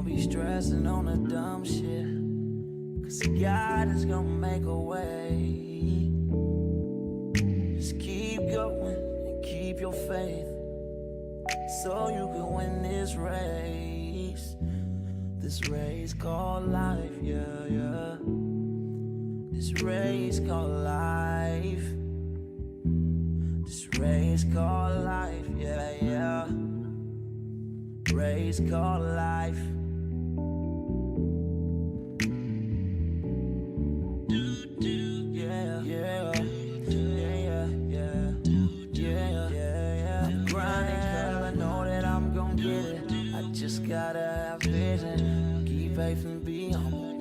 Don't be stressing on the dumb shit, 'cause God is gonna make a way. Just keep going and keep your faith, so you can win this race. This race called life, yeah, yeah. This race called life. This race called life, yeah, yeah. Race called life. Yeah, yeah, yeah, yeah, yeah, yeah. I'm grinding 'cause I know that I'm gon' get it. I just gotta have vision, keep faith and be humble.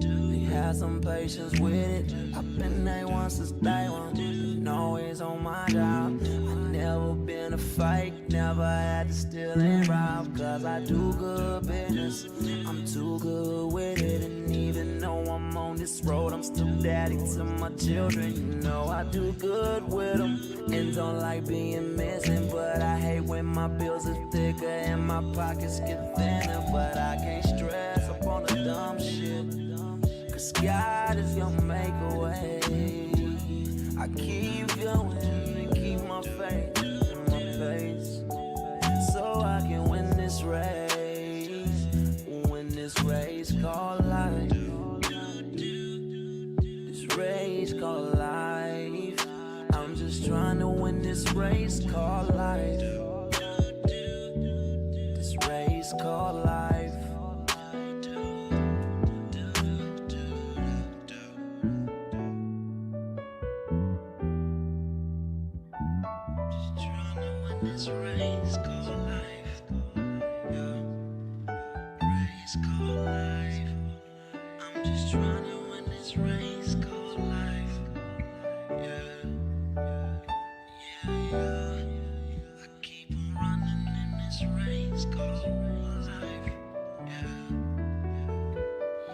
Have some patience with it. I've been A1 since day one, and always on my job. I never been a fake, never had to steal and rob, 'cause I do good business, I'm too good with it. And even though I'm on this road, I'm still daddy to my children. You know I do good with them, and don't like being missing. But I hate when my bills are thicker and my pockets get thinner. But I can't stress up on the dumb shit, 'cause God is gonna make a way. I keep going and keep my faith in my pace, so I can win this race. Win this race called life. This race called life. I'm just trying to win this race called life. This race called life. This race called life, yeah. Race called life. I'm just trying to win this race called life, yeah, yeah, yeah. I keep on running in this race called life, yeah,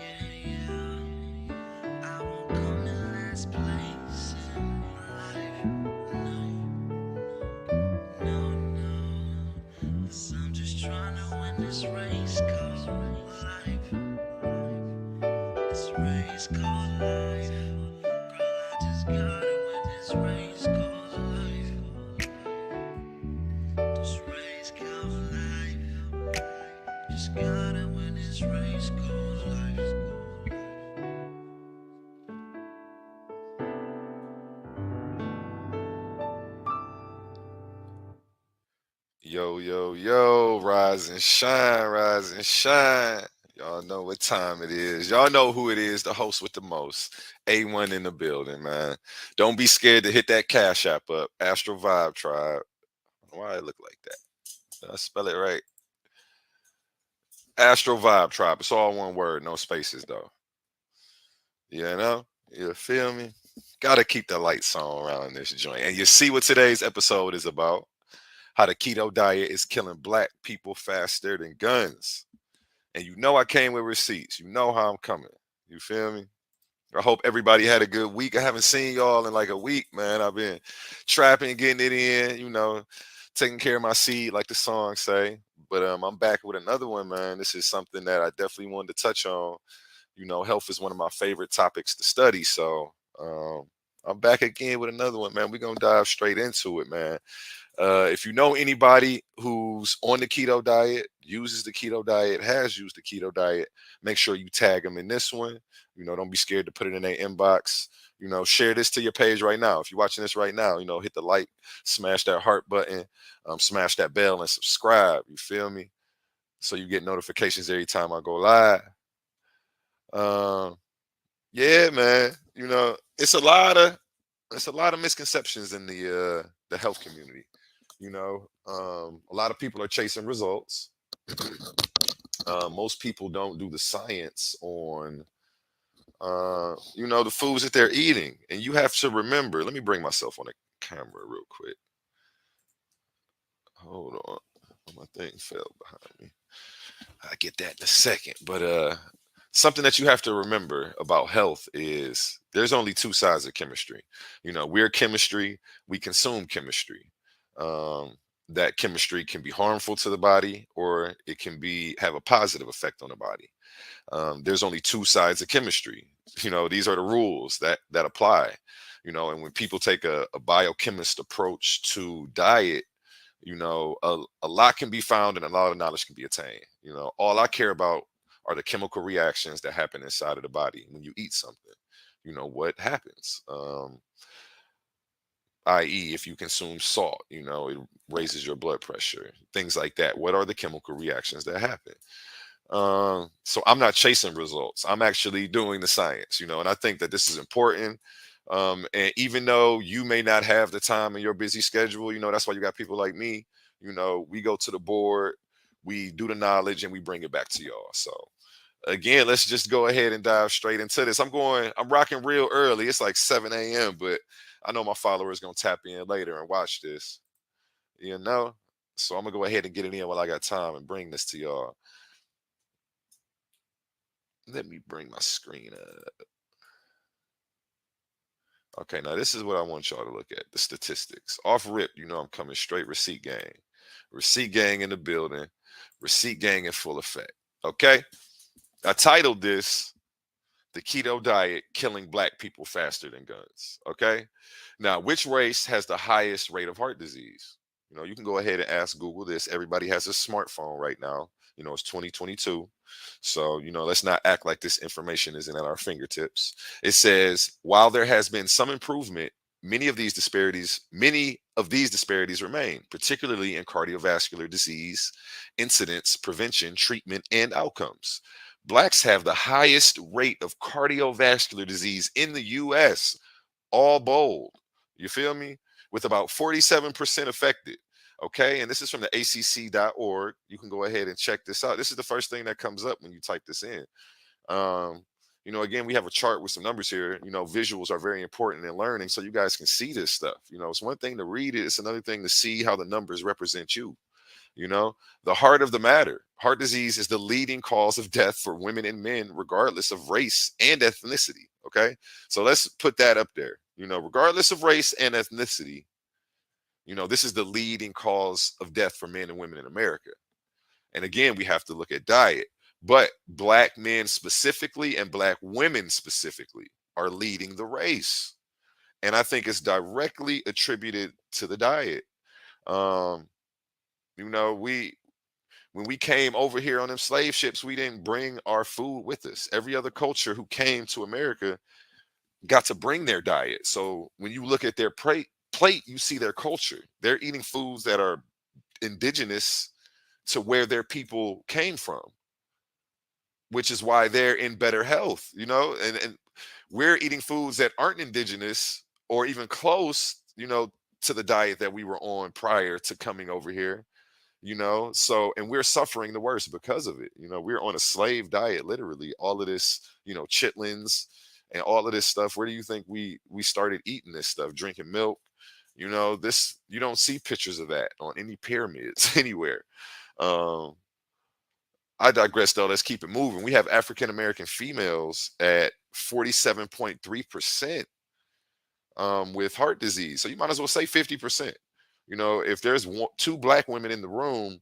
yeah, yeah. I won't come in last place in life, no. So I'm just trying to win this race called life. This race called life. Girl, I just gotta win this race called life. This race called life. Just gotta win this race called life. Yo, yo, yo, rise and shine, rise and shine. Y'all know what time it is. Y'all know who it is, the host with the most. A1 in the building, man. Don't be scared to hit that Cash App up. Astral Vibe Tribe. Why it look like that? Did I spell it right? Astral Vibe Tribe. It's all one word, no spaces though. You know? You feel me? Gotta keep the lights on around this joint. And you see what today's episode is about. How the keto diet is killing black people faster than guns. And you know I came with receipts. You know how I'm coming. You feel me? I hope everybody had a good week. I haven't seen y'all in like a week, man. I've been trapping, getting it in, taking care of my seed, like the song say. But I'm back with another one, man. This is something that I definitely wanted to touch on. Health is one of my favorite topics to study. So I'm back again with another one, man. We're gonna dive straight into it, man. If you know anybody who's on the keto diet, uses the keto diet, has used the keto diet, make sure you tag them in this one. Don't be scared to put it in their inbox. Share this to your page right now. If you're watching this right now, hit the like, smash that heart button, smash that bell and subscribe. You feel me? So you get notifications every time I go live. Um, yeah, man. It's a lot of misconceptions in the health community. A lot of people are chasing results. Most people don't do the science on, the foods that they're eating. And you have to remember, let me bring myself on the camera real quick. Hold on. My thing fell behind me. I get that in a second. But something that you have to remember about health is there's only two sides of chemistry. We're chemistry, we consume chemistry. Um, that chemistry can be harmful to the body, or it can be have a positive effect on the body. There's only two sides of chemistry. These are the rules that apply. And when people take a biochemist approach to diet, a lot can be found and a lot of knowledge can be attained. All I care about are the chemical reactions that happen inside of the body when you eat something. What happens, i.e., if you consume salt, it raises your blood pressure, things like that. What are the chemical reactions that happen? So I'm not chasing results. I'm actually doing the science, and I think that this is important. And even though you may not have the time in your busy schedule, that's why you got people like me. We go to the board, we do the knowledge, and we bring it back to y'all. So again, let's just go ahead and dive straight into this. I'm rocking real early. It's like 7 a.m., but I know my followers gonna tap in later and watch this, you know. So I'm gonna go ahead and get it in while I got time and bring this to y'all. Let me bring my screen up. Okay, now this is what I want y'all to look at. The statistics. Off rip, I'm coming straight receipt gang. Receipt gang in the building. Receipt gang in full effect. Okay? I titled this The Keto Diet Killing Black People Faster Than Guns. Okay? Now, which race has the highest rate of heart disease? You can go ahead and ask Google this. Everybody has a smartphone right now. It's 2022. So, let's not act like this information isn't at our fingertips. It says, while there has been some improvement, many of these disparities remain, particularly in cardiovascular disease, incidence, prevention, treatment, and outcomes. Blacks have the highest rate of cardiovascular disease in the US, all bold. You feel me? With about 47% affected. Okay. And this is from the acc.org. You can go ahead and check this out. This is the first thing that comes up when you type this in. Um, again, we have a chart with some numbers here. Visuals are very important in learning so you guys can see this stuff. It's one thing to read it, it's another thing to see how the numbers represent you. The heart of the matter. Heart disease is the leading cause of death for women and men, regardless of race and ethnicity. Okay. So let's put that up there. Regardless of race and ethnicity, this is the leading cause of death for men and women in America. And again, we have to look at diet. But black men specifically and black women specifically are leading the race. And I think it's directly attributed to the diet. Um, we when we came over here on them slave ships, we didn't bring our food with us. Every other culture who came to America got to bring their diet. So when you look at their plate, you see their culture. They're eating foods that are indigenous to where their people came from, which is why they're in better health, and we're eating foods that aren't indigenous or even close, to the diet that we were on prior to coming over here. So, and we're suffering the worst because of it. We're on a slave diet, literally. All of this, chitlins and all of this stuff. Where do you think we started eating this stuff? Drinking milk. This, you don't see pictures of that on any pyramids anywhere. um I digress though. Let's keep it moving. We have African American females at 47.3% with heart disease. So you might as well say 50%. If there's two black women in the room,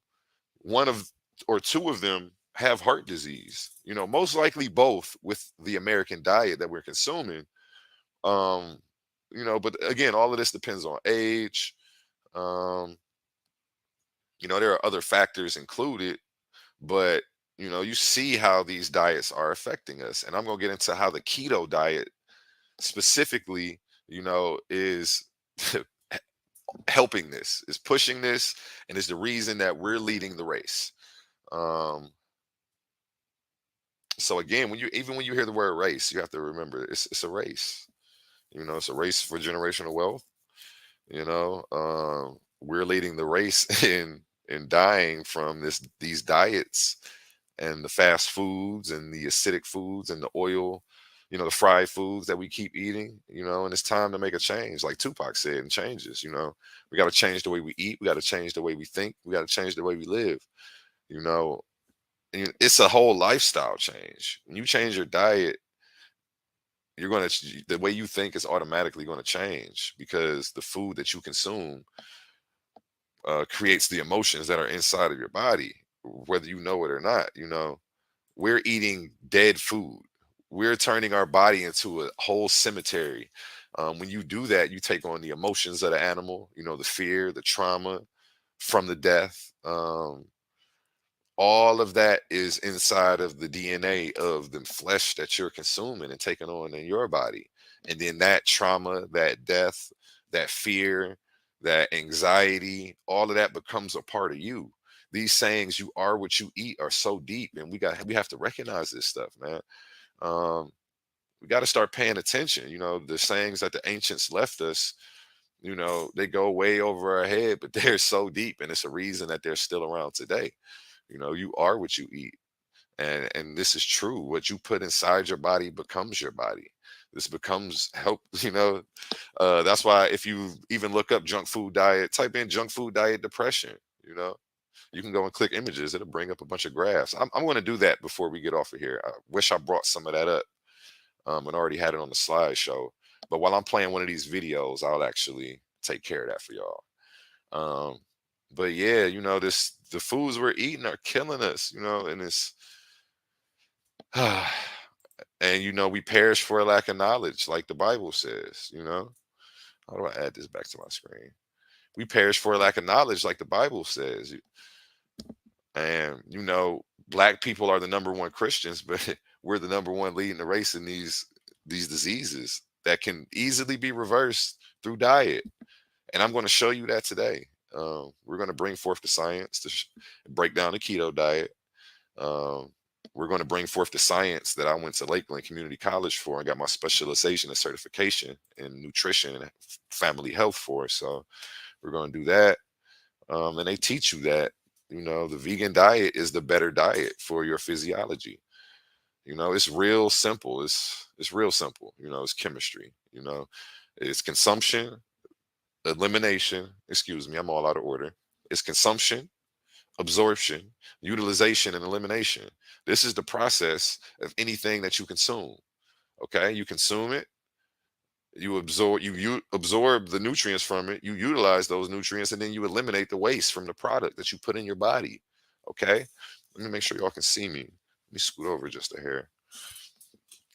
one of or two of them have heart disease. Most likely both with the American diet that we're consuming. Um, but again, all of this depends on age. Um, there are other factors included, but you see how these diets are affecting us. And I'm gonna get into how the keto diet specifically, is helping this, is pushing this, and is the reason that we're leading the race. Um, so again, when you hear the word race, you have to remember it's a race. It's a race for generational wealth. We're leading the race in dying from these diets and the fast foods and the acidic foods and the oil, the fried foods that we keep eating, and it's time to make a change. Like Tupac said, and changes, we got to change the way we eat. We got to change the way we think. We got to change the way we live, you know, and it's a whole lifestyle change. When you change your diet, the way you think is automatically going to change because the food that you consume creates the emotions that are inside of your body, whether you know it or not. We're eating dead food. We're turning our body into a whole cemetery. When you do that, you take on the emotions of the animal, the fear, the trauma from the death. All of that is inside of the DNA of the flesh that you're consuming and taking on in your body. And then that trauma, that death, that fear, that anxiety, all of that becomes a part of you. These sayings, "you are what you eat," are so deep, and we have to recognize this stuff, man. Um, we got to start paying attention. The sayings that the ancients left us, they go way over our head, but they're so deep, and it's a reason that they're still around today. You are what you eat. And this is true. What you put inside your body becomes your body. This becomes help. That's why if you even look up junk food diet, type in junk food diet depression. you know you can go and click images. It'll bring up a bunch of graphs. I'm going to do that before we get off of here. I wish I brought some of that up, and already had it on the slideshow. But while I'm playing one of these videos, I'll actually take care of that for y'all. um, but yeah, the foods we're eating are killing us, and it's and we perish for a lack of knowledge, like the Bible says. How do I add this back to my screen? We perish for a lack of knowledge, like the Bible says. And black people are the number one Christians, but we're the number one leading the race in these diseases that can easily be reversed through diet. And I'm going to show you that today. We're going to bring forth the science to break down the keto diet. Um, we're going to bring forth the science that I went to Lakeland Community College for and got my specialization and certification in nutrition and family health for. So we're going to do that. And they teach you that, the vegan diet is the better diet for your physiology. It's real simple. It's real simple. It's chemistry. It's consumption, elimination. Excuse me, I'm all out of order. It's consumption, absorption, utilization, and elimination. This is the process of anything that you consume. Okay, you consume it, you absorb the nutrients from it, you utilize those nutrients, and then you eliminate the waste from the product that you put in your body. Okay, let me make sure y'all can see me. Let me scoot over just a hair.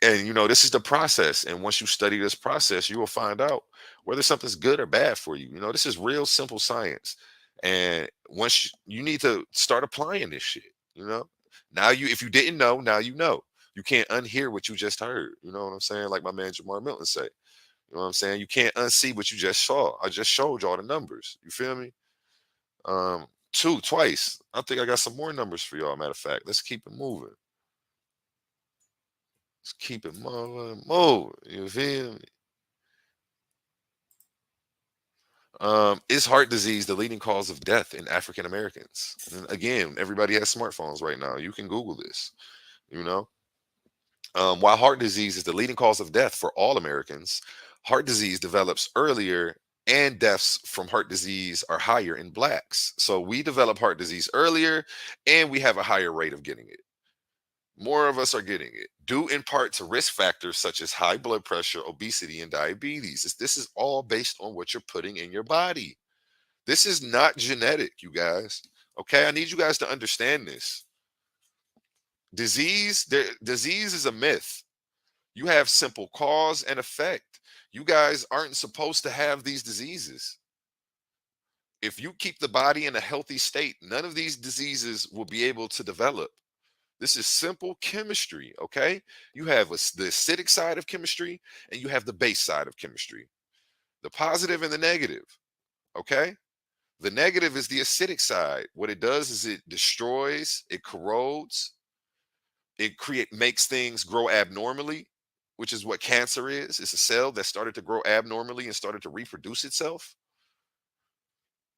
And this is the process, and once you study this process, you will find out whether something's good or bad for you. This is real simple science. And once you need to start applying this shit. you know Now, if you didn't know, now you know. You can't unhear what you just heard. You know what I'm saying? Like my man Jamar Milton say. You know what I'm saying? You can't unsee what you just saw. I just showed y'all the numbers. You feel me? Twice. I think I got some more numbers for y'all. Matter of fact, let's keep it moving. Let's keep it moving. You feel me? Is heart disease the leading cause of death in African Americans? And again, everybody has smartphones right now. You can Google this. You know, while heart disease is the leading cause of death for all Americans, heart disease develops earlier, and deaths from heart disease are higher in blacks. So we develop heart disease earlier, and we have a higher rate of getting it. More of us are getting it, due in part to risk factors such as high blood pressure, obesity, and diabetes. This is all based on what you're putting in your body. This is not genetic, you guys. Okay, I need you guys to understand this. Disease is a myth. You have simple cause and effect. You guys aren't supposed to have these diseases. If you keep the body in a healthy state, none of these diseases will be able to develop. This is simple chemistry, okay? You have the acidic side of chemistry, and you have the base side of chemistry, the positive and the negative, okay? The negative is the acidic side. What it does is it destroys, it corrodes, makes things grow abnormally, which is what cancer is. It's a cell that started to grow abnormally and started to reproduce itself.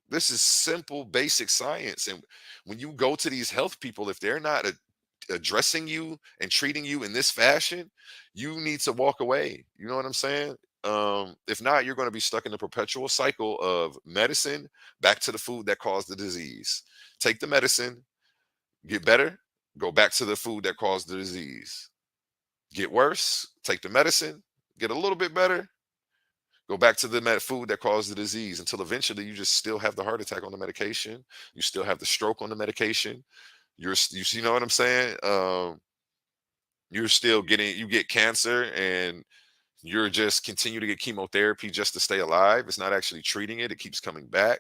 This is simple, basic science. And when you go to these health people, if they're not addressing you and treating you in this fashion, you need to walk away. You know what I'm saying? If not, you're going to be stuck in the perpetual cycle of medicine back to the food that caused the disease. Take the medicine, get better, go back to the food that caused the disease. Get worse, take the medicine, get a little bit better, Go back to the food that caused the disease until eventually you just still have the heart attack on the medication. You still have the stroke on the medication. You know what I'm saying? You're still getting, you get cancer and you're just continue to get chemotherapy just to stay alive. It's not actually treating it. It keeps coming back.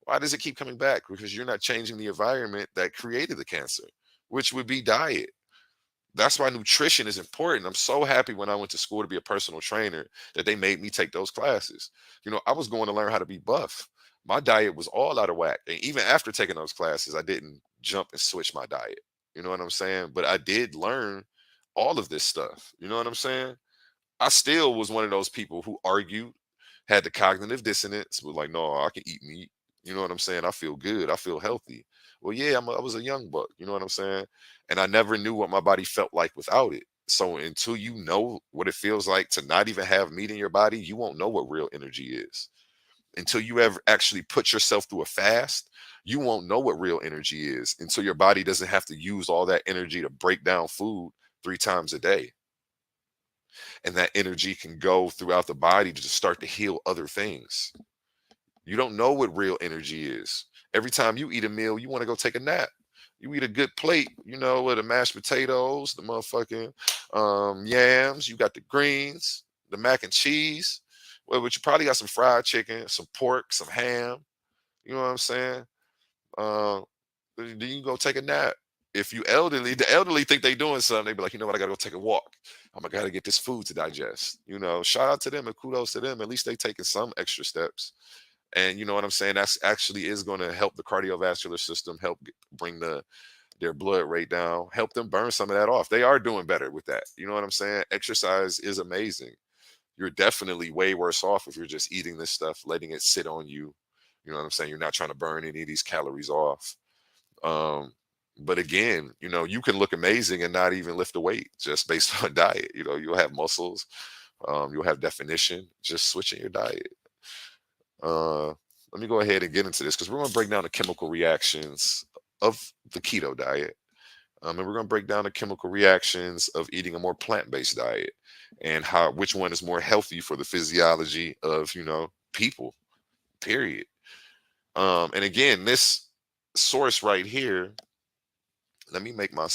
Why does it keep coming back? Because you're not changing the environment that created the cancer, which would be diet. That's why nutrition is important. I'm so happy when I went to school to be a personal trainer that they made me take those classes. I was going to learn how to be buff. My diet was all out of whack. And even after taking those classes, I didn't jump and switch my diet. You know what I'm saying? But I did learn all of this stuff. You know what I'm saying? I still was one of those people who argued, had the cognitive dissonance, was like, no, I can eat meat. You know what I'm saying? I feel good. I feel healthy. Well, yeah, I was a young buck. You know what I'm saying? And I never knew what my body felt like without it. So until you know what it feels like to not even have meat in your body, you won't know what real energy is. Until you ever actually put yourself through a fast, you won't know what real energy is until your body doesn't have to use all that energy to break down food 3 times a day. And that energy can go throughout the body to just start to heal other things. You don't know what real energy is. Every time you eat a meal, you want to go take a nap. You eat a good plate, with the mashed potatoes, the motherfucking yams, you got the greens, the mac and cheese. Well, but you probably got some fried chicken, some pork, some ham. You know what I'm saying? Uh, then you go take a nap. If you elderly, the elderly think they doing something, they be like, you know what, I gotta go take a walk. I gotta get this food to digest. Shout out to them and kudos to them. At least they taking some extra steps. And you know what I'm saying? That's actually is going to help the cardiovascular system, help bring their blood rate down, help them burn some of that off. They are doing better with that. You know what I'm saying? Exercise is amazing. You're definitely way worse off if you're just eating this stuff, letting it sit on you. You know what I'm saying? You're not trying to burn any of these calories off. Um, but again, you can look amazing and not even lift a weight just based on diet. You'll have muscles, you'll have definition, just switching your diet. Uh, Let me go ahead and get into this because we're going to break down the chemical reactions of the keto diet. And we're going to break down the chemical reactions of eating a more plant-based diet and which one is more healthy for the physiology of, people, period. And again, this source right here, let me make my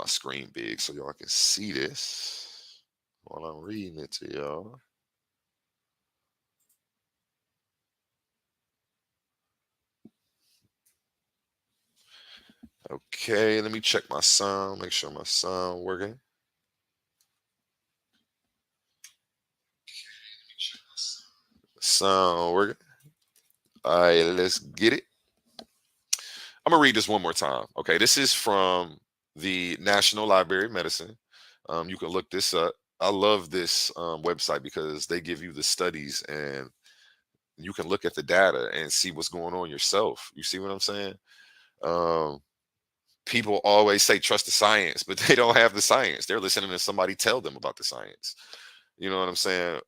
screen big so y'all can see this while I'm reading it to y'all. Okay, let me check my sound, make sure my sound working. Sound working. All right, let's get it. I'm gonna read this one more time. Okay, this is from the National Library of Medicine. You can look this up. I love this website because they give you the studies and you can look at the data and see what's going on yourself. You see what I'm saying? Um, People always say trust the science, but they don't have the science. They're listening to somebody tell them about the science. You know what I'm saying?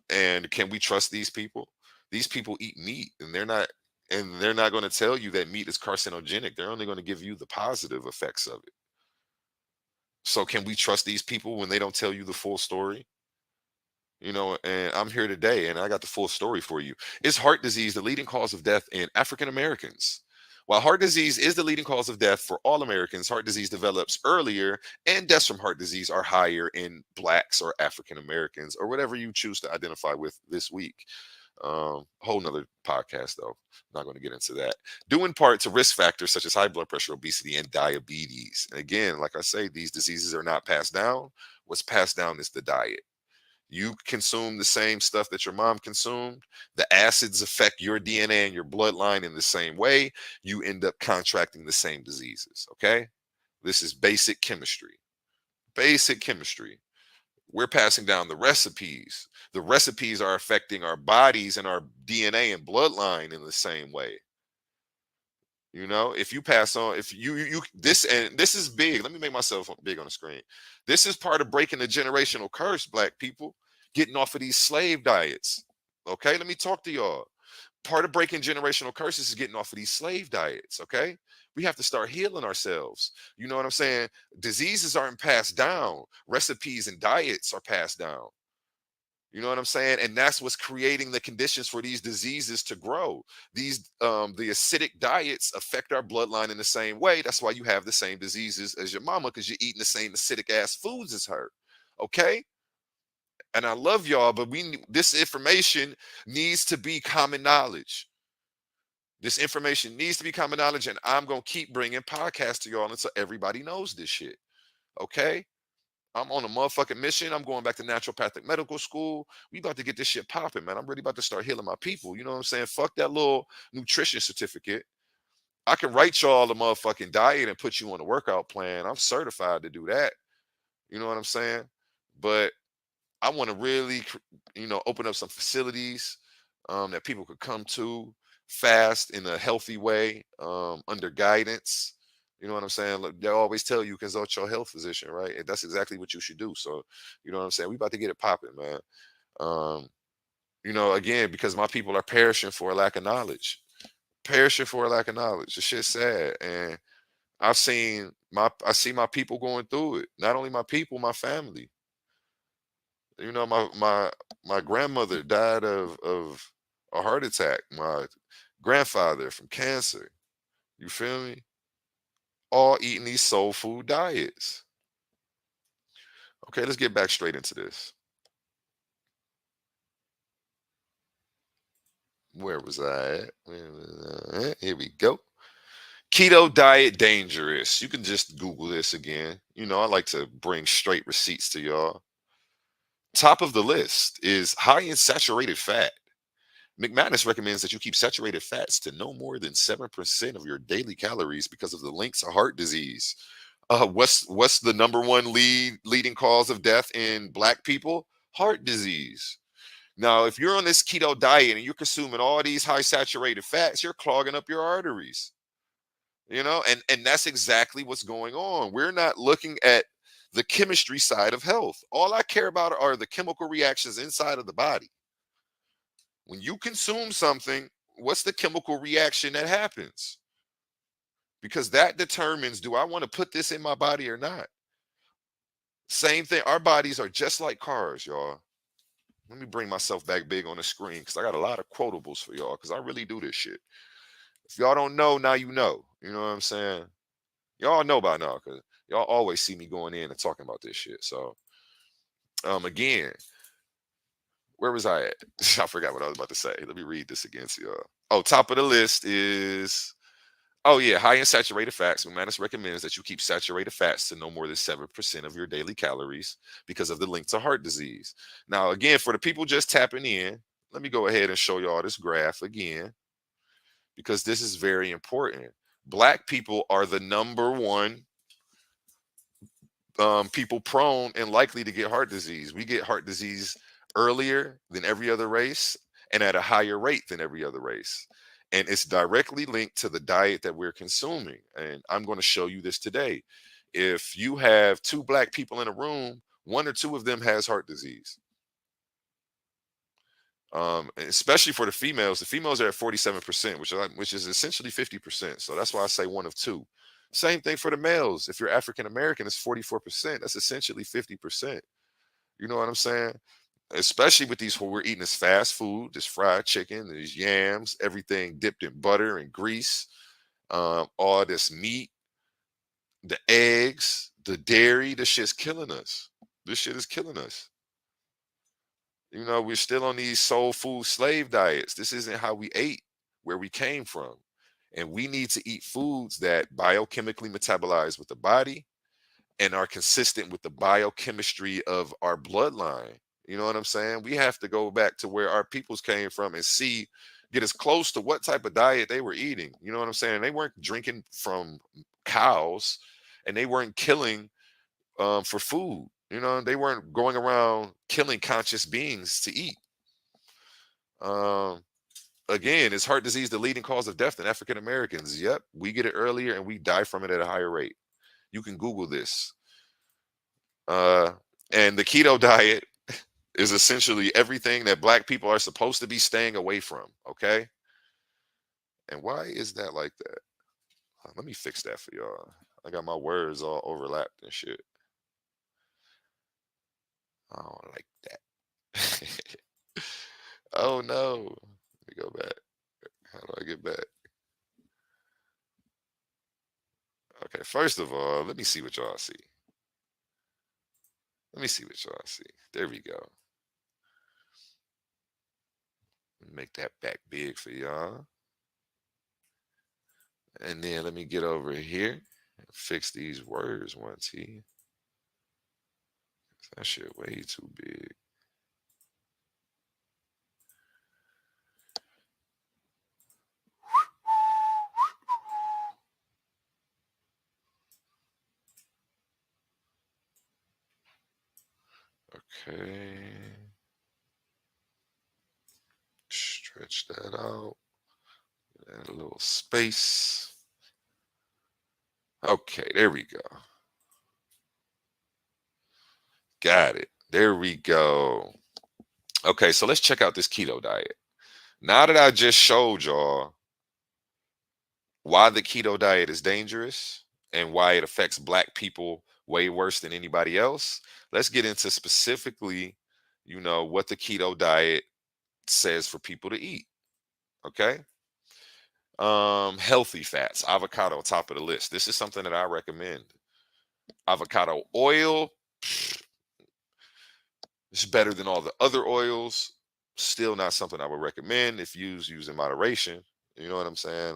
And can we trust these people? These people eat meat and they're not going to tell you that meat is carcinogenic. They're only going to give you the positive effects of it. So can we trust these people when they don't tell you the full story? And I'm here today and I got the full story for you. Is heart disease the leading cause of death in African Americans? While heart disease is the leading cause of death for all Americans, heart disease develops earlier and deaths from heart disease are higher in blacks or African Americans or whatever you choose to identify with this week. Whole nother podcast though. Not going to get into that. Due in part to risk factors such as high blood pressure, obesity, and diabetes. And again, like I say, these diseases are not passed down. What's passed down is the diet. You consume the same stuff that your mom consumed. The acids affect your DNA and your bloodline in the same way. You end up contracting the same diseases. Okay. This is basic chemistry. Basic chemistry. We're passing down the recipes. The recipes are affecting our bodies and our DNA and bloodline in the same way. If you pass on, if you this, and this is big. Let me make myself big on the screen. This is part of breaking the generational curse, black people, getting off of these slave diets. Okay, let me talk to y'all. Part of breaking generational curses is getting off of these slave diets. Okay, we have to start healing ourselves. You know what I'm saying? Diseases aren't passed down, recipes and diets are passed down. You know what I'm saying? And that's what's creating the conditions for these diseases to grow. These the acidic diets affect our bloodline in the same way. That's why you have the same diseases as your mama, because you're eating the same acidic ass foods as her. Okay? And I love y'all, but this information needs to be common knowledge. This information needs to be common knowledge, and I'm gonna keep bringing podcasts to y'all until everybody knows this shit. Okay? I'm on a motherfucking mission. I'm going back to naturopathic medical school. We about to get this shit popping, man. I'm really about to start healing my people. You know what I'm saying? Fuck that little nutrition certificate. I can write y'all a motherfucking diet and put you on a workout plan. I'm certified to do that. You know what I'm saying? But I want to really, open up some facilities that people could come to fast in a healthy way, under guidance. You know what I'm saying? Look, they always tell you consult your health physician, right? And that's exactly what you should do. So, you know what I'm saying? We about to get it popping, man. Um, again, because my people are perishing for a lack of knowledge. Perishing for a lack of knowledge. The shit's sad. And I see my people going through it. Not only my people, my family. My grandmother died of a heart attack. My grandfather from cancer. You feel me? All eating these soul food diets. Okay, let's get back straight into this. Where was I at? Here we go. Keto diet dangerous. You can just Google this again. I like to bring straight receipts to y'all. Top of the list is high in saturated fat. McManus recommends that you keep saturated fats to no more than 7% of your daily calories because of the links to heart disease. What's the number one leading cause of death in black people? Heart disease. Now, if you're on this keto diet and you're consuming all these high saturated fats, you're clogging up your arteries. And that's exactly what's going on. We're not looking at the chemistry side of health. All I care about are the chemical reactions inside of the body. When you consume something, what's the chemical reaction that happens? Because that determines, do I want to put this in my body or not? Same thing. Our bodies are just like cars, y'all. Let me bring myself back big on the screen because I got a lot of quotables for y'all because I really do this shit. If y'all don't know, now you know. You know what I'm saying? Y'all know by now because y'all always see me going in and talking about this shit. So, again, where was I at? I forgot what I was about to say. Let me read this again to y'all. Oh, top of the list is, oh yeah, high in saturated fats. McManus recommends that you keep saturated fats to no more than 7% of your daily calories because of the link to heart disease. Now, again, for the people just tapping in, let me go ahead and show y'all this graph again because this is very important. Black people are the number one people prone and likely to get heart disease. We get heart disease earlier than every other race and at a higher rate than every other race. And it's directly linked to the diet that we're consuming. And I'm going to show you this today. If you have two black people in a room, one or two of them has heart disease. Especially for the females are at 47%, which is essentially 50%. So that's why I say one of two. Same thing for the males. If you're African American, it's 44%. That's essentially 50%. You know what I'm saying? Especially with these, what we're eating this fast food, this fried chicken, these yams, everything dipped in butter and grease, all this meat, the eggs, the dairy. This shit's killing us. This shit is killing us. We're still on these soul food slave diets. This isn't how we ate where we came from. And we need to eat foods that biochemically metabolize with the body and are consistent with the biochemistry of our bloodline. You know what I'm saying? We have to go back to where our peoples came from and get as close to what type of diet they were eating. You know what I'm saying? They weren't drinking from cows and they weren't killing for food. They weren't going around killing conscious beings to eat. Again, is heart disease the leading cause of death in African Americans? Yep, we get it earlier and we die from it at a higher rate. You can Google this. And the keto diet is essentially everything that black people are supposed to be staying away from. Okay. And why is that like that? Let me fix that for y'all. I got my words all overlapped and shit. I don't like that. Oh no. Let me go back. How do I get back? Okay, first of all, let me see what y'all see. Let me see what y'all see. There we go. Make that back big for y'all. And then let me get over here and fix these words one T. That shit way too big. Okay. Stretch that out. Add a little space. Okay, there we go. Got it. There we go. Okay, so let's check out this keto diet. Now that I just showed y'all why the keto diet is dangerous and why it affects black people way worse than anybody else, let's get into specifically, what the keto diet says for people to eat. Okay. Healthy fats, avocado, top of the list. This is something that I recommend. Avocado oil, it's better than all the other oils. Still not something I would recommend if used in moderation. You know what I'm saying?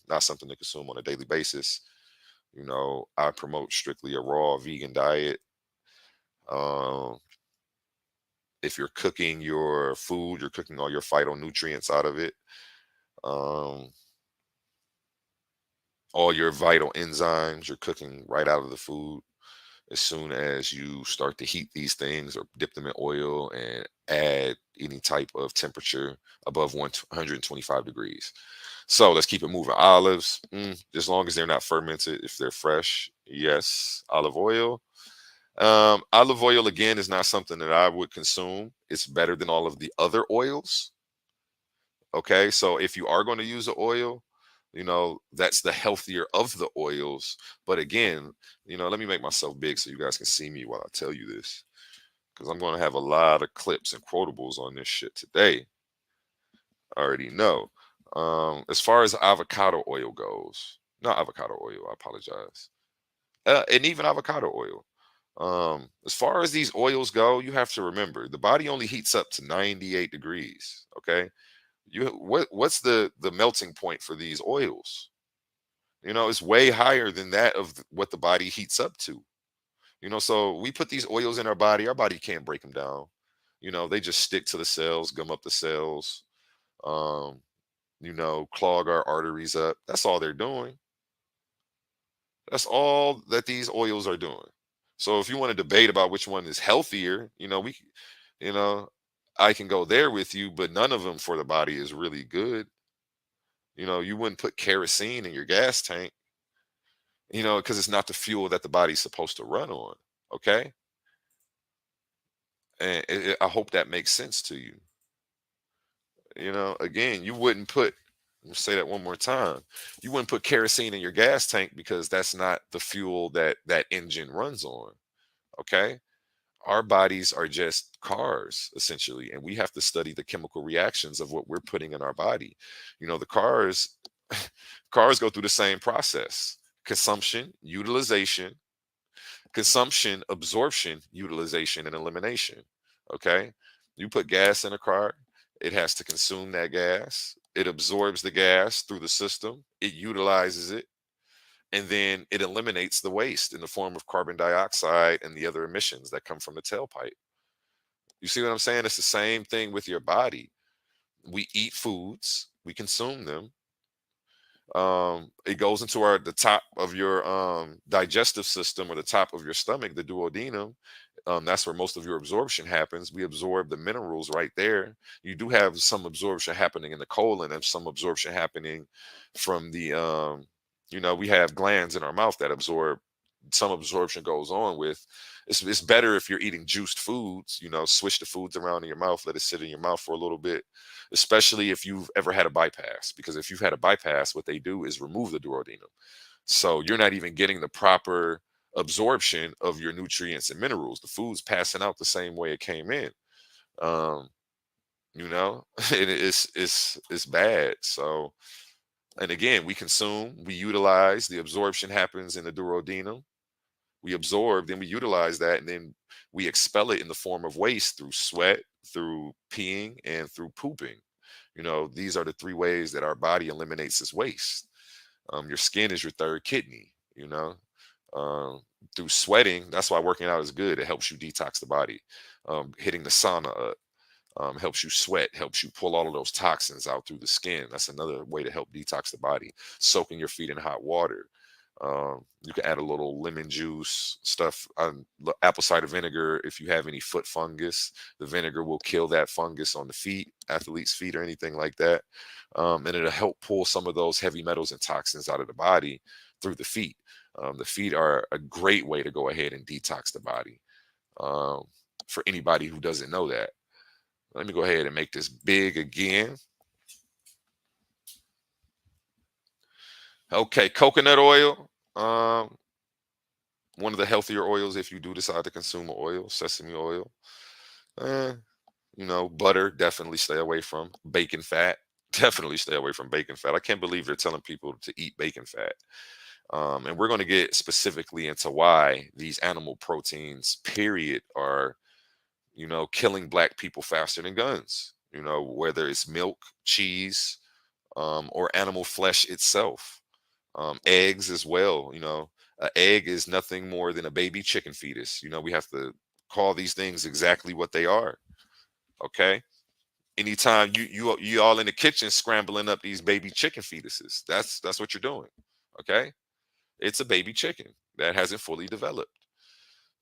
Not something to consume on a daily basis. I promote strictly a raw vegan diet. Um, if you're cooking your food, you're cooking all your phytonutrients out of it. Um, all your vital enzymes, you're cooking right out of the food. As soon as you start to heat these things or dip them in oil and add any type of temperature above 125 degrees. So let's keep it moving. Olives, as long as they're not fermented, if they're fresh, yes. Olive oil, again, is not something that I would consume. It's better than all of the other oils. Okay, so if you are going to use an oil, that's the healthier of the oils. But again, let me make myself big so you guys can see me while I tell you this, because I'm going to have a lot of clips and quotables on this shit today. I already know. As far as avocado oil goes, not avocado oil, I apologize. And even avocado oil. As far as these oils go, you have to remember the body only heats up to 98 degrees. Okay. What's the melting point for these oils? It's way higher than that of what the body heats up to. So we put these oils in our body can't break them down. They just stick to the cells, gum up the cells, um, clog our arteries up. That's all they're doing. That's all that these oils are doing. So if you want to debate about which one is healthier, you know, I can go there with you, but none of them for the body is really good. You wouldn't put kerosene in your gas tank, because it's not the fuel that the body's supposed to run on. Okay. And I hope that makes sense to you. Again, you wouldn't put, let me say that one more time. You wouldn't put kerosene in your gas tank because that's not the fuel that engine runs on. Okay. Our bodies are just cars essentially, and we have to study the chemical reactions of what we're putting in our body. The cars go through the same process: consumption, utilization, consumption, absorption, utilization, and elimination. Okay. You put gas in a car, it has to consume that gas, it absorbs the gas through the system, it utilizes it, and then it eliminates the waste in the form of carbon dioxide and the other emissions that come from the tailpipe. You see what I'm saying? It's the same thing with your body. We eat foods, we consume them. It goes into the top of your digestive system, or the top of your stomach, the duodenum. That's where most of your absorption happens. We absorb the minerals right there. You do have some absorption happening in the colon and some absorption happening from the we have glands in our mouth that absorb some absorption goes on with. It's better if you're eating juiced foods, switch the foods around in your mouth, let it sit in your mouth for a little bit, especially if you've ever had a bypass. Because if you've had a bypass, what they do is remove the duodenum. So you're not even getting the proper absorption of your nutrients and minerals. The food's passing out the same way it came in. Um, and it's bad. So, and again, we consume, we utilize, the absorption happens in the duodenum. We absorb, then we utilize that, and then we expel it in the form of waste through sweat, through peeing, and through pooping. These are the three ways that our body eliminates this waste. Your skin is your third kidney, um, through sweating. That's why working out is good. It helps you detox the body. Hitting the sauna helps you sweat, helps you pull all of those toxins out through the skin. That's another way to help detox the body. Soaking your feet in hot water. You can add a little lemon juice stuff, apple cider vinegar. If you have any foot fungus, the vinegar will kill that fungus on the feet, athlete's feet, or anything like that. And it'll help pull some of those heavy metals and toxins out of the body through the feet. The feet are a great way to go ahead and detox the body. Um, for anybody who doesn't know that, let me go ahead and make this big again. Okay, coconut oil. One of the healthier oils if you do decide to consume oil. Sesame oil. Eh, butter, definitely stay away from. Bacon fat, definitely stay away from bacon fat. I can't believe they're telling people to eat bacon fat. And we're going to get specifically into why these animal proteins, period, are, killing black people faster than guns. Whether it's milk, cheese, or animal flesh itself. Eggs as well. An egg is nothing more than a baby chicken fetus. We have to call these things exactly what they are. Okay. Anytime you all in the kitchen scrambling up these baby chicken fetuses, that's what you're doing. Okay. It's a baby chicken that hasn't fully developed.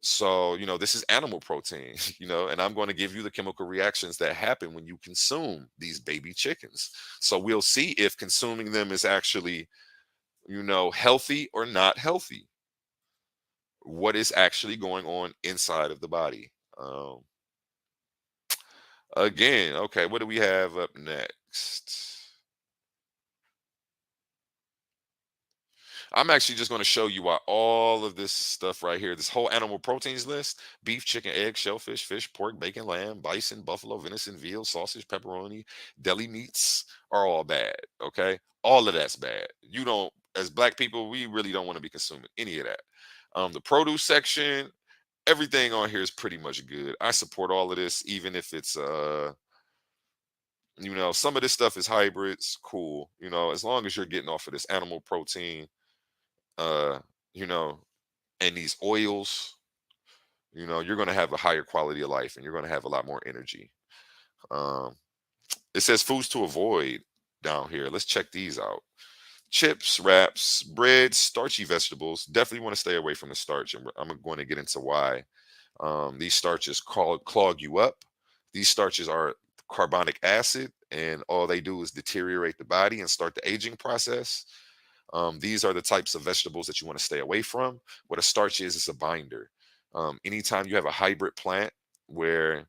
So, this is animal protein, and I'm going to give you the chemical reactions that happen when you consume these baby chickens. So we'll see if consuming them is actually, healthy or not healthy. What is actually going on inside of the body. Again, okay, what do we have up next? I'm actually just going to show you why all of this stuff right here, this whole animal proteins list: beef, chicken, egg, shellfish, fish, pork, bacon, lamb, bison, buffalo, venison, veal, sausage, pepperoni, deli meats are all bad. Okay. All of that's bad. You don't, as black people, we really don't want to be consuming any of that. The produce section, everything on here is pretty much good. I support all of this, even if it's, some of this stuff is hybrids, cool. As long as you're getting off of this animal protein, uh, you know, and these oils, you're going to have a higher quality of life and you're going to have a lot more energy. Um, it says foods to avoid down here. Let's check these out. Chips, wraps, bread, starchy vegetables. Definitely want to stay away from the starch. And I'm going to get into why. These starches clog you up. These starches are carbonic acid, and all they do is deteriorate the body and start the aging process. These are the types of vegetables that you want to stay away from. What a starch is a binder. Anytime you have a hybrid plant where,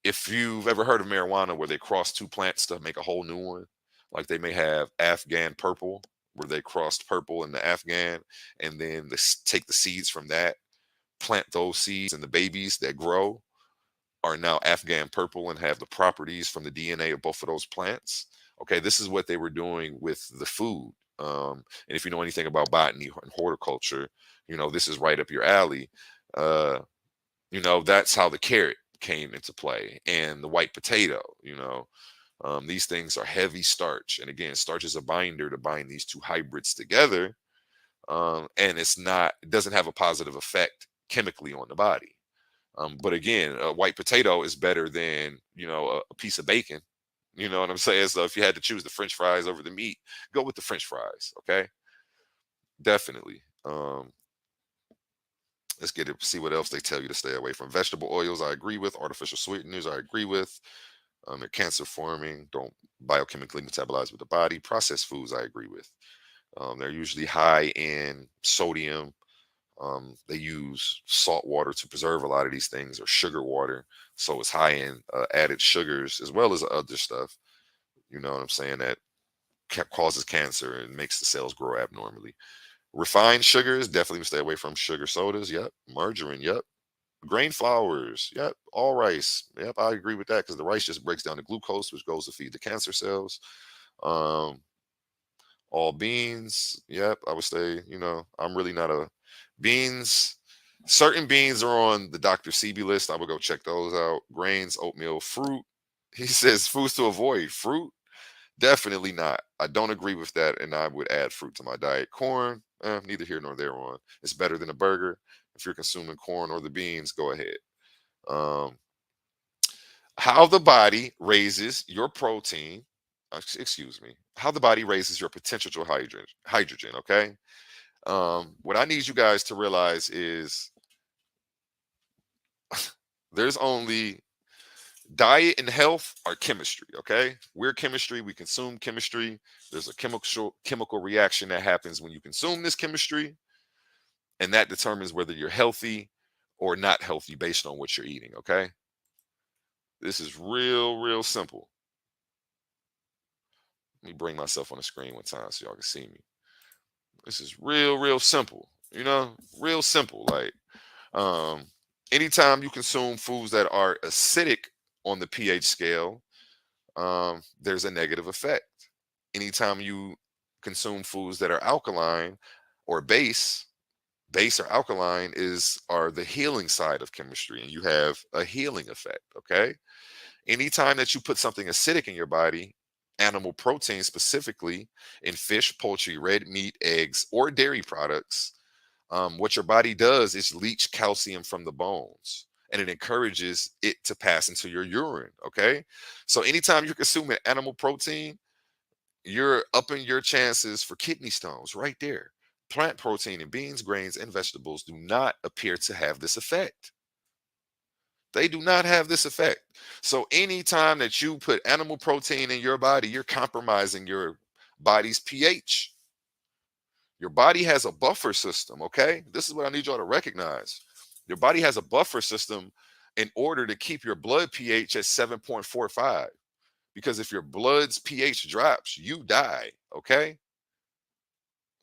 if you've ever heard of marijuana, where they cross two plants to make a whole new one, like they may have Afghan purple, where they crossed purple and the Afghan, and then they take the seeds from that, plant those seeds, and the babies that grow are now Afghan purple and have the properties from the DNA of both of those plants. Okay, this is what they were doing with the food. And if you know anything about botany and horticulture, this is right up your alley. Uh, that's how the carrot came into play, and the white potato. These things are heavy starch, and again, starch is a binder to bind these two hybrids together. And it doesn't have a positive effect chemically on the body. But again, a white potato is better than, a piece of bacon. You know what I'm saying? So if you had to choose the French fries over the meat, go with the French fries. Okay, definitely. Let's get it. See what else they tell you to stay away from. Vegetable oils, I agree with. Artificial sweeteners, I agree with. They're cancer forming. Don't biochemically metabolize with the body. Processed foods, I agree with. They're usually high in sodium. They use salt water to preserve a lot of these things, or sugar water. So it's high in added sugars as well as other stuff. You know what I'm saying? That causes cancer and makes the cells grow abnormally. Refined sugars, definitely stay away from sugar sodas. Yep. Margarine. Yep. Grain flours. Yep. All rice. Yep. I agree with that because the rice just breaks down the glucose, which goes to feed the cancer cells. Um, all beans. Yep. I would say, I'm really not a beans. Certain beans are on the Dr. CB list. I would go check those out. Grains, oatmeal, fruit. He says foods to avoid. Fruit. Definitely not. I don't agree with that, and I would add fruit to my diet. Corn, neither here nor there on. It's better than a burger. If you're consuming corn or the beans, go ahead. Um, how the body raises your protein, excuse me, how the body raises your potential hydrogen, okay? What I need you guys to realize is there's only diet and health are chemistry, okay? We're chemistry, we consume chemistry. There's a chemical reaction that happens when you consume this chemistry, and that determines whether you're healthy or not healthy based on what you're eating, okay? This is real simple. Let me bring myself on the screen one time so y'all can see me. This is real simple, real simple. Like, um, anytime you consume foods that are acidic on the pH scale, there's a negative effect. Anytime you consume foods that are alkaline or base or alkaline are the healing side of chemistry, and you have a healing effect. Okay. Anytime that you put something acidic in your body, animal protein specifically, in fish, poultry, red meat, eggs, or dairy products, what your body does is leach calcium from the bones, and it encourages it to pass into your urine. Okay. So anytime you're consuming animal protein, you're upping your chances for kidney stones right there. Plant protein in beans, grains, and vegetables do not appear to have this effect. They do not have this effect. So anytime that you put animal protein in your body, you're compromising your body's pH. Your body has a buffer system, okay? This is what I need y'all to recognize. Your body has a buffer system in order to keep your blood pH at 7.45. Because if your blood's pH drops, you die, okay?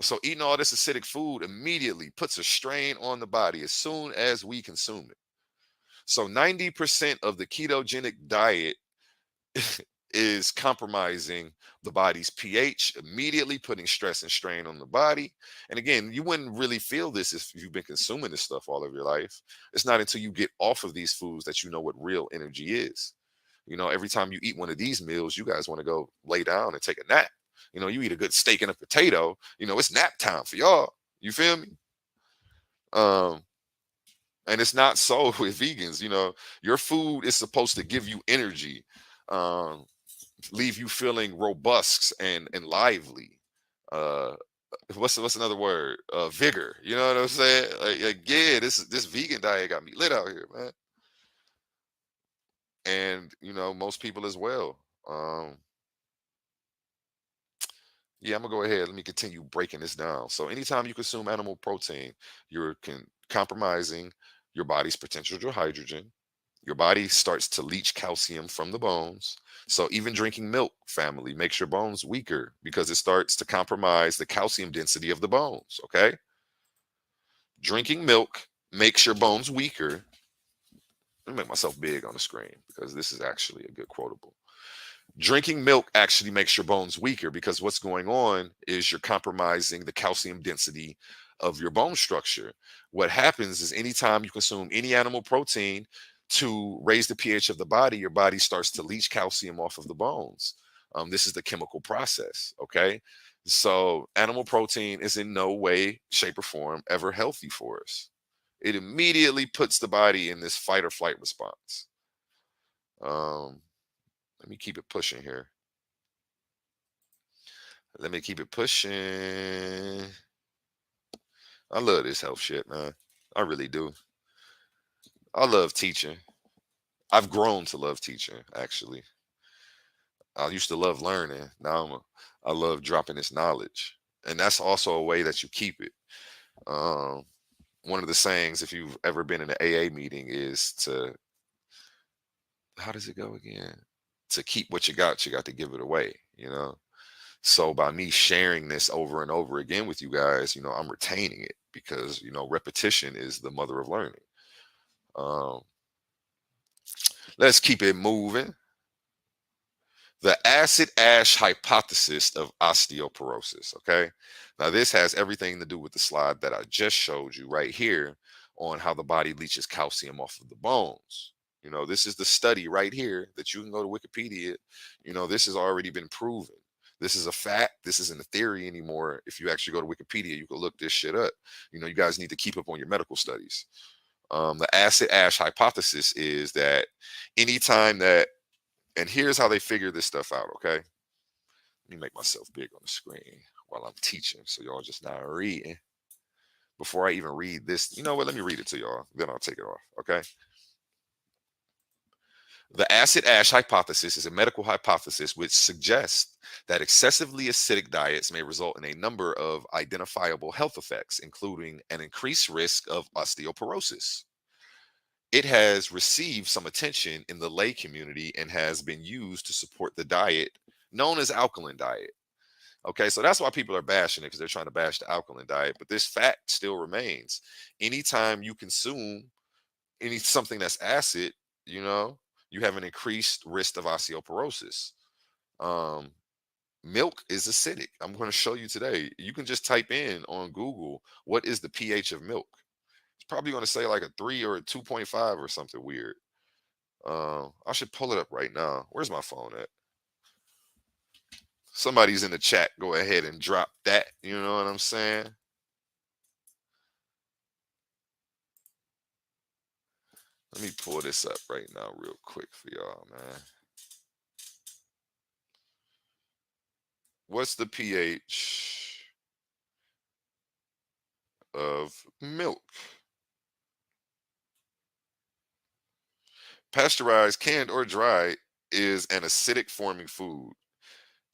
So eating all this acidic food immediately puts a strain on the body as soon as we consume it. So 90% of the ketogenic diet is compromising the body's pH, immediately putting stress and strain on the body. And again, you wouldn't really feel this if you've been consuming this stuff all of your life. It's not until you get off of these foods that you know what real energy is. Every time you eat one of these meals, you guys want to go lay down and take a nap. You eat a good steak and a potato, it's nap time for y'all. You feel me? Um, and it's not so with vegans. Your food is supposed to give you energy, um, leave you feeling robust and lively. Uh, what's another word? Vigor. You know what I'm saying? Yeah, this vegan diet got me lit out here, man. And most people as well. Um, Yeah, I'm gonna go ahead. Let me continue breaking this down. So, anytime you consume animal protein, you're compromising your body's potential hydrogen. Your body starts to leach calcium from the bones. So, even drinking milk, family, makes your bones weaker because it starts to compromise the calcium density of the bones. Okay, drinking milk makes your bones weaker. Let me make myself big on the screen because this is actually a good quotable. Drinking milk actually makes your bones weaker because what's going on is you're compromising the calcium density of your bone structure. What happens is anytime you consume any animal protein to raise the pH of the body, your body starts to leach calcium off of the bones. This is the chemical process. Okay. So animal protein is in no way, shape, or form ever healthy for us. It immediately puts the body in this fight or flight response. Um, Let me keep it pushing here. Let me keep it pushing. I love this health shit, man. I really do. I love teaching. I've grown to love teaching, actually. I used to love learning. I love dropping this knowledge. And that's also a way that you keep it. Um, One of the sayings, if you've ever been in an AA meeting, is to, how does it go again? To keep what you got to give it away, you know? So by me sharing this over and over again with you guys, I'm retaining it because, repetition is the mother of learning. Um, let's keep it moving. The acid ash hypothesis of osteoporosis. Okay. Now, this has everything to do with the slide that I just showed you right here on how the body leaches calcium off of the bones. This is the study right here that you can go to Wikipedia. This has already been proven. This is a fact. This isn't a theory anymore. If you actually go to Wikipedia, you can look this shit up. You guys need to keep up on your medical studies. The acid ash hypothesis is that anytime that, and here's how they figure this stuff out, okay? Let me make myself big on the screen while I'm teaching so y'all just not reading. Before I even read this, you know what? Let me read it to y'all. Then I'll take it off, okay? The acid ash hypothesis is a medical hypothesis which suggests that excessively acidic diets may result in a number of identifiable health effects, including an increased risk of osteoporosis. It has received some attention in the lay community and has been used to support the diet known as alkaline diet. Okay, so that's why people are bashing it, because they're trying to bash the alkaline diet. But this fact still remains. Anytime you consume something that's acid, you know, you have an increased risk of osteoporosis. Um, Milk is acidic. I'm going to show you today. You can just type in on Google, what is the pH of milk? It's probably going to say like a 3 or a 2.5 or something weird. I should pull it up right now. Where's my phone at? Somebody's in the chat. Go ahead and drop that. You know what I'm saying? Let me pull this up right now, real quick for y'all, man. What's the pH of milk? Pasteurized, canned, or dried is an acidic forming food.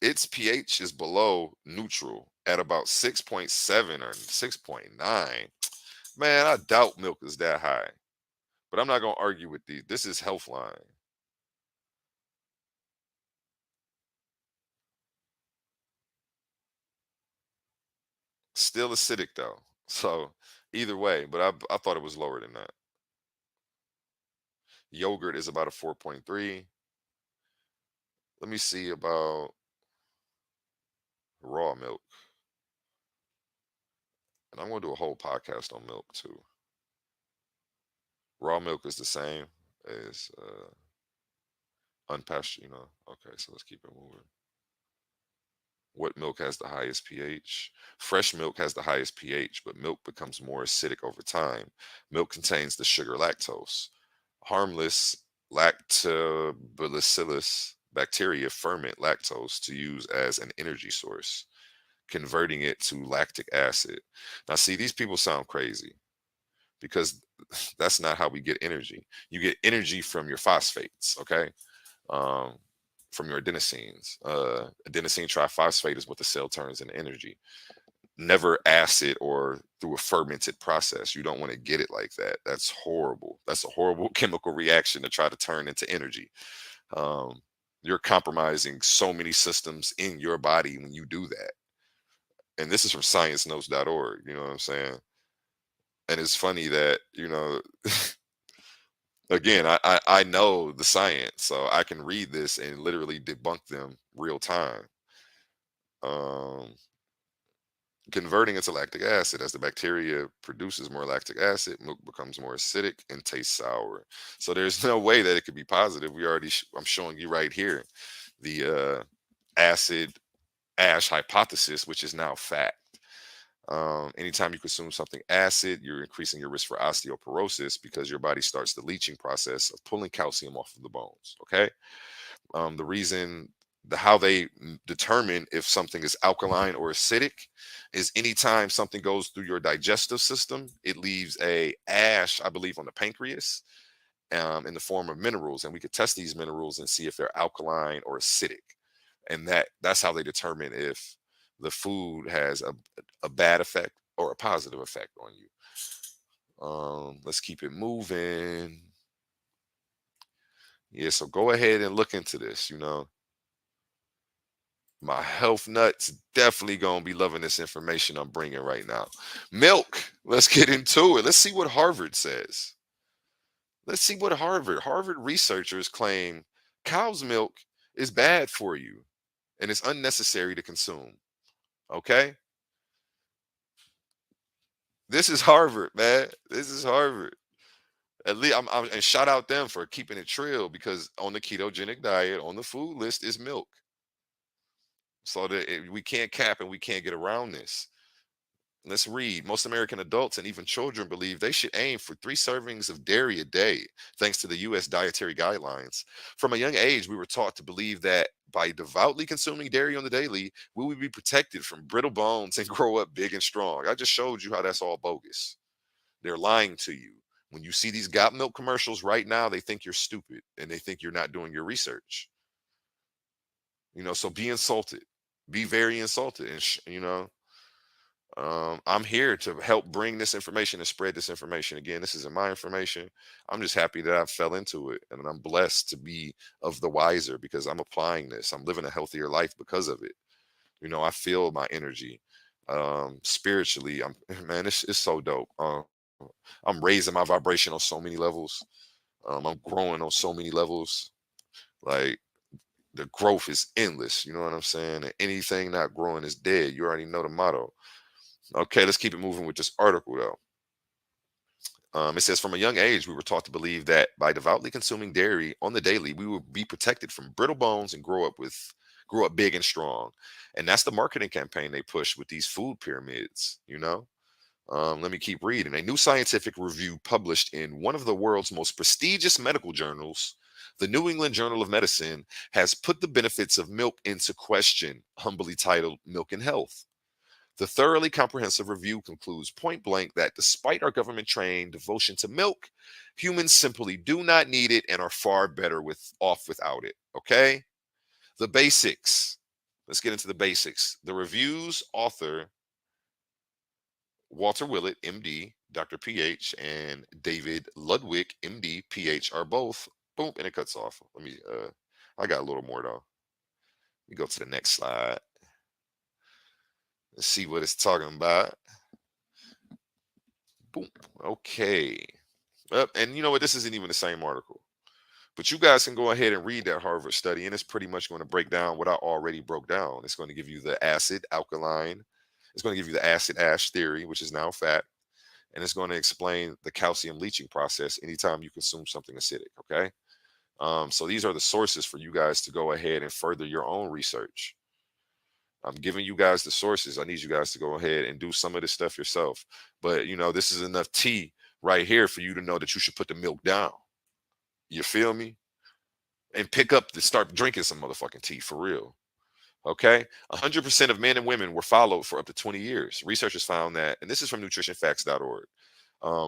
Its pH is below neutral at about 6.7 or 6.9. Man, I doubt milk is that high. But I'm not going to argue with these. This is Healthline. Still acidic though. So either way, but I thought it was lower than that. Yogurt is about a 4.3. Let me see about raw milk. And I'm going to do a whole podcast on milk too. Raw milk is the same as unpasteurized. Okay, so let's keep it moving. What milk has the highest pH? Fresh milk has the highest pH, but milk becomes more acidic over time. Milk contains the sugar lactose. Harmless lactobacillus bacteria ferment lactose to use as an energy source, converting it to lactic acid. Now, see, these people sound crazy because that's not how we get energy. You get energy from your phosphates, okay? Um, from your adenosines. Adenosine triphosphate is what the cell turns into energy. Never acid or through a fermented process. You don't want to get it like that. That's horrible. That's a horrible chemical reaction to try to turn into energy. Um, you're compromising so many systems in your body when you do that. And this is from sciencenotes.org, you know what I'm saying? And it's funny that, again, I know the science, so I can read this and literally debunk them real time. Um, Converting into lactic acid. As the bacteria produces more lactic acid, milk becomes more acidic and tastes sour. So there's no way that it could be positive. I'm showing you right here the acid ash hypothesis, which is now fact. Anytime you consume something acid, you're increasing your risk for osteoporosis because your body starts the leaching process of pulling calcium off of the bones. Okay. The reason, how they determine if something is alkaline or acidic is anytime something goes through your digestive system, it leaves a ash, I believe, on the pancreas in the form of minerals. And we could test these minerals and see if they're alkaline or acidic. And that's how they determine if the food has a bad effect or a positive effect on you. Let's keep it moving. Yeah, so go ahead and look into this. My health nuts definitely gonna be loving this information I'm bringing right now. Milk. Let's get into it. Let's see what Harvard says. Let's see what Harvard researchers claim cow's milk is bad for you and it's unnecessary to consume. Okay, this is Harvard, man. This is Harvard. At least and shout out them for keeping it trill because on the ketogenic diet on the food list is milk. So that we can't cap and we can't get around this. Let's read. Most American adults and even children believe they should aim for 3 servings of dairy a day, thanks to the U.S. dietary guidelines. From a young age, we were taught to believe that by devoutly consuming dairy on the daily, we would be protected from brittle bones and grow up big and strong. I just showed you how that's all bogus. They're lying to you. When you see these got milk commercials right now, they think you're stupid and they think you're not doing your research. So be insulted. Be very insulted. And, I'm here to help bring this information and spread this information. Again, this isn't my information. I'm just happy that I fell into it and I'm blessed to be of the wiser because I'm applying this. I'm living a healthier life because of it. I feel my energy spiritually. Man, it's so dope. I'm raising my vibration on so many levels. I'm growing on so many levels. Like the growth is endless. You know what I'm saying? And anything not growing is dead. You already know the motto. Okay, let's keep it moving with this article though. It says from a young age, we were taught to believe that by devoutly consuming dairy on the daily, we would be protected from brittle bones and grow up big and strong. And that's the marketing campaign they push with these food pyramids. Let me keep reading. A new scientific review published in one of the world's most prestigious medical journals, the New England Journal of Medicine, has put the benefits of milk into question, humbly titled Milk and Health. The thoroughly comprehensive review concludes point blank that despite our government trained devotion to milk, humans simply do not need it and are far better off without it. Okay? The basics. Let's get into the basics. The review's author, Walter Willett, MD, Dr. PH, and David Ludwig, MD, PH, are both, boom, and it cuts off. I got a little more though. Let me go to the next slide. Let's see what it's talking about. Boom. Okay. And you know what? This isn't even the same article. But you guys can go ahead and read that Harvard study, and it's pretty much going to break down what I already broke down. It's going to give you the acid alkaline. It's going to give you the acid ash theory, which is now fat. And it's going to explain the calcium leaching process anytime you consume something acidic. Okay. So these are the sources for you guys to go ahead and further your own research. I'm giving you guys the sources. I need you guys to go ahead and do some of this stuff yourself. But this is enough tea right here for you to know that you should put the milk down. You feel me? And start drinking some motherfucking tea for real. Okay. 100% of men and women were followed for up to 20 years. Researchers found that, and this is from nutritionfacts.org.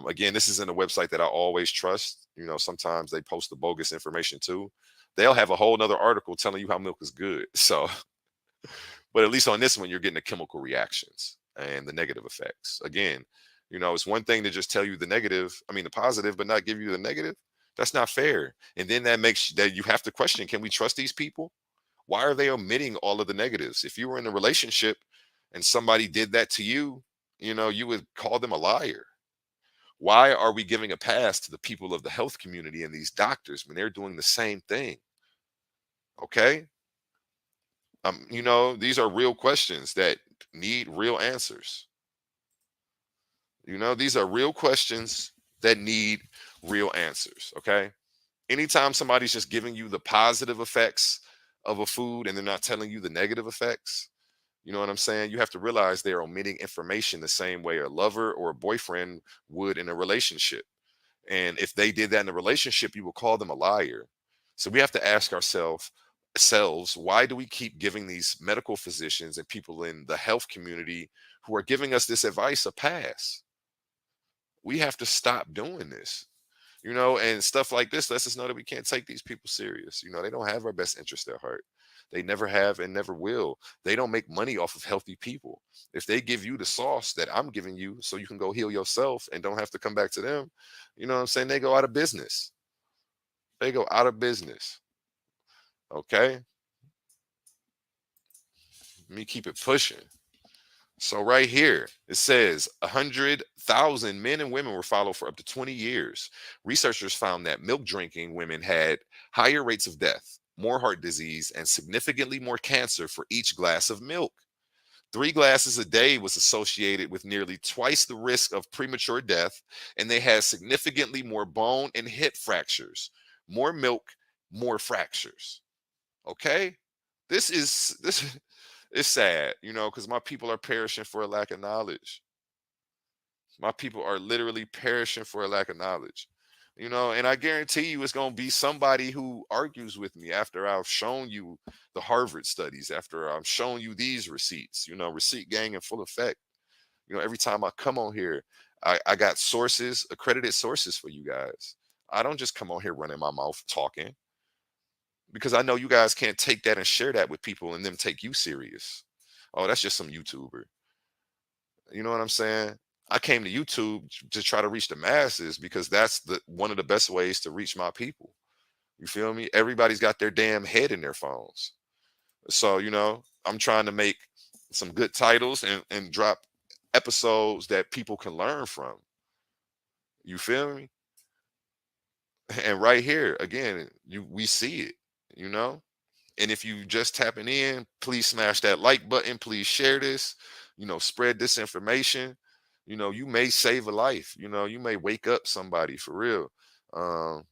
Again, this isn't a website that I always trust. Sometimes they post the bogus information too. They'll have a whole nother article telling you how milk is good. So but at least on this one, you're getting the chemical reactions and the negative effects. Again, it's one thing to just tell you the positive, but not give you the negative. That's not fair. And then that makes that you have to question, can we trust these people? Why are they omitting all of the negatives? If you were in a relationship and somebody did that to you, you would call them a liar. Why are we giving a pass to the people of the health community and these doctors when they're doing the same thing? Okay. These are real questions that need real answers. These are real questions that need real answers. Okay. Anytime somebody's just giving you the positive effects of a food and they're not telling you the negative effects, you know what I'm saying? You have to realize they're omitting information the same way a lover or a boyfriend would in a relationship. And if they did that in a relationship, you will call them a liar. So we have to ask ourselves, why do we keep giving these medical physicians and people in the health community who are giving us this advice a pass? We have to stop doing this. And stuff like this lets us know that we can't take these people serious. They don't have our best interest at heart. They never have and never will. They don't make money off of healthy people. If they give you the sauce that I'm giving you so you can go heal yourself and don't have to come back to them, you know what I'm saying? They go out of business. They go out of business. Okay? Let me keep it pushing. So right here, it says 100,000 men and women were followed for up to 20 years. Researchers found that milk drinking women had higher rates of death, more heart disease, and significantly more cancer for each glass of milk. 3 glasses a day was associated with nearly twice the risk of premature death, and they had significantly more bone and hip fractures. More milk, more fractures. Okay? This it's sad, because my people are perishing for a lack of knowledge. My people are literally perishing for a lack of knowledge. And I guarantee you it's going to be somebody who argues with me after I've shown you the Harvard studies, after I've shown you these receipts, receipt gang in full effect. Every time I come on here, I got sources, accredited sources for you guys. I don't just come on here running my mouth talking, because I know you guys can't take that and share that with people and them take you serious. Oh, that's just some YouTuber. You know what I'm saying? I came to YouTube to try to reach the masses, because that's the one of the best ways to reach my people. You feel me? Everybody's got their damn head in their phones. So, I'm trying to make some good titles and drop episodes that people can learn from. You feel me? And right here, again, we see it, you know? And if you just tapping in, please smash that like button. Please share this. Spread this information. You may save a life. You may wake up somebody for real. Um,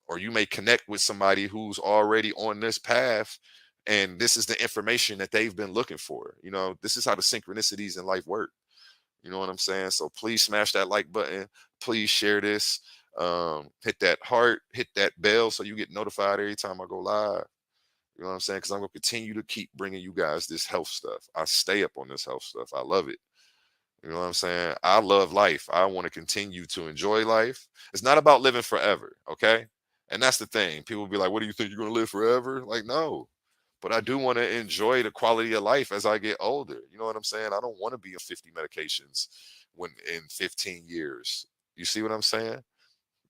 or you may connect with somebody who's already on this path. And this is the information that they've been looking for. This is how the synchronicities in life work. You know what I'm saying? So please smash that like button. Please share this. Hit that heart, hit that bell so you get notified every time I go live. You know what I'm saying? Because I'm going to continue to keep bringing you guys this health stuff. I stay up on this health stuff. I love it. You know what I'm saying? I love life. I want to continue to enjoy life. It's not about living forever. Okay. And that's the thing. People be like, what do you think, you're going to live forever? Like, no. But I do want to enjoy the quality of life as I get older. You know what I'm saying? I don't want to be on 50 medications when in 15 years. You see what I'm saying?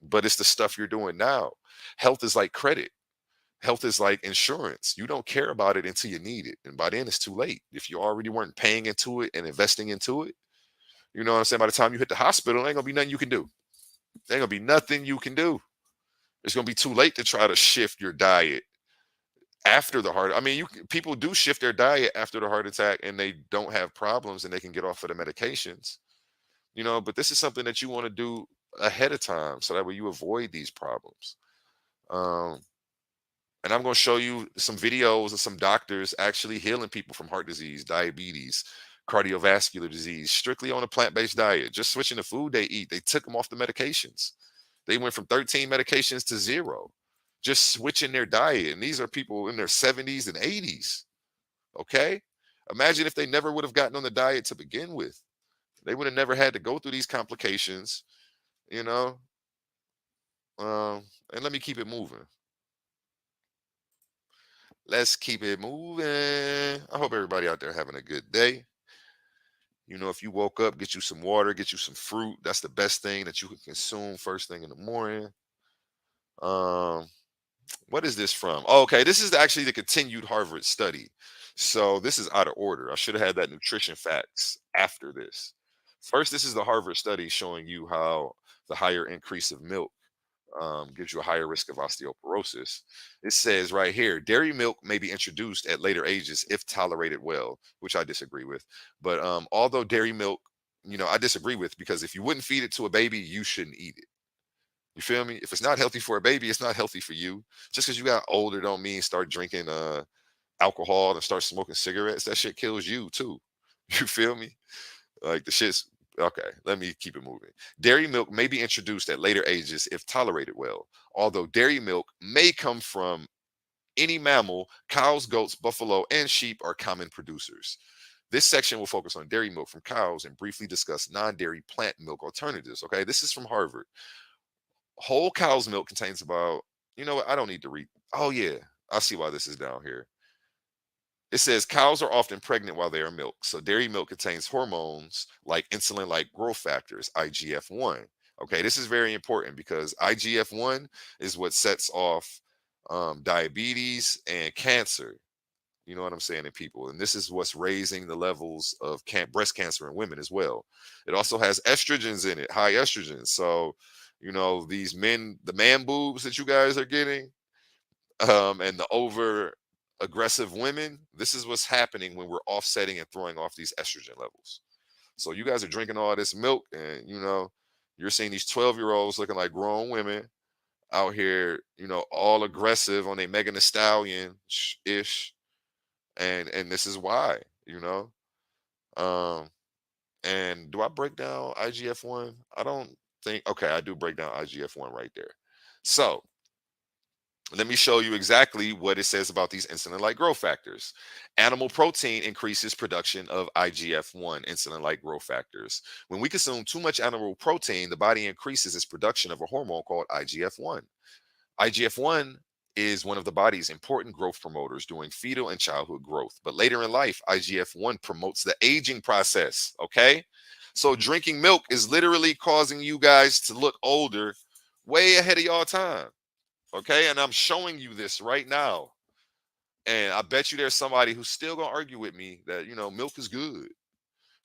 But it's the stuff you're doing now. Health is like credit. Health is like insurance. You don't care about it until you need it. And by then it's too late. If you already weren't paying into it and investing into it, you know what I'm saying? By the time you hit the hospital, ain't gonna be nothing you can do. There ain't gonna be nothing you can do. It's gonna be too late to try to shift your diet after the heart. I mean, people do shift their diet after the heart attack and they don't have problems and they can get off of the medications. But this is something that you want to do ahead of time so that way you avoid these problems. Um, And I'm going to show you some videos of some doctors actually healing people from heart disease, diabetes, cardiovascular disease, strictly on a plant-based diet, just switching the food they eat. They took them off the medications. They went from 13 medications to 0, just switching their diet. And these are people in their 70s and 80s. Okay. Imagine if they never would have gotten on the diet to begin with. They would have never had to go through these complications, you know. And let me keep it moving. Let's keep it moving. I hope everybody out there having a good day. If you woke up, get you some water, get you some fruit. That's the best thing that you can consume first thing in the morning. Um, what is this from? Oh, okay, this is actually the continued Harvard study. So this is out of order. I should have had that nutrition facts after this. First, this is the Harvard study showing you how the higher increase of milk gives you a higher risk of osteoporosis. It says right here, dairy milk may be introduced at later ages if tolerated well, which I disagree with. But although dairy milk, I disagree with, because if you wouldn't feed it to a baby, you shouldn't eat it. You feel me? If it's not healthy for a baby, it's not healthy for you. Just because you got older don't mean start drinking alcohol and start smoking cigarettes. That shit kills you too. You feel me? Like the shit's okay. Let me keep it moving. Dairy milk may be introduced at later ages if tolerated well. Although dairy milk may come from any mammal, cows, goats, buffalo, and sheep are common producers. This section will focus on dairy milk from cows and briefly discuss non-dairy plant milk alternatives. Okay, this is from Harvard. Whole cow's milk contains about, you know what? I don't need to read. Oh, yeah, I see why this is down here. It says cows are often pregnant while they are milked. So dairy milk contains hormones like insulin like growth factors, IGF-1. Okay, this is very important because IGF-1 is what sets off diabetes and cancer. You know what I'm saying, in people. And this is what's raising the levels of breast cancer in women as well. It also has estrogens in it, high estrogens. So, these men, the man boobs that you guys are getting, and the over aggressive women, this is what's happening when we're offsetting and throwing off these estrogen levels. So you guys are drinking all this milk, and you're seeing these 12-year-olds looking like grown women out here, all aggressive on a Megan Thee Stallion ish, and this is why, Um, and do I break down IGF-1? I don't think. Okay, I do break down IGF-1 right there. So let me show you exactly what it says about these insulin-like growth factors. Animal protein increases production of IGF-1, insulin-like growth factors. When we consume too much animal protein, the body increases its production of a hormone called IGF-1. IGF-1 is one of the body's important growth promoters during fetal and childhood growth. But later in life, IGF-1 promotes the aging process. Okay. So drinking milk is literally causing you guys to look older way ahead of y'all time. Okay. And I'm showing you this right now. And I bet you there's somebody who's still gonna argue with me that milk is good.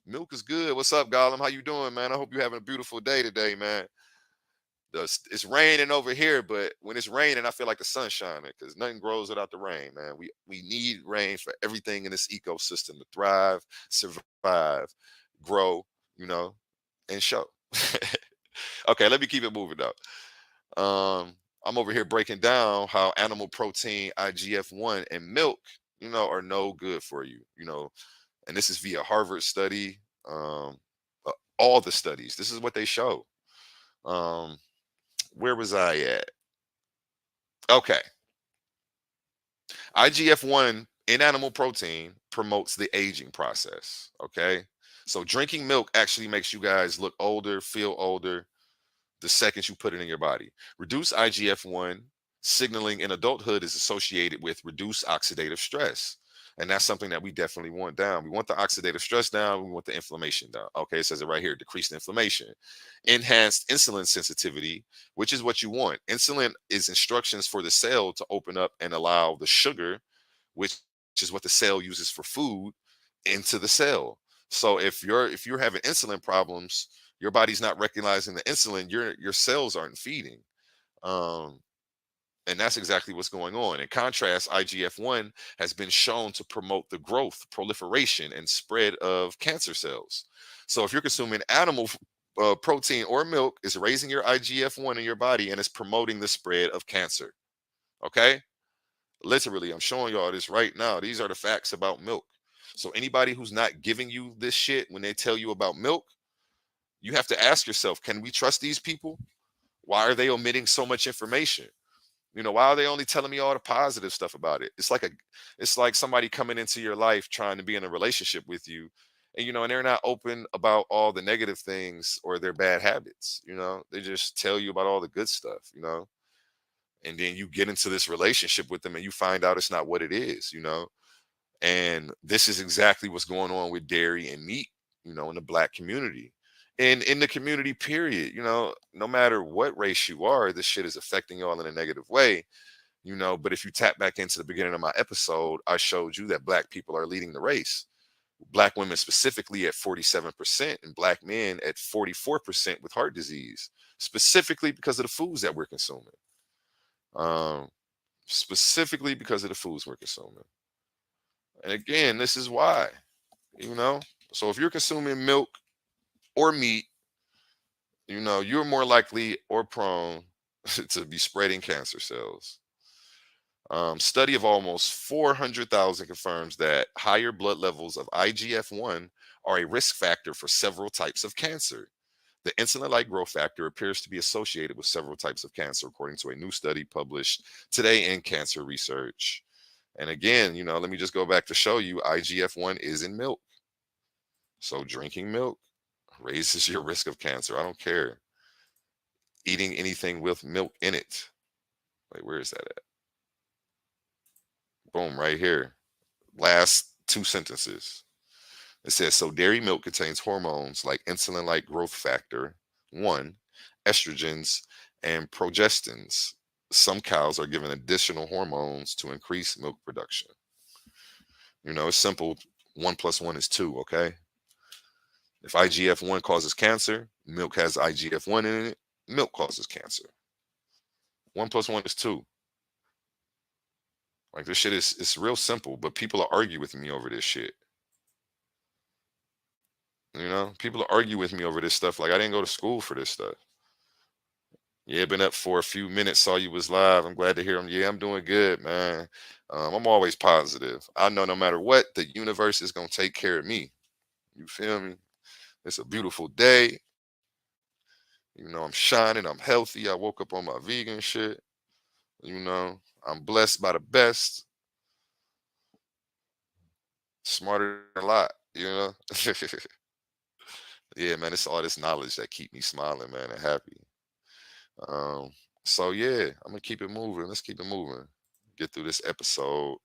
Milk is good. What's up, Gollum? How you doing, man? I hope you're having a beautiful day today, man. It's raining over here, but when it's raining, I feel like the sun's shining because nothing grows without the rain, man. We need rain for everything in this ecosystem to thrive, survive, grow, you know, and show. Okay, let me keep it moving though. I'm over here breaking down how animal protein, IGF-1, and milk, are no good for you, and this is via Harvard study. All the studies, this is what they show. Um, where was I at? Okay. IGF-1 in animal protein promotes the aging process. Okay. So drinking milk actually makes you guys look older, feel older the second you put it in your body. Reduced IGF-1 signaling in adulthood is associated with reduced oxidative stress. And that's something that we definitely want down. We want the oxidative stress down. We want the inflammation down. Okay, it says it right here, decreased inflammation. Enhanced insulin sensitivity, which is what you want. Insulin is instructions for the cell to open up and allow the sugar, which is what the cell uses for food, into the cell. So if you're having insulin problems, your body's not recognizing the insulin, your cells aren't feeding. Um, and that's exactly what's going on. In contrast, IGF-1 has been shown to promote the growth, proliferation, and spread of cancer cells. So if you're consuming animal protein or milk, it's raising your IGF-1 in your body and it's promoting the spread of cancer. Okay? Literally, I'm showing y'all this right now. These are the facts about milk. So anybody who's not giving you this shit when they tell you about milk, you have to ask yourself, can we trust these people? Why are they omitting so much information? Why are they only telling me all the positive stuff about it? It's like somebody coming into your life trying to be in a relationship with you, and they're not open about all the negative things or their bad habits. They just tell you about all the good stuff. And then you get into this relationship with them and you find out it's not what it is. And this is exactly what's going on with dairy and meat, in the black community. And in the community, period, no matter what race you are, this shit is affecting y'all in a negative way. But if you tap back into the beginning of my episode, I showed you that black people are leading the race. Black women specifically at 47% and black men at 44% with heart disease, specifically because of the foods that we're consuming. Um, Specifically because of the foods we're consuming. And again, this is why, you know. So if you're consuming milk or meat, you're more likely or prone to be spreading cancer cells. Study of almost 400,000 confirms that higher blood levels of IGF-1 are a risk factor for several types of cancer. The insulin-like growth factor appears to be associated with several types of cancer, according to a new study published today in Cancer Research. And again, let me just go back to show you IGF-1 is in milk. So drinking milk raises your risk of cancer. I don't care. Eating anything with milk in it. Wait, where is that at? Boom, right here. Last two sentences. It says, so dairy milk contains hormones like insulin like growth factor 1, estrogens, and progestins. Some cows are given additional hormones to increase milk production. It's simple. 1 plus 1 is 2, okay? If IGF-1 causes cancer, milk has IGF-1 in it, milk causes cancer. 1 plus 1 is 2. Like this shit is it's real simple, but people are argue with me over this shit. People argue with me over this stuff. Like I didn't go to school for this stuff. Yeah, been up for a few minutes. Saw you was live. I'm glad to hear them. Yeah, I'm doing good, man. I'm always positive. I know no matter what, the universe is gonna take care of me. You feel me? It's a beautiful day. I'm shining. I'm healthy. I woke up on my vegan shit. I'm blessed by the best. Smarter than a lot. Yeah, man. It's all this knowledge that keep me smiling, man, and happy. Um, so yeah, I'm gonna keep it moving. Let's keep it moving. Get through this episode.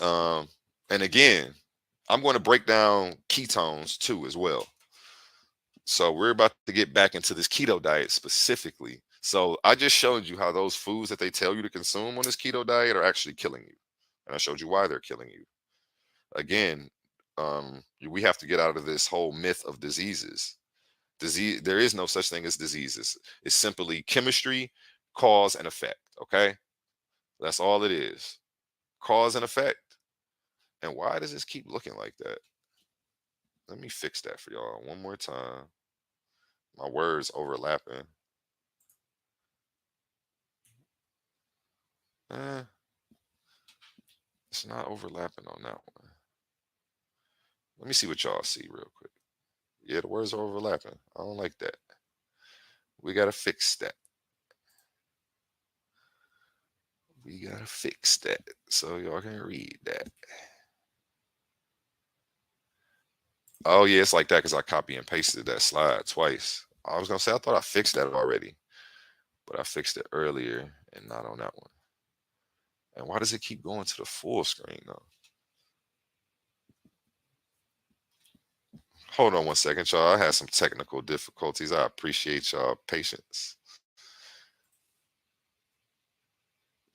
Um, and again, I'm going to break down ketones too as well. So we're about to get back into this keto diet specifically. So I just showed you how those foods that they tell you to consume on this keto diet are actually killing you, and I showed you why they're killing you. Again, we have to get out of this whole myth of diseases. There is no such thing as diseases. It's simply chemistry, cause and effect. Okay, that's all it is. Cause and effect. And why does this keep looking like that? Let me fix that for y'all one more time. My words overlapping. Eh, it's not overlapping on that one. Let me see what y'all see real quick. Yeah, the words are overlapping. I don't like that. We gotta fix that. We gotta fix that so y'all can read that. Oh yeah, it's like that because I copy and pasted that slide twice. I was gonna say I thought I fixed that already, but I fixed it earlier and not on that one. And why does it keep going to the full screen though? Hold on one second, y'all. I had some technical difficulties. I appreciate y'all patience.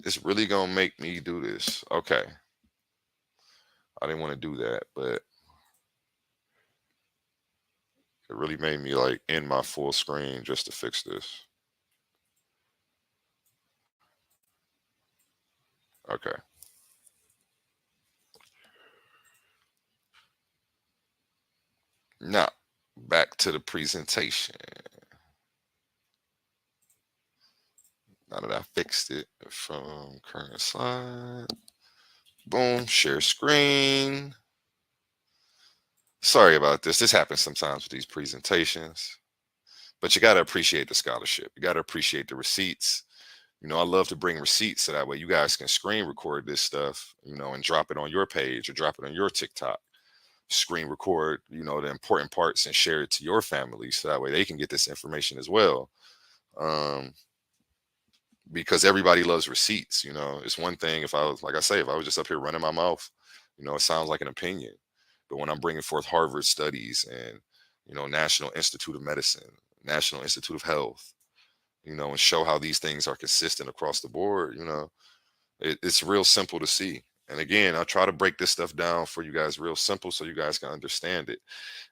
It's really gonna make me do this. Okay. I didn't want to do that, but it really made me like end my full screen just to fix this. Okay. Now, back to the presentation. Now that I fixed it from current slide. Boom, share screen. Sorry about this. This happens sometimes with these presentations, but you got to appreciate the scholarship. You got to appreciate the receipts. I love to bring receipts so that way you guys can screen record this stuff, and drop it on your page or drop it on your TikTok. Screen record, the important parts and share it to your family so that way they can get this information as well. Um, because everybody loves receipts. It's one thing if I was, like I say, if I was just up here running my mouth, it sounds like an opinion. But when I'm bringing forth Harvard studies and, National Institute of Medicine, National Institute of Health, and show how these things are consistent across the board, it's real simple to see. And again, I try to break this stuff down for you guys real simple so you guys can understand it.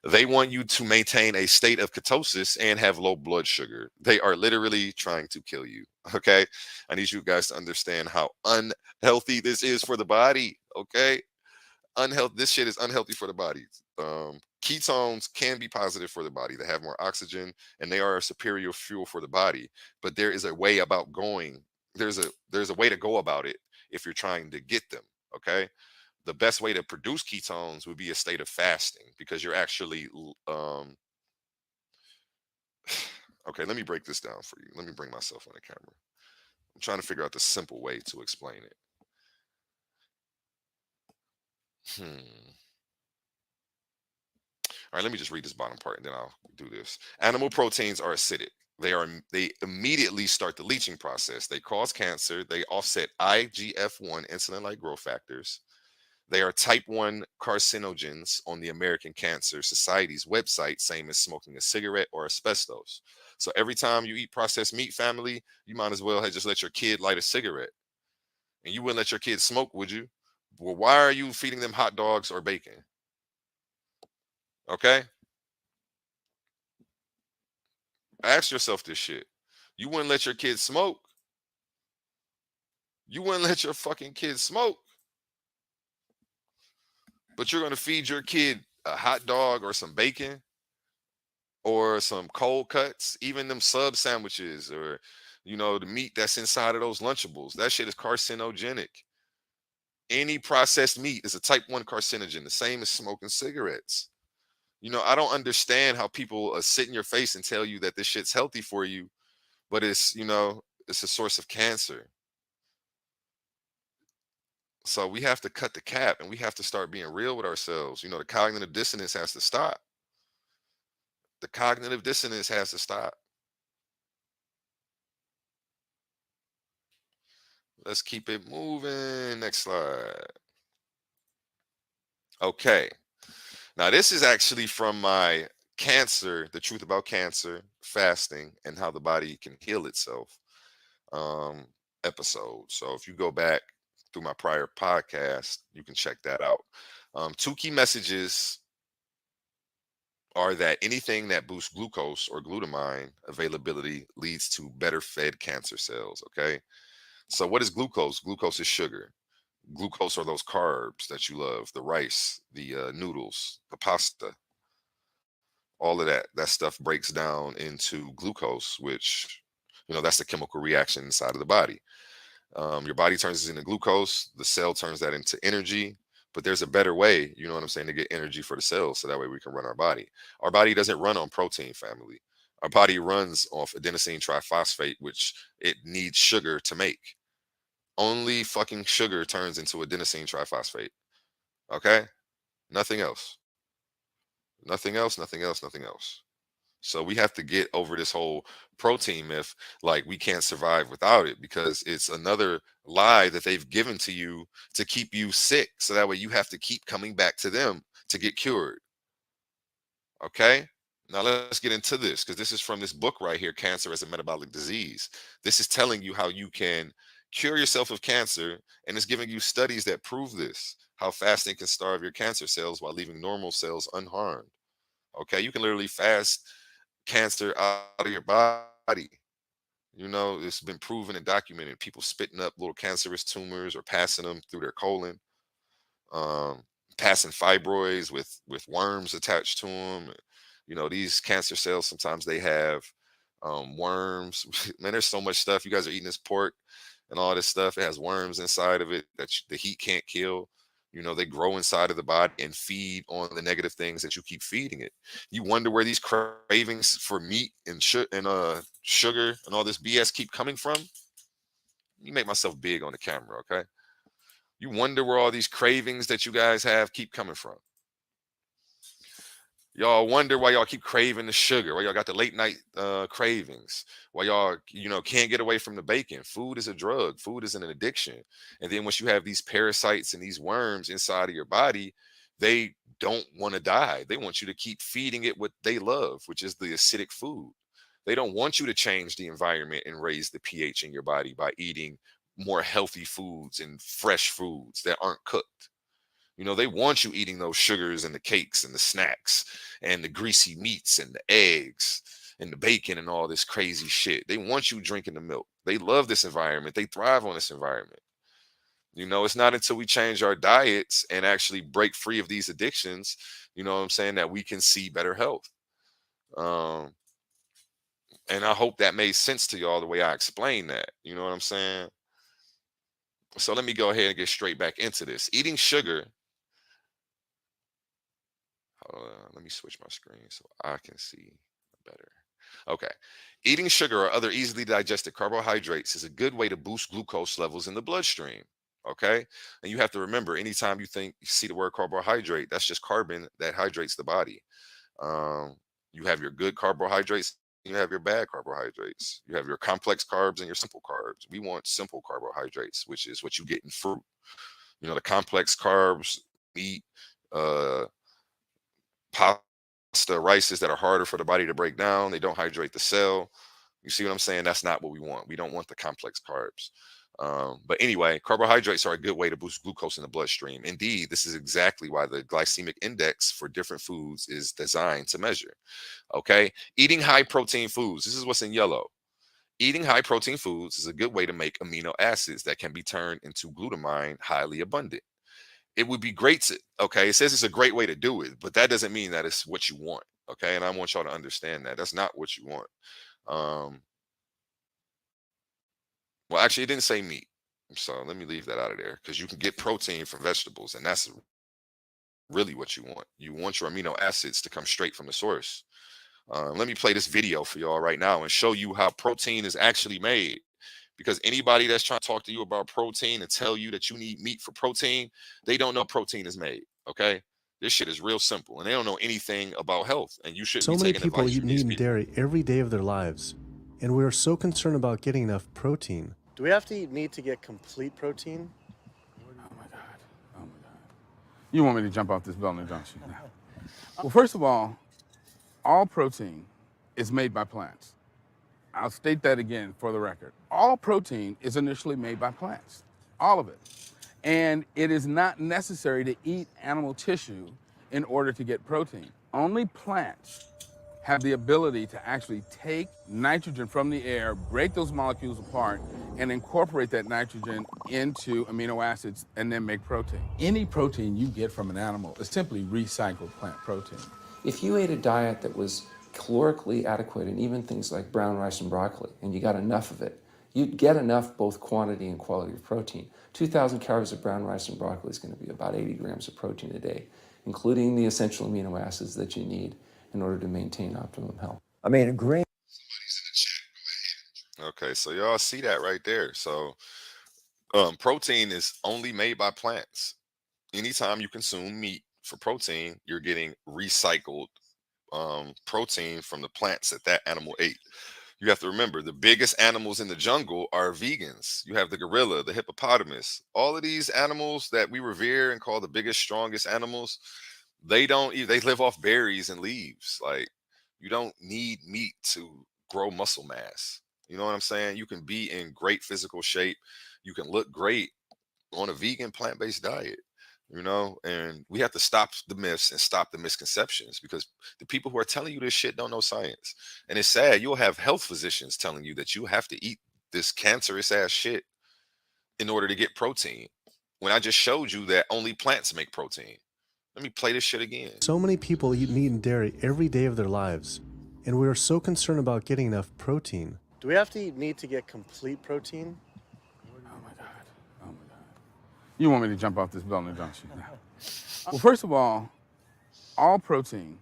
They want you to maintain a state of ketosis and have low blood sugar. They are literally trying to kill you. Okay. I need you guys to understand how unhealthy this is for the body. Okay. Unhealthy. This shit is unhealthy for the body. Ketones can be positive for the body. They have more oxygen and they are a superior fuel for the body. But there is a way about going. There's a way to go about it if you're trying to get them. Okay. The best way to produce ketones would be a state of fasting because you're actually okay, let me break this down for you. Let me bring myself on the camera. I'm trying to figure out the simple way to explain it. Hmm. All right, let me just read this bottom part and then I'll do this. Animal proteins are acidic. They immediately start the leaching process. They cause cancer. They offset IGF-1 insulin-like growth factors. They are type 1 carcinogens on the American Cancer Society's website, same as smoking a cigarette or asbestos. So every time you eat processed meat, family, you might as well have just let your kid light a cigarette. And you wouldn't let your kids smoke, would you? Well, why are you feeding them hot dogs or bacon? Okay? Ask yourself this shit. You wouldn't let your kids smoke. You wouldn't let your fucking kids smoke, but you're going to feed your kid a hot dog or some bacon or some cold cuts, even them sub sandwiches or, the meat that's inside of those Lunchables. That shit is carcinogenic. Any processed meat is a type 1 carcinogen, the same as smoking cigarettes. I don't understand how people sit in your face and tell you that this shit's healthy for you, but it's a source of cancer. So we have to cut the cap and we have to start being real with ourselves. The cognitive dissonance has to stop. The cognitive dissonance has to stop. Let's keep it moving. Next slide. Okay. Now, this is actually from my cancer, the truth about cancer, fasting, and how the body can heal itself um, episode. So if you go back through my prior podcast, you can check that out. Two key messages are that anything that boosts glucose or glutamine availability leads to better fed cancer cells. Okay. So, what is glucose? Glucose is sugar. Glucose are those carbs that you love, the rice, the noodles, the pasta, all of that stuff breaks down into glucose, which, that's the chemical reaction inside of the body. Your body turns it into glucose, the cell turns that into energy. But there's a better way, you know what I'm saying, to get energy for the cells so that way we can run our body. Our body doesn't run on protein, family. Our body runs off adenosine triphosphate, which it needs sugar to make. Only fucking sugar turns into adenosine triphosphate. Okay? Nothing else. Nothing else, nothing else, nothing else. So we have to get over this whole protein myth, like we can't survive without it, because it's another lie that they've given to you to keep you sick. So that way you have to keep coming back to them to get cured. Okay? Now let's get into this, because this is from this book right here, Cancer as a Metabolic Disease. This is telling you how you can cure yourself of cancer, and it's giving you studies that prove this, how fasting can starve your cancer cells while leaving normal cells unharmed. Okay, you can literally fast cancer out of your body. It's been proven and documented. People spitting up little cancerous tumors or passing them through their colon, um, passing fibroids with worms attached to them. These cancer cells sometimes they have worms. Man, there's so much stuff. You guys are eating this pork and all this stuff. It has worms inside of it that the heat can't kill. They grow inside of the body and feed on the negative things that you keep feeding it. You wonder where these cravings for meat and sugar and all this BS keep coming from. You make myself big on the camera, okay? You wonder where all these cravings that you guys have keep coming from. Y'all wonder why y'all keep craving the sugar, why y'all got the late night cravings, why y'all, can't get away from the bacon. Food is a drug. Food is an addiction. And then once you have these parasites and these worms inside of your body, they don't want to die. They want you to keep feeding it what they love, which is the acidic food. They don't want you to change the environment and raise the pH in your body by eating more healthy foods and fresh foods that aren't cooked. They want you eating those sugars and the cakes and the snacks and the greasy meats and the eggs and the bacon and all this crazy shit. They want you drinking the milk. They love this environment. They thrive on this environment. It's not until we change our diets and actually break free of these addictions, you know what I'm saying, that we can see better health. Um, and I hope that made sense to y'all the way I explained that. You know what I'm saying? So let me go ahead and get straight back into this. Eating sugar. Let me switch my screen so I can see better. Okay. Eating sugar or other easily digested carbohydrates is a good way to boost glucose levels in the bloodstream. Okay. And you have to remember, anytime you see the word carbohydrate, that's just carbon that hydrates the body. You have your good carbohydrates you have your bad carbohydrates. You have your complex carbs and your simple carbs. We want simple carbohydrates, which is what you get in fruit. You know, the complex carbs, meat, uh, pasta, rices that are harder for the body to break down. They don't hydrate the cell. You see what I'm saying? That's not what we want. We don't want the complex carbs. But anyway, carbohydrates are a good way to boost glucose in the bloodstream. Indeed, this is exactly why the glycemic index for different foods is designed to measure. Okay. Eating high protein foods. This is what's in yellow. Eating high protein foods is a good way to make amino acids that can be turned into glutamine highly abundant. It would be great to, okay, it says it's a great way to do it, but that doesn't mean that it's what you want. Okay. And I want y'all to understand that that's not what you want. Um, well, actually, it didn't say meat. So let me leave that out of there because you can get protein from vegetables, and that's really what you want. You want your amino acids to come straight from the source. Let me play this video for y'all right now and show you how protein is actually made. Because anybody that's trying to talk to you about protein and tell you that you need meat for protein, they don't know protein is made. Okay. This shit is real simple and they don't know anything about health. And you shouldn't So be many taking people advice eat from meat these and people. dairy every day of their lives, and we are so concerned about getting enough protein. Do we have to eat meat to get complete protein? Oh my God. Oh my God. You want me to jump off this building, don't you? No. Well, first of all protein is made by plants. I'll state that again for the record. All protein is initially made by plants, all of it. And it is not necessary to eat animal tissue in order to get protein. Only plants have the ability to actually take nitrogen from the air, break those molecules apart, and incorporate that nitrogen into amino acids and then make protein. Any protein you get from an animal is simply recycled plant protein. If you ate a diet that was calorically adequate and even things like brown rice and broccoli, and you got enough of it, you'd get enough both quantity and quality of protein. 2,000 calories of brown rice and broccoli is going to be about 80 grams of protein a day, including the essential amino acids that you need in order to maintain optimum health. I mean, a grain. Okay. So y'all see that right there. So protein is only made by plants. Anytime you consume meat for protein, you're getting recycled protein from the plants that that animal ate. You have to remember the biggest animals in the jungle are vegans. You have the gorilla, the hippopotamus, all of these animals that we revere and call the biggest, strongest animals. They don't eat, they live off berries and leaves. Like, you don't need meat to grow muscle mass. You know what I'm saying? You can be in great physical shape. You can look great on a vegan plant-based diet, and we have to stop the myths and stop the misconceptions because the people who are telling you this shit don't know science. And it's sad, you'll have health physicians telling you that you have to eat this cancerous ass shit in order to get protein when I just showed you that only plants make protein. Let me play this shit again. So many people eat meat and dairy every day of their lives, and we are so concerned about getting enough protein. Do we have to eat meat to get complete protein? Oh my God. Oh my God. You want me to jump off this building, don't you? No. Well, first of all protein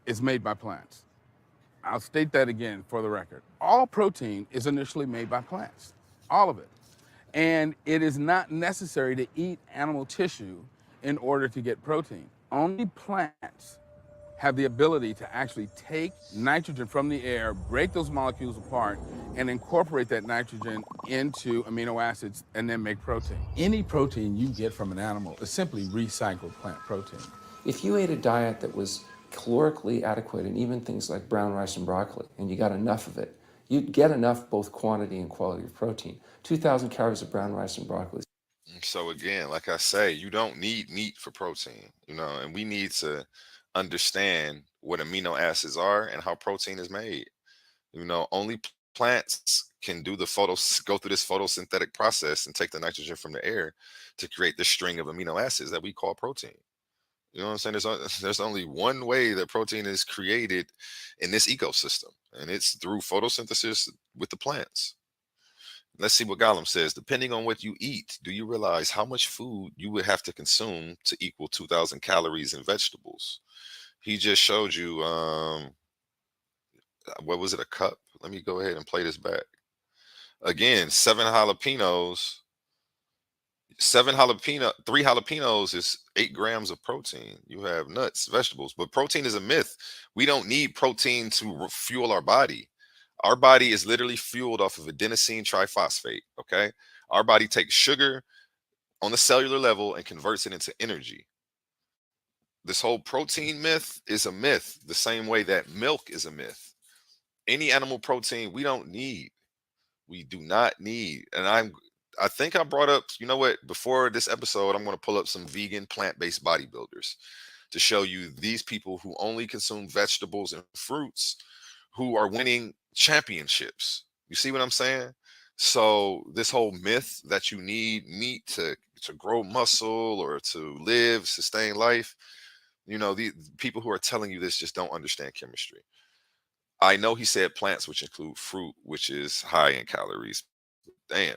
is made by plants. I'll state that again for the record. All protein is initially made by plants, all of it. And it is not necessary to eat animal tissue in order to get protein. Only plants have the ability to actually take nitrogen from the air, break those molecules apart, and incorporate that nitrogen into amino acids and then make protein. Any protein you get from an animal is simply recycled plant protein. If you ate a diet that was calorically adequate and even things like brown rice and broccoli, and you got enough of it, you'd get enough both quantity and quality of protein. 2,000 calories of brown rice and broccoli. So again, like I say, you don't need meat for protein, and we need to understand what amino acids are and how protein is made. Only plants can do the photos go through this photosynthetic process and take the nitrogen from the air to create this string of amino acids that we call protein. You know what I'm saying? There's only one way that protein is created in this ecosystem, and it's through photosynthesis with the plants. Let's see what Gollum says. Depending on what you eat, do you realize how much food you would have to consume to equal 2,000 calories in vegetables? He just showed you, what was it, a cup? Let me go ahead and play this back. Again, three jalapenos is 8 grams of protein. You have nuts, vegetables, but protein is a myth. We don't need protein to fuel our body. Our body is literally fueled off of adenosine triphosphate. Okay. Our body takes sugar on the cellular level and converts it into energy. This whole protein myth is a myth, the same way that milk is a myth. Any animal protein we don't need. We do not need. And I think I brought up, you know what, before this episode, I'm going to pull up some vegan plant-based bodybuilders to show you these people who only consume vegetables and fruits who are winning championships. You see what I'm saying? So this whole myth that you need meat to grow muscle or to live, sustain life, the people who are telling you this just don't understand chemistry. I know he said plants, which include fruit, which is high in calories. Damn.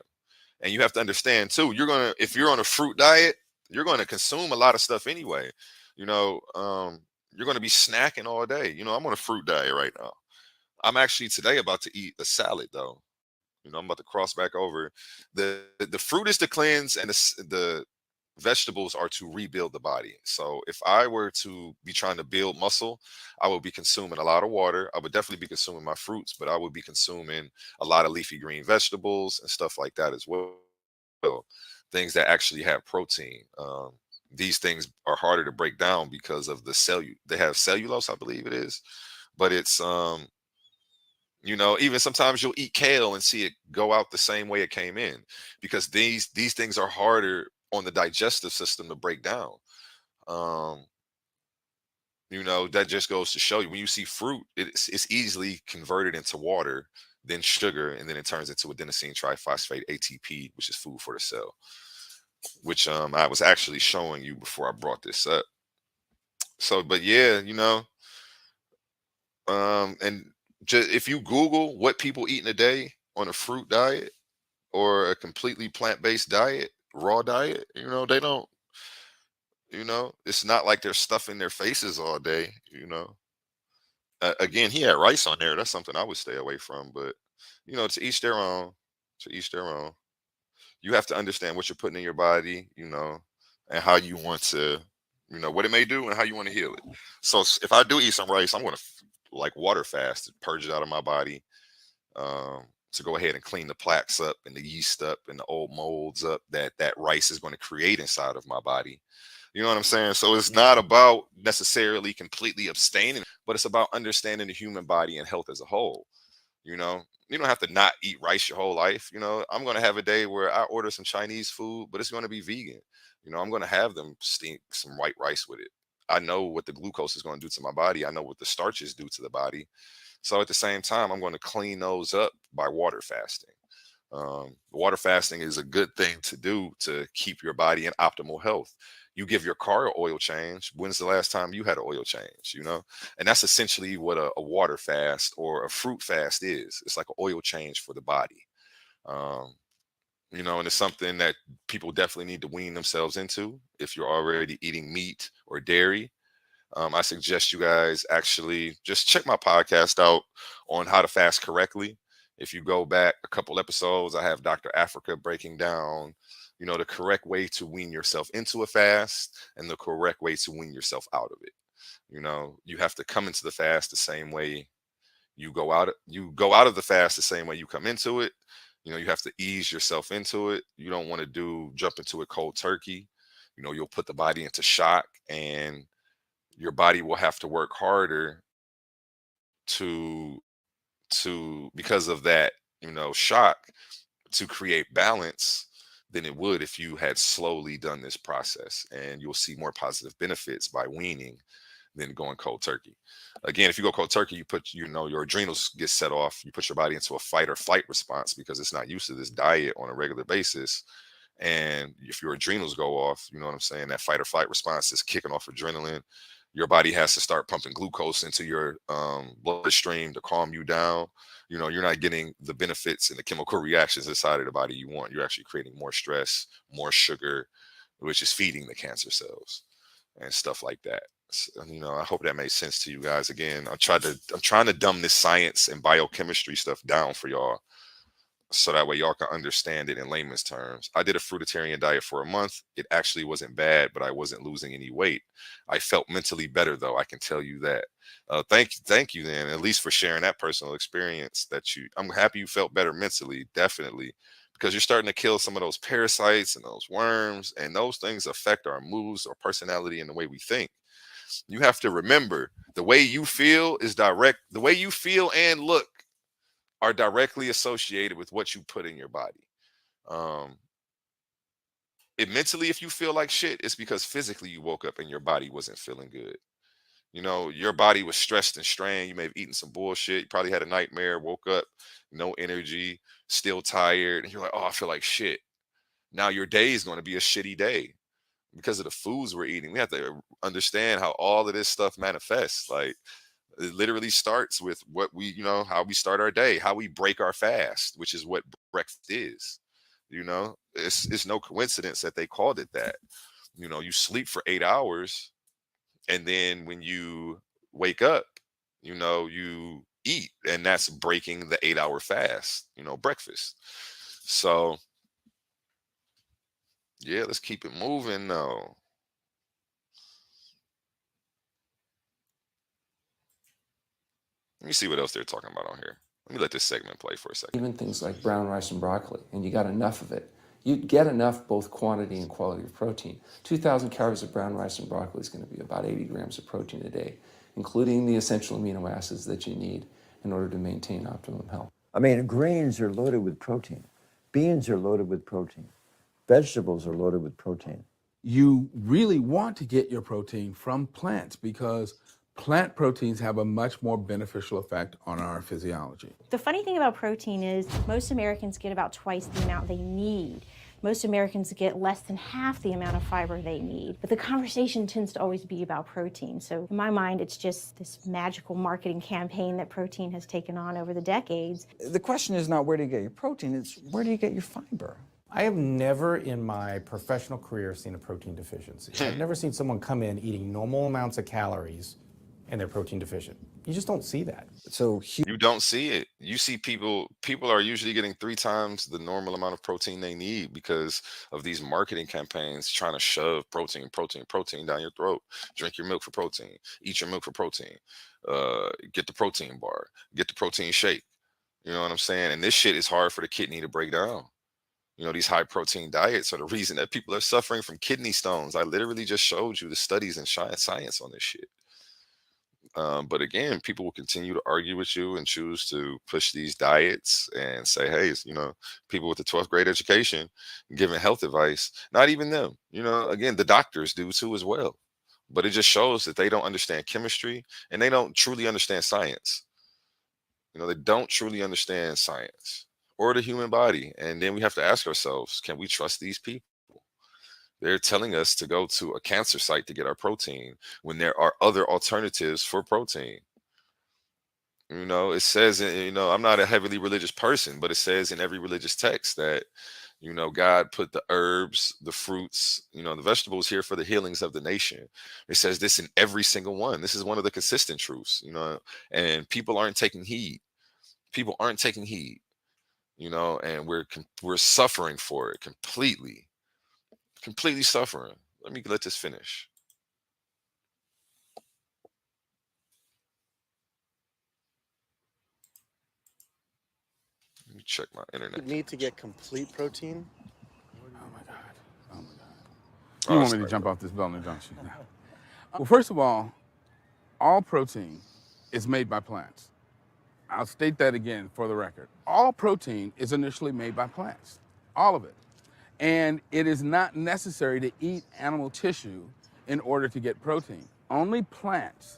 And you have to understand too, if you're on a fruit diet, you're gonna consume a lot of stuff anyway. You know, you're gonna be snacking all day. I'm on a fruit diet right now. I'm actually today about to eat a salad though. I'm about to cross back over. The fruit is to cleanse, and the vegetables are to rebuild the body. So if I were to be trying to build muscle, I would be consuming a lot of water. I would definitely be consuming my fruits, but I would be consuming a lot of leafy green vegetables and stuff like that as well. Things that actually have protein. These things are harder to break down because of they have cellulose, I believe it is, but it's even sometimes you'll eat kale and see it go out the same way it came in, because these things are harder on the digestive system to break down. um that just goes to show you, when you see fruit, it's easily converted into water, then sugar, and then it turns into adenosine triphosphate, ATP, which is food for the cell, which I was actually showing you before I brought this up. So but yeah, and just if you Google what people eat in a day on a fruit diet or a completely plant-based diet, raw diet, they don't, it's not like they're stuffing their faces all day. Again, he had rice on there. That's something I would stay away from, but to each their own. To each their own. You have to understand what you're putting in your body, and how you want to, what it may do and how you want to heal it. So if I do eat some rice, I'm going to like water fast to purge it out of my body, to go ahead and clean the plaques up and the yeast up and the old molds up that rice is going to create inside of my body. You know what I'm saying? So it's not about necessarily completely abstaining, but it's about understanding the human body and health as a whole. You don't have to not eat rice your whole life. I'm going to have a day where I order some Chinese food, but it's going to be vegan. I'm going to have them steam some white rice with it. I know what the glucose is going to do to my body. I know what the starches do to the body. So at the same time, I'm going to clean those up by water fasting. Water fasting is a good thing to do to keep your body in optimal health. You give your car an oil change. When's the last time you had an oil change? And that's essentially what a water fast or a fruit fast is. It's like an oil change for the body. Um, and it's something that people definitely need to wean themselves into. If you're already eating meat or dairy, I suggest you guys actually just check my podcast out on how to fast correctly. If you go back a couple episodes, I have Dr. Africa breaking down, the correct way to wean yourself into a fast and the correct way to wean yourself out of it. You have to come into the fast the same way you go out of the fast the same way you come into it. You have to ease yourself into it. You don't want to jump into it cold turkey. You'll put the body into shock, and your body will have to work harder to because of that, shock, to create balance than it would if you had slowly done this process. And you'll see more positive benefits by weaning than going cold turkey. Again, if you go cold turkey, you put, your adrenals get set off. You put your body into a fight or flight response because it's not used to this diet on a regular basis. And if your adrenals go off, you know what I'm saying, that fight or flight response is kicking off adrenaline. Your body has to start pumping glucose into your bloodstream to calm you down. You're not getting the benefits and the chemical reactions inside of the body you want. You're actually creating more stress, more sugar, which is feeding the cancer cells and stuff like that. So, I hope that made sense to you guys. Again, I'm trying to dumb this science and biochemistry stuff down for y'all. so that way y'all can understand it in layman's terms. I did a fruitarian diet for a month. It actually wasn't bad, but I wasn't losing any weight. I felt mentally better though, I can tell you that. Thank you then, at least for sharing that personal experience. I'm happy you felt better mentally, definitely, because you're starting to kill some of those parasites and those worms, and those things affect our moods, our personality, and the way we think. You have to remember, the way you feel and look are directly associated with what you put in your body. Um, it mentally, if you feel like shit, it's because physically you woke up and your body wasn't feeling good. You know, your body was stressed and strained. You may have eaten some bullshit. You probably had a nightmare, woke up, no energy, still tired, and you're like, oh, I feel like shit. Now your day is going to be a shitty day because of the foods we're eating. We have to understand how all of this stuff manifests. Like, it literally starts with how we start our day, how we break our fast, which is what breakfast is. It's no coincidence that they called it that. You sleep for 8 hours, and then when you wake up, you eat, and that's breaking the 8-hour fast, breakfast. So yeah, let's keep it moving though. Let me see what else they're talking about on here. Let me let this segment play for a second. Even things like brown rice and broccoli, and you got enough of it. You get enough both quantity and quality of protein. 2,000 calories of brown rice and broccoli is going to be about 80 grams of protein a day, including the essential amino acids that you need in order to maintain optimum health. I mean, grains are loaded with protein. Beans are loaded with protein. Vegetables are loaded with protein. You really want to get your protein from plants because plant proteins have a much more beneficial effect on our physiology. The funny thing about protein is most Americans get about twice the amount they need. Most Americans get less than half the amount of fiber they need. But the conversation tends to always be about protein. So in my mind, it's just this magical marketing campaign that protein has taken on over the decades. The question is not where do you get your protein, it's where do you get your fiber? I have never in my professional career seen a protein deficiency. I've never seen someone come in eating normal amounts of calories and they're protein deficient. You just don't see that. So you don't see it. You see people are usually getting 3 times the normal amount of protein they need because of these marketing campaigns trying to shove protein down your throat. Drink your milk for protein, eat your milk for protein, get the protein bar, get the protein shake. You know what I'm saying? And this shit is hard for the kidney to break down. These high protein diets are the reason that people are suffering from kidney stones. I literally just showed you the studies and science on this shit. But again, people will continue to argue with you and choose to push these diets and say, hey, people with the 12th grade education giving health advice, not even them, again, the doctors do too as well. But it just shows that they don't understand chemistry and they don't truly understand science. They don't truly understand science or the human body. And then we have to ask ourselves, can we trust these people? They're telling us to go to a cancer site to get our protein when there are other alternatives for protein. It says, I'm not a heavily religious person, but it says in every religious text that, God put the herbs, the fruits, the vegetables here for the healings of the nation. It says this in every single one. This is one of the consistent truths, and people aren't taking heed. People aren't taking heed, and we're suffering for it completely suffering. Let me let this finish. Let me check my internet. You need to get complete protein. Oh my God. You want me to jump off this building, don't you? No. Well, first of all protein is made by plants. I'll state that again for the record. All protein is initially made by plants, all of it. And it is not necessary to eat animal tissue in order to get protein. Only plants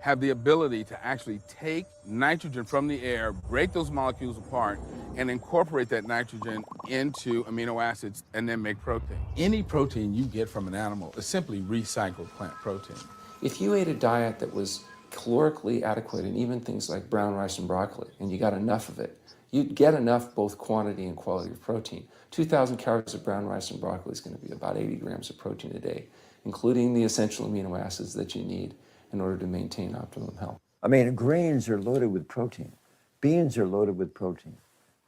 have the ability to actually take nitrogen from the air, break those molecules apart, and incorporate that nitrogen into amino acids and then make protein. Any protein you get from an animal is simply recycled plant protein. If you ate a diet that was calorically adequate and even things like brown rice and broccoli, and you got enough of it, you'd get enough both quantity and quality of protein. 2,000 calories of brown rice and broccoli is going to be about 80 grams of protein a day, including the essential amino acids that you need in order to maintain optimum health. I mean, grains are loaded with protein. Beans are loaded with protein.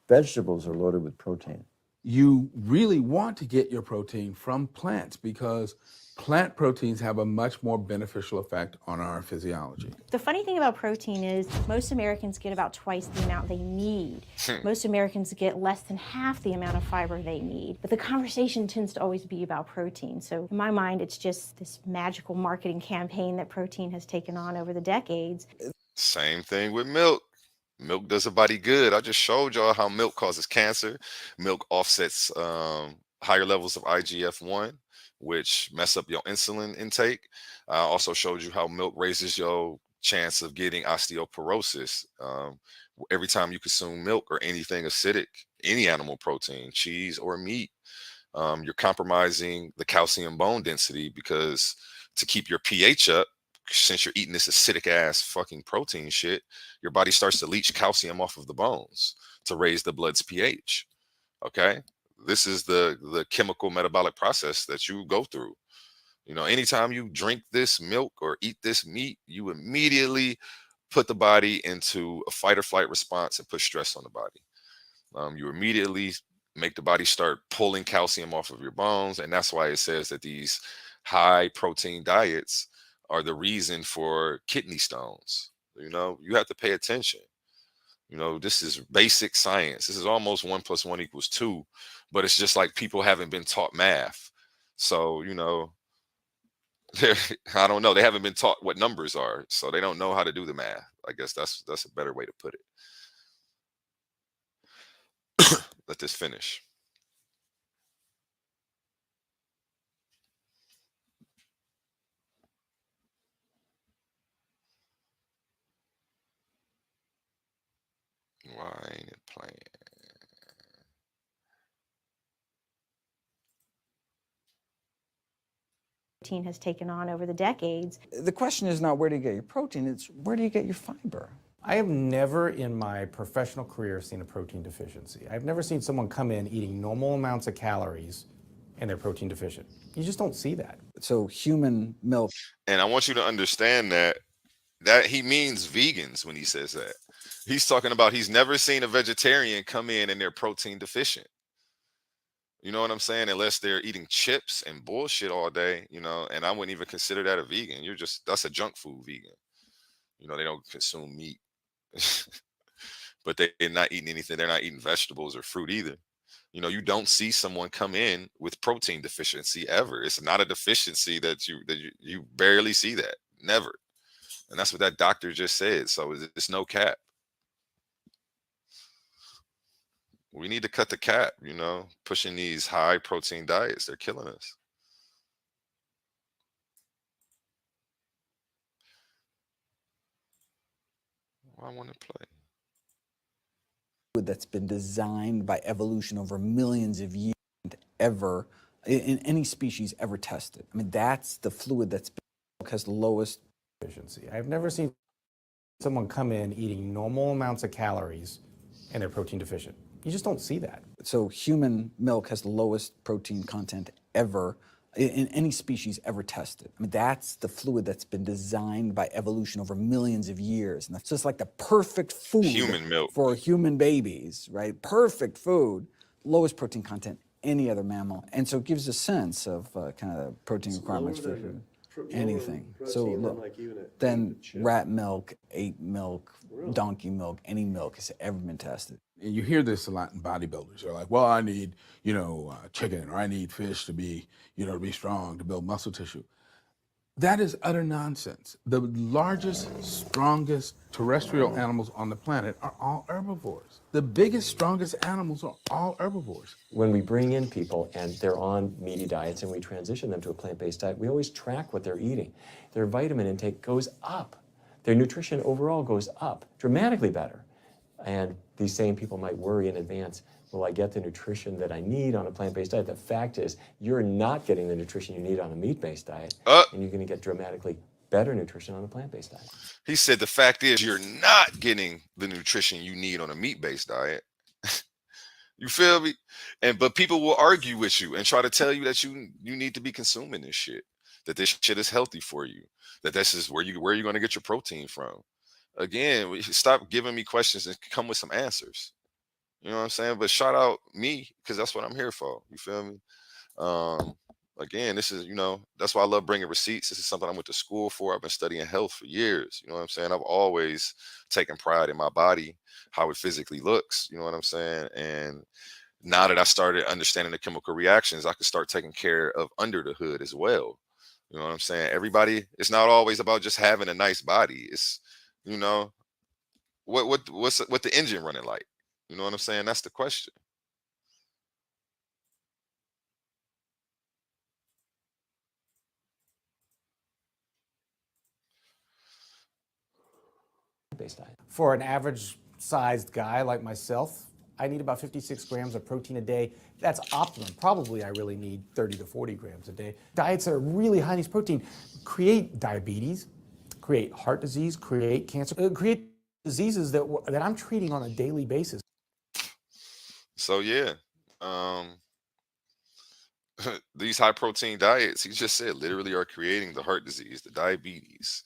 Vegetables are loaded with protein. You really want to get your protein from plants because plant proteins have a much more beneficial effect on our physiology. The funny thing about protein is most Americans get about twice the amount they need. Most Americans get less than half the amount of fiber they need. But the conversation tends to always be about protein. So in my mind, it's just this magical marketing campaign that protein has taken on over the decades. Same thing with milk. Milk does a body good. I just showed y'all how milk causes cancer. Milk offsets higher levels of IGF-1, which mess up your insulin intake. I also showed you how milk raises your chance of getting osteoporosis. Every time you consume milk or anything acidic, any animal protein, cheese or meat, you're compromising the calcium bone density because to keep your pH up, since you're eating this acidic ass fucking protein shit, your body starts to leach calcium off of the bones to raise the blood's pH. Okay. This is the chemical metabolic process that you go through. You know, anytime you drink this milk or eat this meat, you immediately put the body into a fight or flight response and put stress on the body. You immediately make the body start pulling calcium off of your bones. And that's why it says that these high protein diets are the reason for kidney stones. You know, you have to pay attention. You know, this is basic science. This is almost 1 + 1 = 2, but it's just like people haven't been taught math. So, you know, I don't know. They haven't been taught what numbers are, so they don't know how to do the math. I guess that's a better way to put it. Let this finish. Why ain't it playing? Protein has taken on over the decades. The question is not where do you get your protein, it's where do you get your fiber? I have never in my professional career seen a protein deficiency. I've never seen someone come in eating normal amounts of calories and they're protein deficient. You just don't see that. So human milk. And I want you to understand that he means vegans when he says that. He's talking about he's never seen a vegetarian come in and they're protein deficient. You know what I'm saying? Unless they're eating chips and bullshit all day, you know, and I wouldn't even consider that a vegan. That's a junk food vegan. You know, they don't consume meat, but they're not eating anything. They're not eating vegetables or fruit either. You know, you don't see someone come in with protein deficiency ever. It's not a deficiency that you barely see that. Never. And that's what that doctor just said. So it's no cap. We need to cut the cap, you know, pushing these high protein diets. They're killing us. I want to play. That's been designed by evolution over millions of years ever in any species ever tested. I mean, that's the fluid that's has the lowest Deficiency. I've never seen someone come in eating normal amounts of calories and they're protein deficient. You just don't see that. So human milk has the lowest protein content ever in any species ever tested. I mean, that's the fluid that's been designed by evolution over millions of years. And that's just like the perfect food Human milk. for human babies, right? Perfect food, lowest protein content, any other mammal. And so it gives a sense of kind of protein requirements for anything. So look, then rat milk, ape milk, donkey milk, any milk has ever been tested. And you hear this a lot in bodybuilders. They're like, well, I need, chicken, or I need fish to be, to be strong, to build muscle tissue. That is utter nonsense. The largest, strongest terrestrial animals on the planet are all herbivores. The biggest, strongest animals are all herbivores. When we bring in people and they're on meaty diets and we transition them to a plant-based diet, we always track what they're eating. Their vitamin intake goes up. Their nutrition overall goes up, dramatically better. And these same people might worry in advance, will I get the nutrition that I need on a plant-based diet? The fact is, you're not getting the nutrition you need on a meat-based diet, and you're going to get dramatically better nutrition on a plant-based diet. He said the fact is you're not getting the nutrition you need on a meat-based diet. You feel me? But people will argue with you and try to tell you that you need to be consuming this shit, that this shit is healthy for you, that this is where you're going to get your protein from. Again, stop giving me questions and come with some answers. You know what I'm saying? But shout out me because that's what I'm here for. You feel me? Um, Again, this is, that's why I love bringing receipts. This is something I went to school for. I've been studying health for years. You know what I'm saying? I've always taken pride in my body, how it physically looks. You know what I'm saying? And now that I started understanding the chemical reactions, I could start taking care of under the hood as well. You know what I'm saying? Everybody, it's not always about just having a nice body. It's, you know, what the engine running like? You know what I'm saying? That's the question. Based diet. For an average sized guy like myself, I need about 56 grams of protein a day. That's optimum. Probably I really need 30 to 40 grams a day. Diets that are really high in these protein create diabetes, create heart disease, create cancer, create diseases that I'm treating on a daily basis. So yeah, um, these high protein diets, he just said, literally are creating the heart disease, the diabetes,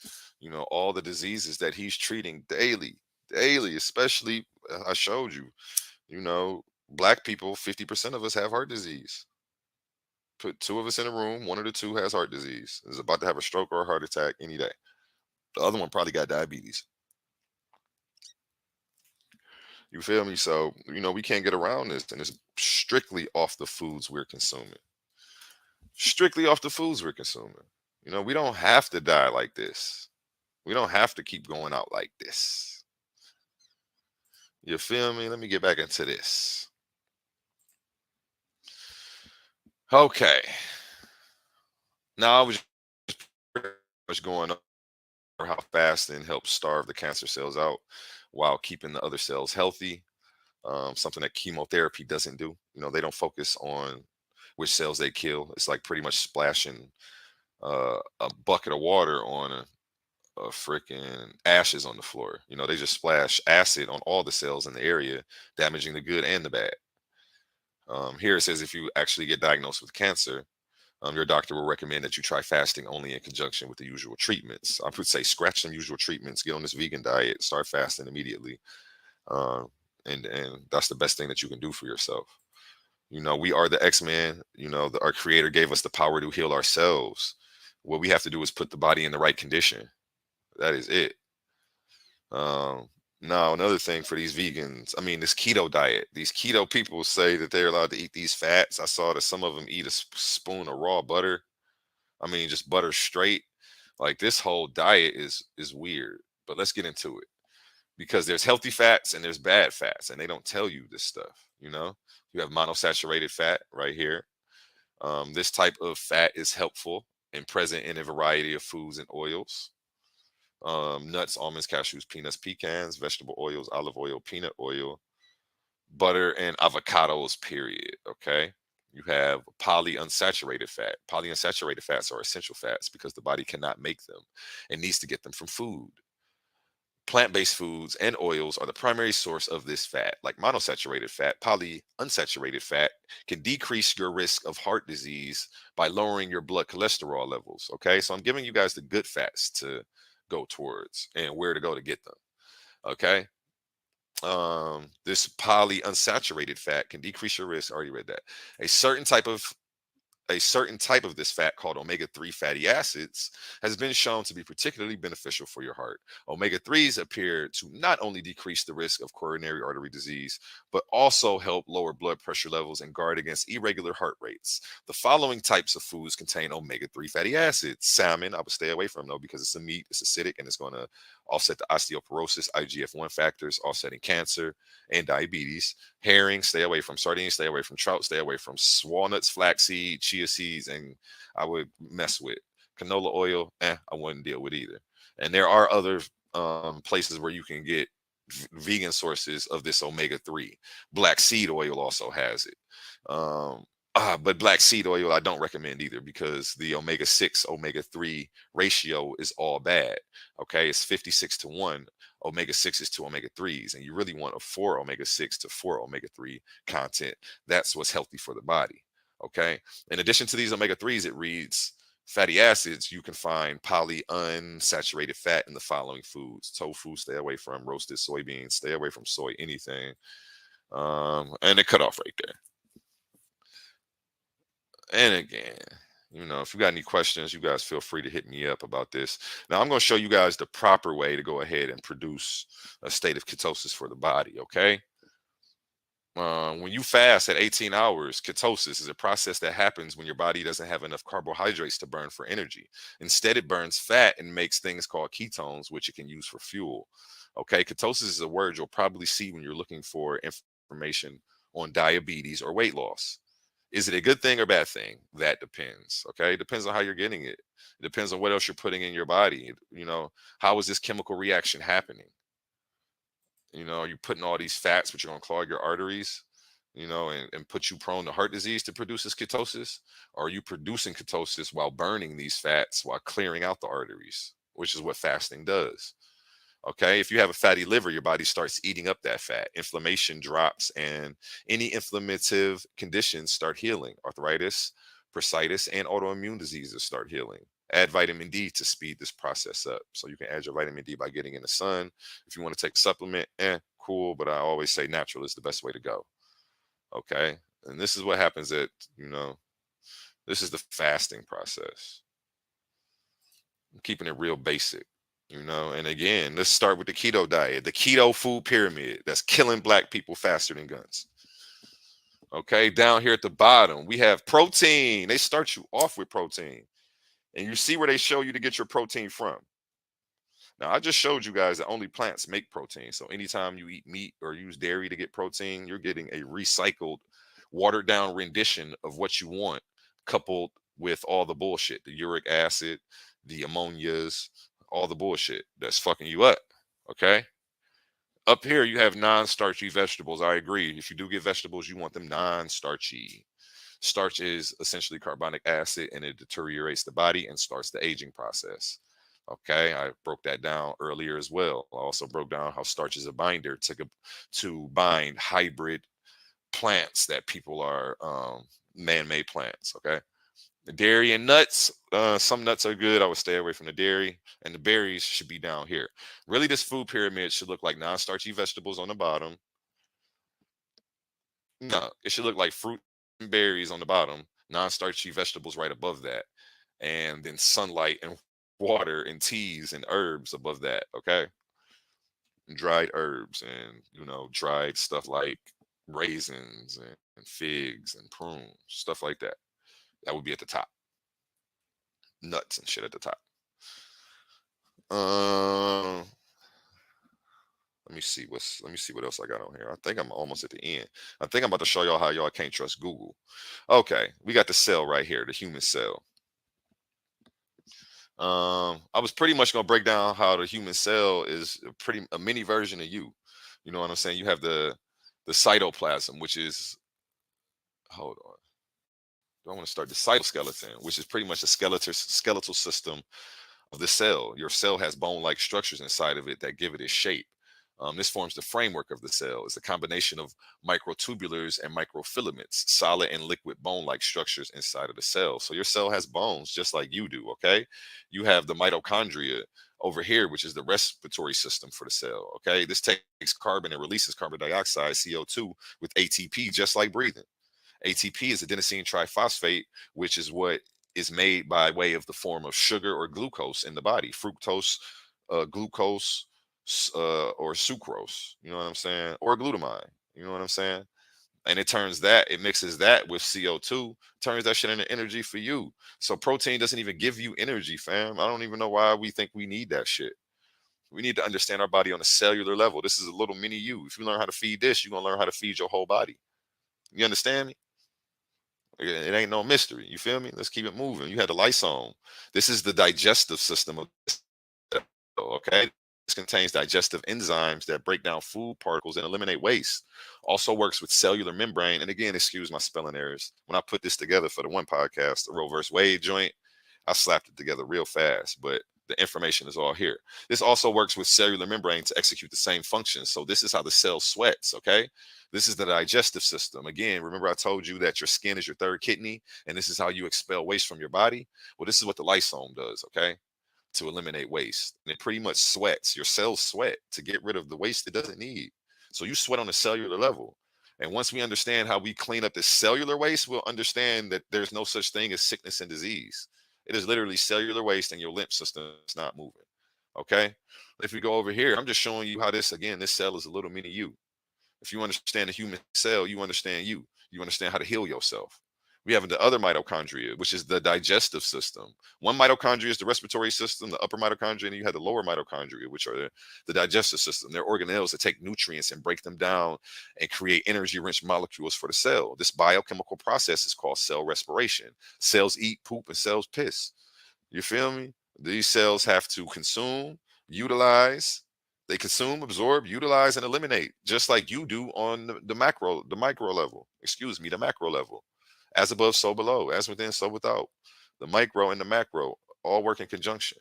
all the diseases that he's treating daily, especially I showed you, black people, 50% of us have heart disease. Put two of us in a room, one of the two has heart disease, is about to have a stroke or a heart attack any day. The other one probably got diabetes. You feel me? So, we can't get around this, and it's strictly off the foods we're consuming. Strictly off the foods we're consuming. We don't have to die like this. We don't have to keep going out like this. You feel me? Let me get back into this. Okay. Now I was just going over how fasting helps starve the cancer cells out while keeping the other cells healthy. Something that chemotherapy doesn't do. They don't focus on which cells they kill. It's like pretty much splashing a bucket of water on a freaking ashes on the floor. They just splash acid on all the cells in the area, damaging the good and the bad. Here it says if you actually get diagnosed with cancer, your doctor will recommend that you try fasting only in conjunction with the usual treatments. I would say scratch some usual treatments, get on this vegan diet, start fasting immediately. And that's the best thing that you can do for yourself. We are the X-Men. Our creator gave us the power to heal ourselves. What we have to do is put the body in the right condition. That is it. Now, another thing for these vegans, I mean, this keto diet, these keto people say that they're allowed to eat these fats. I saw that some of them eat a spoon of raw butter. I mean, just butter straight. Like this whole diet is weird, but let's get into it because there's healthy fats and there's bad fats, and they don't tell you this stuff. You have monosaturated fat right here. This type of fat is helpful and present in a variety of foods and oils. Nuts, almonds, cashews, peanuts, pecans, vegetable oils, olive oil, peanut oil, butter, and avocados, period. Okay. You have polyunsaturated fat. Polyunsaturated fats are essential fats because the body cannot make them and needs to get them from food. Plant-based foods and oils are the primary source of this fat. Like monosaturated fat, polyunsaturated fat can decrease your risk of heart disease by lowering your blood cholesterol levels. Okay, so I'm giving you guys the good fats to go towards and where to go to get them. Okay, this polyunsaturated fat can decrease your risk. I already read that. A certain type of this fat called omega-3 fatty acids has been shown to be particularly beneficial for your heart. Omega-3s appear to not only decrease the risk of coronary artery disease, but also help lower blood pressure levels and guard against irregular heart rates. The following types of foods contain omega-3 fatty acids. Salmon, I would stay away from though because it's a meat, it's acidic, and it's going to offset the osteoporosis, IGF-1 factors, offsetting cancer and diabetes. Herring, stay away from. Sardines, stay away from. Trout, stay away from. Walnuts, flaxseed, chia seeds, and I would mess with. Canola oil, I wouldn't deal with either. And there are other places where you can get vegan sources of this omega-3. Black seed oil also has it. But black seed oil I don't recommend either because the omega-6 omega-3 ratio is all bad. Okay, it's 56-1. Omega-6 is to omega-3s, and you really want a 4 omega-6 to 4 omega-3 content. That's what's healthy for the body. Okay, in addition to these omega-3s, it reads fatty acids. You can find polyunsaturated fat in the following foods: tofu, stay away from; roasted soybeans, stay away from soy anything; And it cut off right there. And again, if you got any questions, you guys feel free to hit me up about this. Now, I'm going to show you guys the proper way to go ahead and produce a state of ketosis for the body, okay? When you fast at 18 hours, ketosis is a process that happens when your body doesn't have enough carbohydrates to burn for energy. Instead, it burns fat and makes things called ketones, which it can use for fuel. Okay, ketosis is a word you'll probably see when you're looking for information on diabetes or weight loss. Is it a good thing or bad thing? That depends. Okay, it depends on how you're getting it. It depends on what else you're putting in your body. How is this chemical reaction happening? Are you putting all these fats which are going to clog your arteries, and put you prone to heart disease to produce this ketosis? Or are you producing ketosis while burning these fats while clearing out the arteries, which is what fasting does? Okay, if you have a fatty liver, your body starts eating up that fat. Inflammation drops, and any inflammative conditions start healing. Arthritis, bursitis, and autoimmune diseases start healing. Add vitamin D to speed this process up. So you can add your vitamin D by getting in the sun. If you want to take a supplement, cool. But I always say natural is the best way to go. Okay, and this is what happens this is the fasting process. I'm keeping it real basic. And again, let's start with the keto diet, the keto food pyramid that's killing black people faster than guns. Okay, down here at the bottom, we have protein. They start you off with protein, and you see where they show you to get your protein from. Now, I just showed you guys that only plants make protein. So anytime you eat meat or use dairy to get protein, you're getting a recycled, watered down rendition of what you want, coupled with all the bullshit, the uric acid, the ammonias, all the bullshit that's fucking you up. Okay, up here you have non-starchy vegetables. I agree, if you do get vegetables, you want them non-starchy. Starch is essentially carbonic acid, and it deteriorates the body and starts the aging process. Okay, I broke that down earlier as well. I also broke down how starch is a binder to bind hybrid plants that people are man-made plants. Okay, the dairy and nuts, some nuts are good. I would stay away from the dairy, and the berries should be down here. Really, this food pyramid should look like non-starchy vegetables on the bottom. No, it should look like fruit and berries on the bottom, non-starchy vegetables right above that, and then sunlight and water and teas and herbs above that. Okay, and dried herbs, and dried stuff like raisins and figs and prunes, stuff like that. That would be at the top. Nuts and shit at the top. Let me see what else I got on here. I think I'm almost at the end. I think I'm about to show y'all how y'all can't trust Google. Okay, we got the cell right here, the human cell. I was pretty much gonna break down how the human cell is a mini version of you. You know what I'm saying? You have the cytoplasm, which is, hold on. I want to start the cytoskeleton, which is pretty much a skeletal system of the cell. Your cell has bone-like structures inside of it that give it its shape. This forms the framework of the cell. It's a combination of microtubulars and microfilaments, solid and liquid bone-like structures inside of the cell. So your cell has bones just like you do, okay? You have the mitochondria over here, which is the respiratory system for the cell, okay? This takes carbon and releases carbon dioxide, CO2, with ATP, just like breathing. ATP is adenosine triphosphate, which is what is made by way of the form of sugar or glucose in the body. Fructose, glucose, or sucrose, you know what I'm saying? Or glutamine, you know what I'm saying? And it mixes that with CO2, turns that shit into energy for you. So protein doesn't even give you energy, fam. I don't even know why we think we need that shit. We need to understand our body on a cellular level. This is a little mini you. If you learn how to feed this, you're going to learn how to feed your whole body. You understand me? It ain't no mystery. You feel me? Let's keep it moving. You had the lysome. This is the digestive system of the cell, okay? This contains digestive enzymes that break down food particles and eliminate waste. Also works with cellular membrane. And again, excuse my spelling errors. When I put this together for the one podcast, the Roe vs. Wade joint, I slapped it together real fast, but the information is all here. This also works with cellular membrane to execute the same function. So this is how the cell sweats, okay? This is the digestive system. Again, remember I told you that your skin is your third kidney, and this is how you expel waste from your body? Well, this is what the lysome does, okay? To eliminate waste. And it pretty much sweats. Your cells sweat to get rid of the waste it doesn't need. So you sweat on a cellular level. And once we understand how we clean up the cellular waste, we'll understand that there's no such thing as sickness and disease. It is literally cellular waste and your lymph system is not moving. Okay. If we go over here, I'm just showing you how this, again, this cell is a little mini you. If you understand the human cell, you understand you. You understand how to heal yourself. We have the other mitochondria, which is the digestive system. One mitochondria is the respiratory system, the upper mitochondria, and you have the lower mitochondria, which are the digestive system. They're organelles that take nutrients and break them down and create energy-rich molecules for the cell. This biochemical process is called cell respiration. Cells eat, poop, and cells piss. You feel me? These cells have to consume, utilize. They consume, absorb, utilize, and eliminate, just like you do on the micro level. Excuse me, the macro level. As above, so below. As within, so without. The micro and the macro all work in conjunction.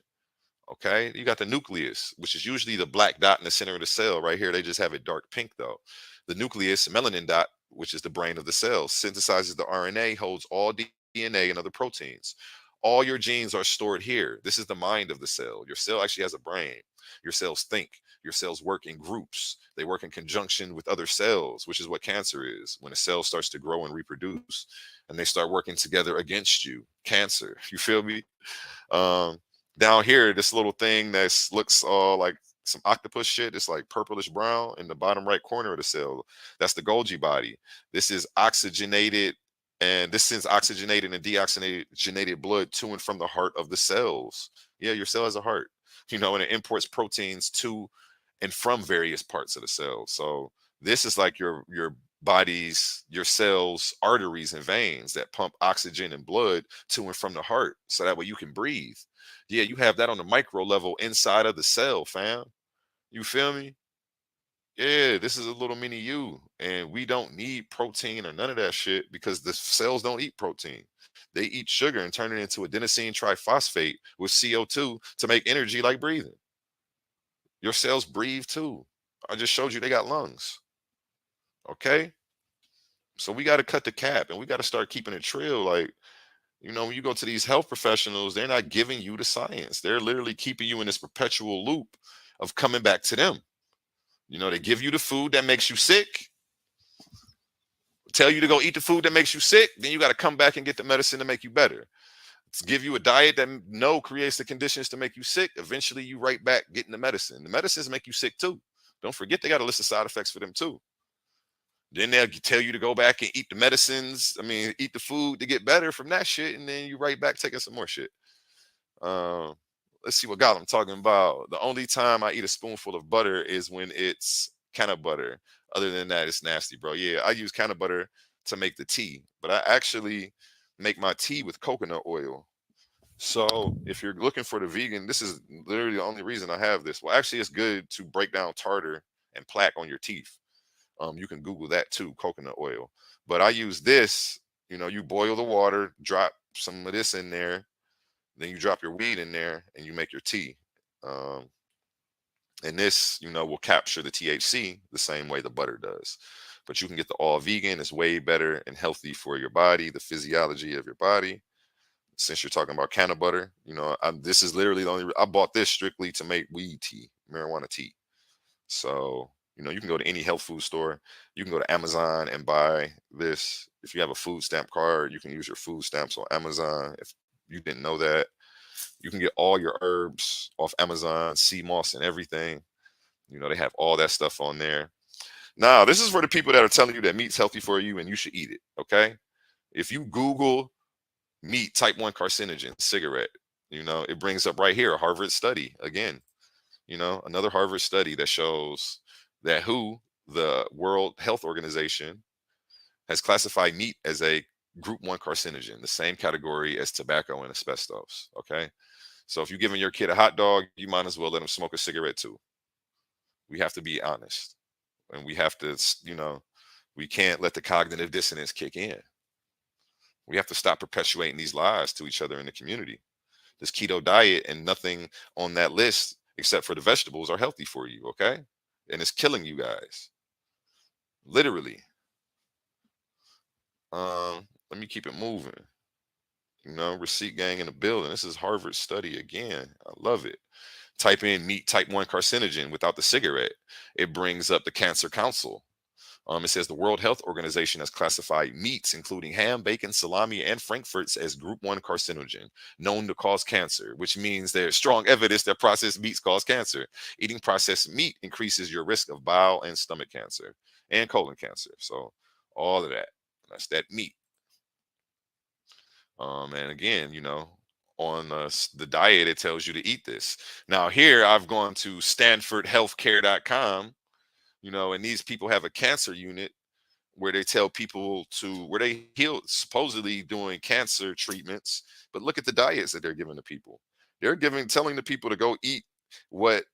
Okay, you got the nucleus, which is usually the black dot in the center of the cell. Right here, they just have it dark pink though. The nucleus, melanin dot, which is the brain of the cell, synthesizes the RNA, holds all DNA and other proteins. All your genes are stored here. This is the mind of the cell. Your cell actually has a brain. Your cells think. Your cells work in groups. They work in conjunction with other cells, which is what cancer is. When a cell starts to grow and reproduce, and they start working together against you, cancer. You feel me? Down here, this little thing that looks like some octopus shit. It's like purplish brown in the bottom right corner of the cell. That's the Golgi body. This is oxygenated, and this sends oxygenated and deoxygenated blood to and from the heart of the cells. Yeah, your cell has a heart, and it imports proteins to and from various parts of the cell. So this is like your body's, your cells, arteries and veins that pump oxygen and blood to and from the heart, so that way you can breathe. Yeah, you have that on the micro level inside of the cell, fam. You feel me? Yeah, this is a little mini you, and we don't need protein or none of that shit because the cells don't eat protein. They eat sugar and turn it into adenosine triphosphate with CO2 to make energy like breathing. Your cells breathe too. I just showed you they got lungs. Okay? So we got to cut the cap and we got to start keeping it real. Like, when you go to these health professionals, they're not giving you the science. They're literally keeping you in this perpetual loop of coming back to them. They give you the food that makes you sick, tell you to go eat the food that makes you sick, then you got to come back and get the medicine to make you better. To give you a diet that creates the conditions to make you sick, eventually you right back getting the medicine. The medicines make you sick too. Don't forget they got a list of side effects for them too. Then they'll tell you to go back and eat the medicines. Eat the food to get better from that shit, and then you right back taking some more shit. Let's see what God I'm talking about. The only time I eat a spoonful of butter is when it's can of butter. Other than that, it's nasty, bro. Yeah, I use can of butter to make the tea, but I actually make my tea with coconut oil. So if you're looking for the vegan, this is literally the only reason I have this. Well, actually, it's good to break down tartar and plaque on your teeth. You can Google that too, coconut oil. But I use this, you boil the water, drop some of this in there, then you drop your weed in there and you make your tea. And this, will capture the THC the same way the butter does. But you can get the all vegan. It's way better and healthy for your body, the physiology of your body. Since you're talking about can of butter, this is literally the only, I bought this strictly to make weed tea, marijuana tea. So, you can go to any health food store. You can go to Amazon and buy this. If you have a food stamp card, you can use your food stamps on Amazon. If you didn't know that, you can get all your herbs off Amazon, sea moss and everything. They have all that stuff on there. Now, this is for the people that are telling you that meat's healthy for you and you should eat it, okay? If you Google meat, type 1 carcinogen, cigarette, it brings up right here a Harvard study again. Another Harvard study that shows that the World Health Organization, has classified meat as a group 1 carcinogen, the same category as tobacco and asbestos. Okay. So if you're giving your kid a hot dog, you might as well let him smoke a cigarette too. We have to be honest, and we have to, we can't let the cognitive dissonance kick in. We have to stop perpetuating these lies to each other in the community. This keto diet and nothing on that list except for the vegetables are healthy for you, okay? And it's killing you guys. Literally. Let me keep it moving. Receipt gang in the building. This is Harvard study again. I love it. Type in meat type 1 carcinogen without the cigarette. It brings up the Cancer Council. It says the World Health Organization has classified meats, including ham, bacon, salami, and frankfurts, as group 1 carcinogen, known to cause cancer, which means there's strong evidence that processed meats cause cancer. Eating processed meat increases your risk of bowel and stomach cancer and colon cancer. So all of that, that's that meat. And again, on the diet, it tells you to eat this. Now here I've gone to stanfordhealthcare.com, and these people have a cancer unit where they tell people where they heal, supposedly doing cancer treatments. But look at the diets that they're giving to people. They're telling the people to go eat what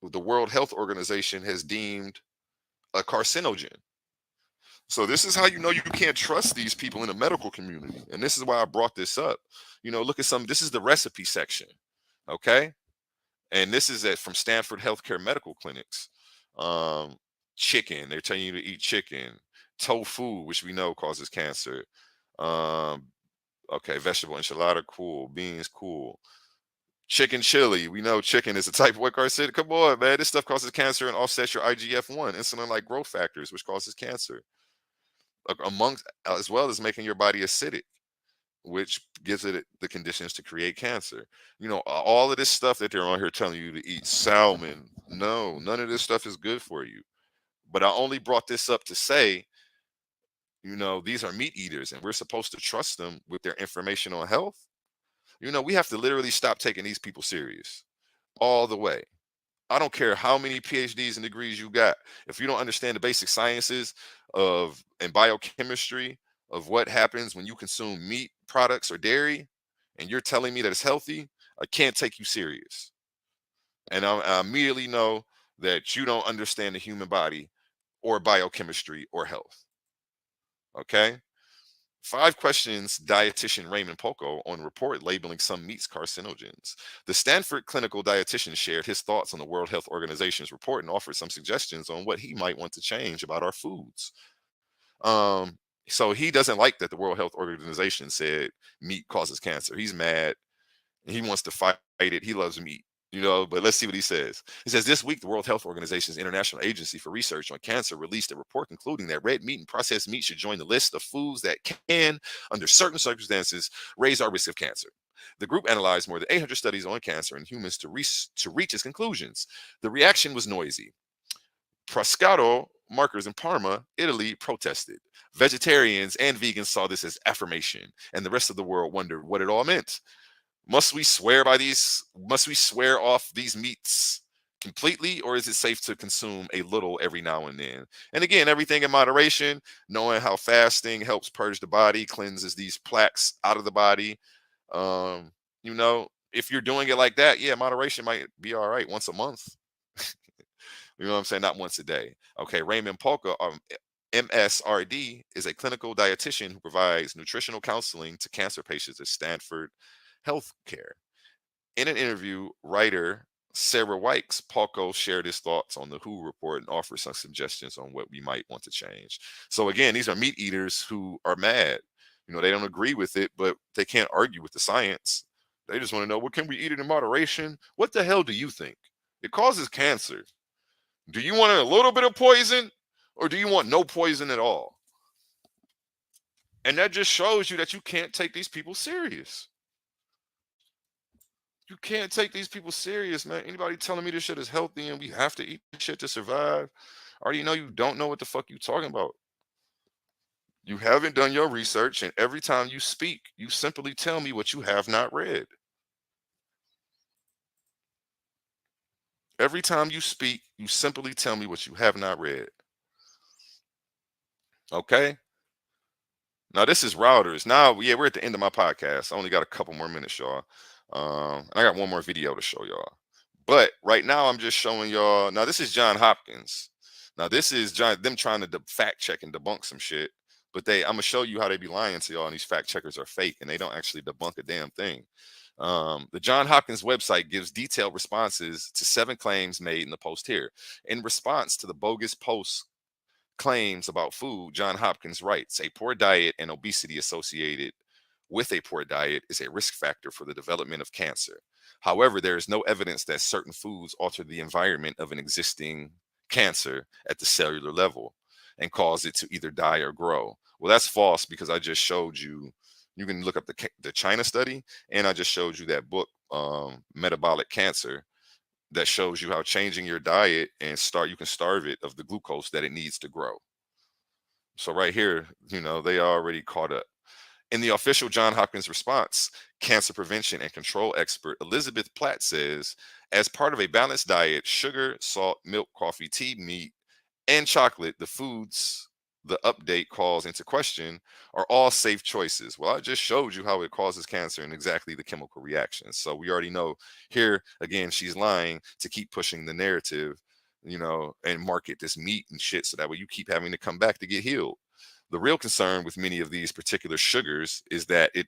the World Health Organization has deemed a carcinogen. So this is how you know you can't trust these people in the medical community. And this is why I brought this up. Look at this is the recipe section. Okay. And this is from Stanford Healthcare Medical Clinics. Chicken, they're telling you to eat chicken. Tofu, which we know causes cancer. Okay, vegetable enchilada, cool. Beans, cool. Chicken chili, we know chicken is a type of what carcinogen. Come on, man, this stuff causes cancer and offsets your IGF-1, insulin-like growth factors, which causes cancer. As well as making your body acidic, which gives it the conditions to create cancer. All of this stuff that they're on here telling you to eat. Salmon, no, none of this stuff is good for you. But I only brought this up to say, these are meat eaters and we're supposed to trust them with their information on health. We have to literally stop taking these people serious all the way. I don't care how many PhDs and degrees you got. If you don't understand the basic sciences and biochemistry of what happens when you consume meat products or dairy, and you're telling me that it's healthy, I can't take you serious. And I immediately know that you don't understand the human body or biochemistry or health. Okay? 5 questions dietitian Raymond Poco on report labeling some meats carcinogens. The Stanford clinical dietitian shared his thoughts on the World Health Organization's report and offered some suggestions on what he might want to change about our foods. So he doesn't like that the World Health Organization said meat causes cancer. He's mad. He wants to fight it. He loves meat. But let's see what he says. He says, this week, the World Health Organization's International Agency for Research on Cancer released a report concluding that red meat and processed meat should join the list of foods that can, under certain circumstances, raise our risk of cancer. The group analyzed more than 800 studies on cancer in humans to reach its conclusions. The reaction was noisy. Prosciutto markers in Parma, Italy, protested. Vegetarians and vegans saw this as affirmation, and the rest of the world wondered what it all meant. Must we swear off these meats completely, or is it safe to consume a little every now and then? And again, everything in moderation, knowing how fasting helps purge the body, cleanses these plaques out of the body. If you're doing it like that, yeah, moderation might be all right once a month. You know what I'm saying? Not once a day. Okay, Raymond Polka, MSRD, is a clinical dietitian who provides nutritional counseling to cancer patients at Stanford Healthcare. In an interview, writer Sarah Wykes, Polko shared his thoughts on the WHO report and offered some suggestions on what we might want to change. So again, these are meat eaters who are mad. They don't agree with it, but they can't argue with the science. They just want to know, well, can we eat it in moderation? What the hell do you think? It causes cancer. Do you want a little bit of poison, or do you want no poison at all? And that just shows you that you can't take these people serious. You can't take these people serious, man. Anybody telling me this shit is healthy and we have to eat this shit to survive, I already know you don't know what the fuck you talking about. You haven't done your research, and every time you speak, you simply tell me what you have not read. Every time you speak, you simply tell me what you have not read. Okay? Now, this is Routers. Now, yeah, we're at the end of my podcast. I only got a couple more minutes, y'all. I got one more video to show y'all. But right now, I'm just showing y'all. Now, this is John Hopkins. Now, this is them trying to fact check and debunk some shit. But I'm going to show you how they be lying to y'all, and these fact checkers are fake, and they don't actually debunk a damn thing. The John Hopkins website gives detailed responses to 7 claims made in the post here. In response to the bogus post claims about food, John Hopkins writes, a poor diet and obesity associated with a poor diet is a risk factor for the development of cancer. However, there is no evidence that certain foods alter the environment of an existing cancer at the cellular level. and cause it to either die or grow. Well, that's false, because I just showed you. You can look up the China study, and I just showed you that book, Metabolic Cancer, that shows you how changing your diet and you can starve it of the glucose that it needs to grow. So right here, they already caught up. In the official Johns Hopkins response, cancer prevention and control expert Elizabeth Platt says, as part of a balanced diet, sugar, salt, milk, coffee, tea, meat, and chocolate, the foods the update calls into question, are all safe choices. Well, I just showed you how it causes cancer and exactly the chemical reactions. So we already know here, again, she's lying to keep pushing the narrative, and market this meat and shit, so that way you keep having to come back to get healed. The real concern with many of these particular sugars is that it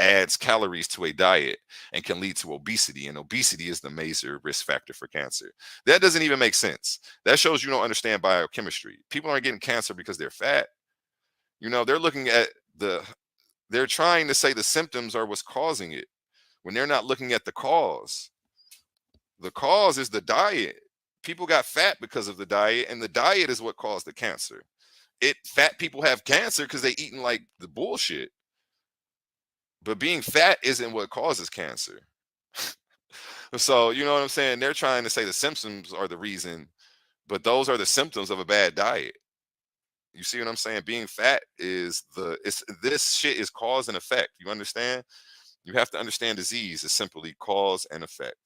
adds calories to a diet and can lead to obesity, and obesity is the major risk factor for cancer. That doesn't even make sense. That shows you don't understand biochemistry. People aren't getting cancer because they're fat. They're looking at they're trying to say the symptoms are what's causing it, when they're not looking at the cause. The cause is the diet. People got fat because of the diet, and the diet is what caused the cancer. Fat people have cancer because they eating like the bullshit. But being fat isn't what causes cancer. So, you know what I'm saying? They're trying to say the symptoms are the reason, but those are the symptoms of a bad diet. You see what I'm saying? Being fat is this shit is cause and effect. You understand? You have to understand disease is simply cause and effect.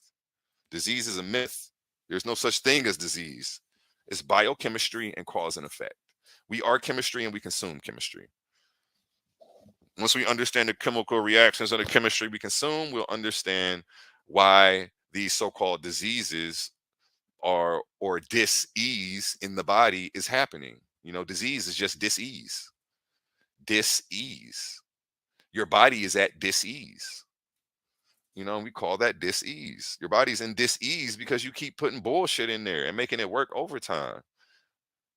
Disease is a myth. There's no such thing as disease. It's biochemistry and cause and effect. We are chemistry and we consume chemistry. Once we understand the chemical reactions of the chemistry we consume, we'll understand why these so-called diseases or dis-ease in the body is happening. Disease is just dis-ease. Dis-ease. Your body is at dis-ease. We call that dis-ease. Your body's in dis-ease because you keep putting bullshit in there and making it work overtime.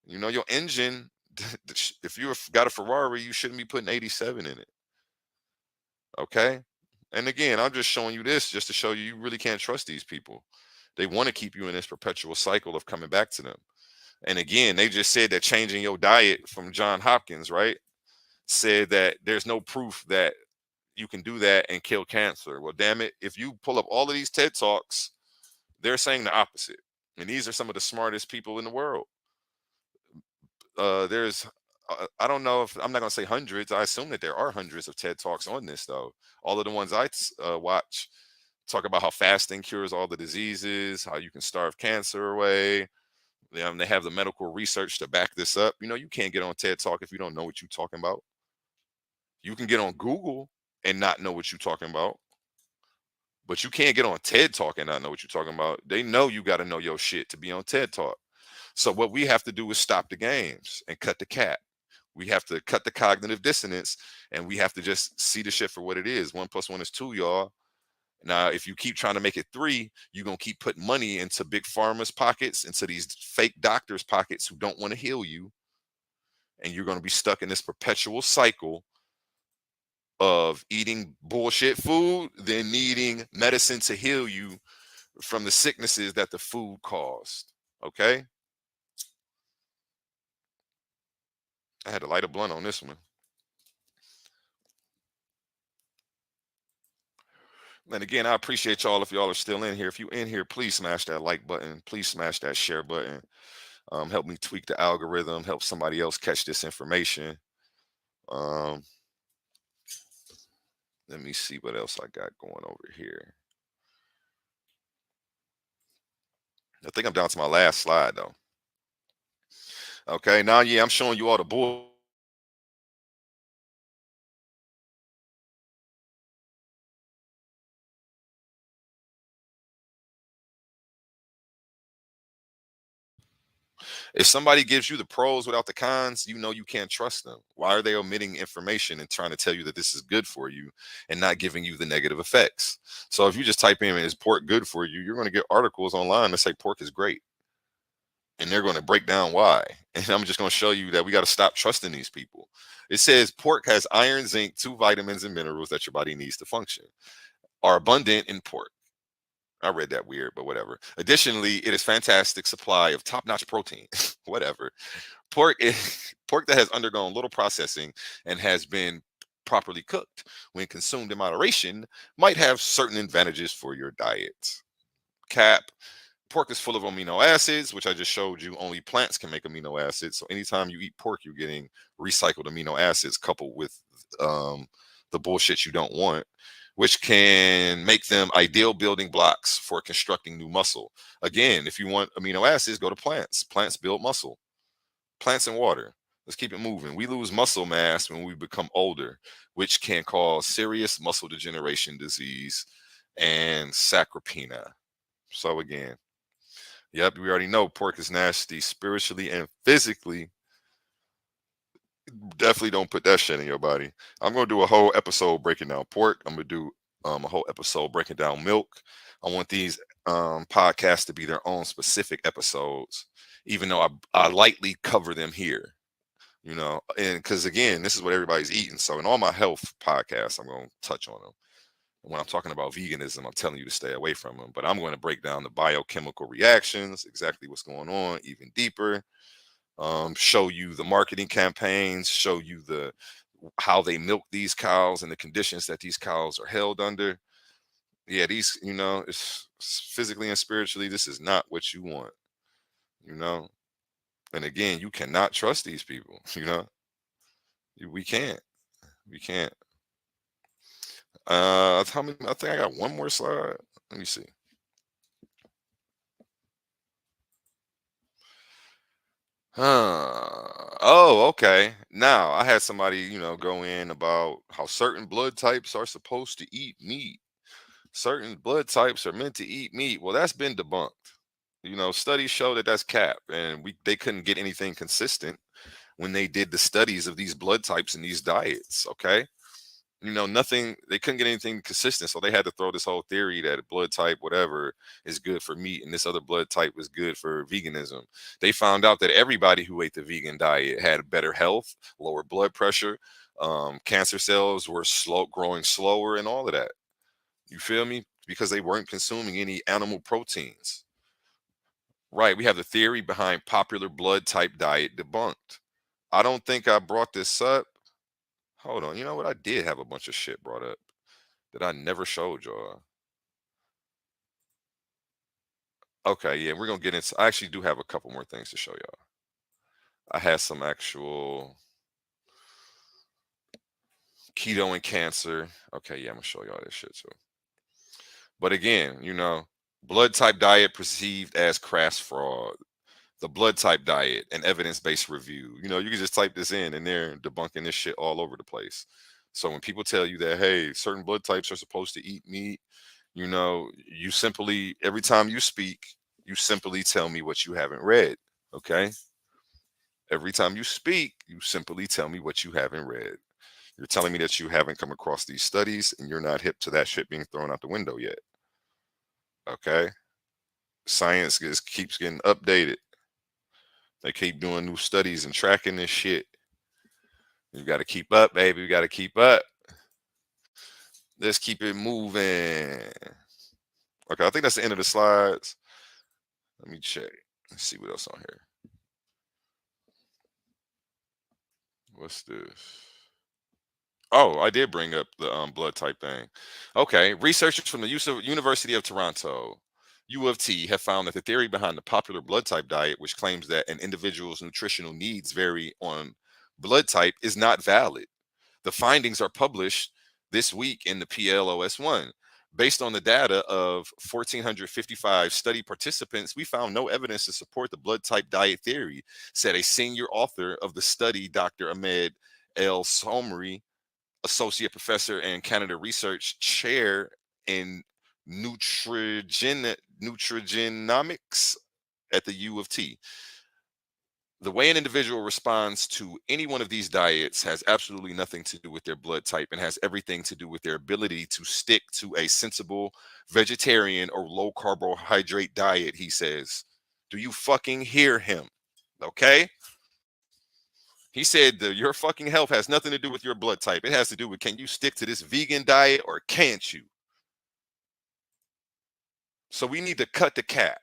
Your engine, if you've got a Ferrari, you shouldn't be putting 87 in it. Okay? And again, I'm just showing you this just to show you really can't trust these people. They want to keep you in this perpetual cycle of coming back to them. And again, they just said that changing your diet from Johns Hopkins, right, said that there's no proof that you can do that and kill cancer. Well, damn it, if you pull up all of these TED Talks, they're saying the opposite. And these are some of the smartest people in the world. There's I don't know if I'm not going to say hundreds. I assume that there are hundreds of TED Talks on this, though. All of the ones I watch talk about how fasting cures all the diseases, how you can starve cancer away. They have the medical research to back this up. You can't get on TED Talk if you don't know what you're talking about. You can get on Google and not know what you're talking about, but you can't get on TED Talk and not know what you're talking about. They know you got to know your shit to be on TED Talk. So what we have to do is stop the games and cut the cap. We have to cut the cognitive dissonance, and we have to just see the shit for what it is. 1 + 1 is 2, y'all. Now, if you keep trying to make it 3, you're going to keep putting money into big pharma's pockets, into these fake doctors' pockets who don't want to heal you. And you're going to be stuck in this perpetual cycle of eating bullshit food, then needing medicine to heal you from the sicknesses that the food caused. Okay? I had to light a blunt on this one. And again, I appreciate y'all if y'all are still in here. If you in here, please smash that like button. Please smash that share button. Help me tweak the algorithm. Help somebody else catch this information. Let me see what else I got going over here. I think I'm down to my last slide, though. Okay, now, yeah, I'm showing you all the bull. If somebody gives you the pros without the cons, you can't trust them. Why are they omitting information and trying to tell you that this is good for you and not giving you the negative effects? So if you just type in, is pork good for you? You're going to get articles online that say pork is great. And they're going to break down why. And I'm just going to show you that we got to stop trusting these people. It says pork has iron, zinc, 2 vitamins and minerals that your body needs to function, are abundant in pork. I read that weird, but whatever. Additionally, it is fantastic supply of top-notch protein. Whatever. Pork is pork that has undergone little processing and has been properly cooked, when consumed in moderation, might have certain advantages for your diet. Cap. Pork is full of amino acids, which I just showed you. Only plants can make amino acids. So anytime you eat pork, you're getting recycled amino acids coupled with the bullshit you don't want, which can make them ideal building blocks for constructing new muscle. Again, if you want amino acids, go to plants. Plants build muscle. Plants and water. Let's keep it moving. We lose muscle mass when we become older, which can cause serious muscle degeneration disease and sarcopenia. So again, yep, we already know pork is nasty spiritually and physically. Definitely don't put that shit in your body. I'm gonna do a whole episode breaking down pork. I'm gonna do a whole episode breaking down milk. I want these podcasts to be their own specific episodes, even though I lightly cover them here. And because again, this is what everybody's eating. So in all my health podcasts, I'm gonna touch on them. When I'm talking about veganism, I'm telling you to stay away from them. But I'm going to break down the biochemical reactions, exactly what's going on, even deeper. Show you the marketing campaigns, show you how they milk these cows and the conditions that these cows are held under. Yeah, these, it's physically and spiritually, this is not what you want, you know. And again, you cannot trust these people, We can't. We can't. How many? I think I got one more slide. Let me see. Oh, okay. Now I had somebody, go in about how certain blood types are supposed to eat meat. Certain blood types are meant to eat meat. Well, that's been debunked. Studies show that that's cap, and they couldn't get anything consistent when they did the studies of these blood types and these diets. Okay. Nothing, they couldn't get anything consistent. So they had to throw this whole theory that blood type, whatever, is good for meat, and this other blood type was good for veganism. They found out that everybody who ate the vegan diet had better health, lower blood pressure, cancer cells were growing slower, and all of that. You feel me? Because they weren't consuming any animal proteins. Right. We have the theory behind popular blood type diet debunked. I don't think I brought this up. Hold on. You know what? I did have a bunch of shit brought up that I never showed y'all. Okay, yeah, we're gonna get into. I actually do have a couple more things to show y'all. I had some actual keto and cancer. Okay, yeah, I'm gonna show y'all this shit too. But again, blood type diet perceived as crass fraud. The blood type diet and evidence-based review. You can just type this in and they're debunking this shit all over the place. So when people tell you that, hey, certain blood types are supposed to eat meat, you simply, every time you speak, you simply tell me what you haven't read. Okay. Every time you speak, you simply tell me what you haven't read. You're telling me that you haven't come across these studies and you're not hip to that shit being thrown out the window yet. Okay. Science keeps getting updated. They keep doing new studies and tracking this shit. You got to keep up, baby. You got to keep up. Let's keep it moving. Okay, I think that's the end of the slides. Let me check. Let's see what else on here. What's this? Oh, I did bring up the blood type thing. Okay, researchers from the University of Toronto, U of T, have found that the theory behind the popular blood type diet, which claims that an individual's nutritional needs vary on blood type, is not valid. The findings are published this week in the PLOS1. Based on the data of 1,455 study participants, we found no evidence to support the blood type diet theory, said a senior author of the study, Dr. Ahmed El Somri, associate professor and Canada Research Chair in nutrigenomics at the U of T. The way an individual responds to any one of these diets has absolutely nothing to do with their blood type and has everything to do with their ability to stick to a sensible vegetarian or low carbohydrate diet, he says. Do you fucking hear him? Okay? He said your fucking health has nothing to do with your blood type. It has to do with, can you stick to this vegan diet or can't you? So we need to cut the cap.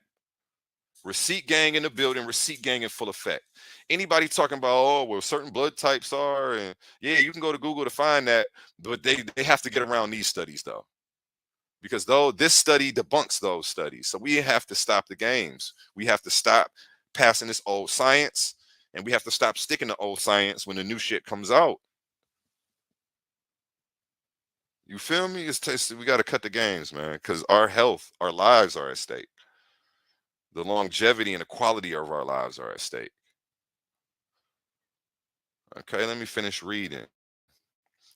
Receipt gang in the building, receipt gang in full effect. Anybody talking about, oh, well, certain blood types are, and yeah, you can go to Google to find that, but they have to get around these studies though. Because though this study debunks those studies. So we have to stop the games. We have to stop passing this old science, and we have to stop sticking to old science when the new shit comes out. You feel me? We got to cut the games, man, because our health, our lives are at stake. The longevity and the quality of our lives are at stake. Okay, let me finish reading.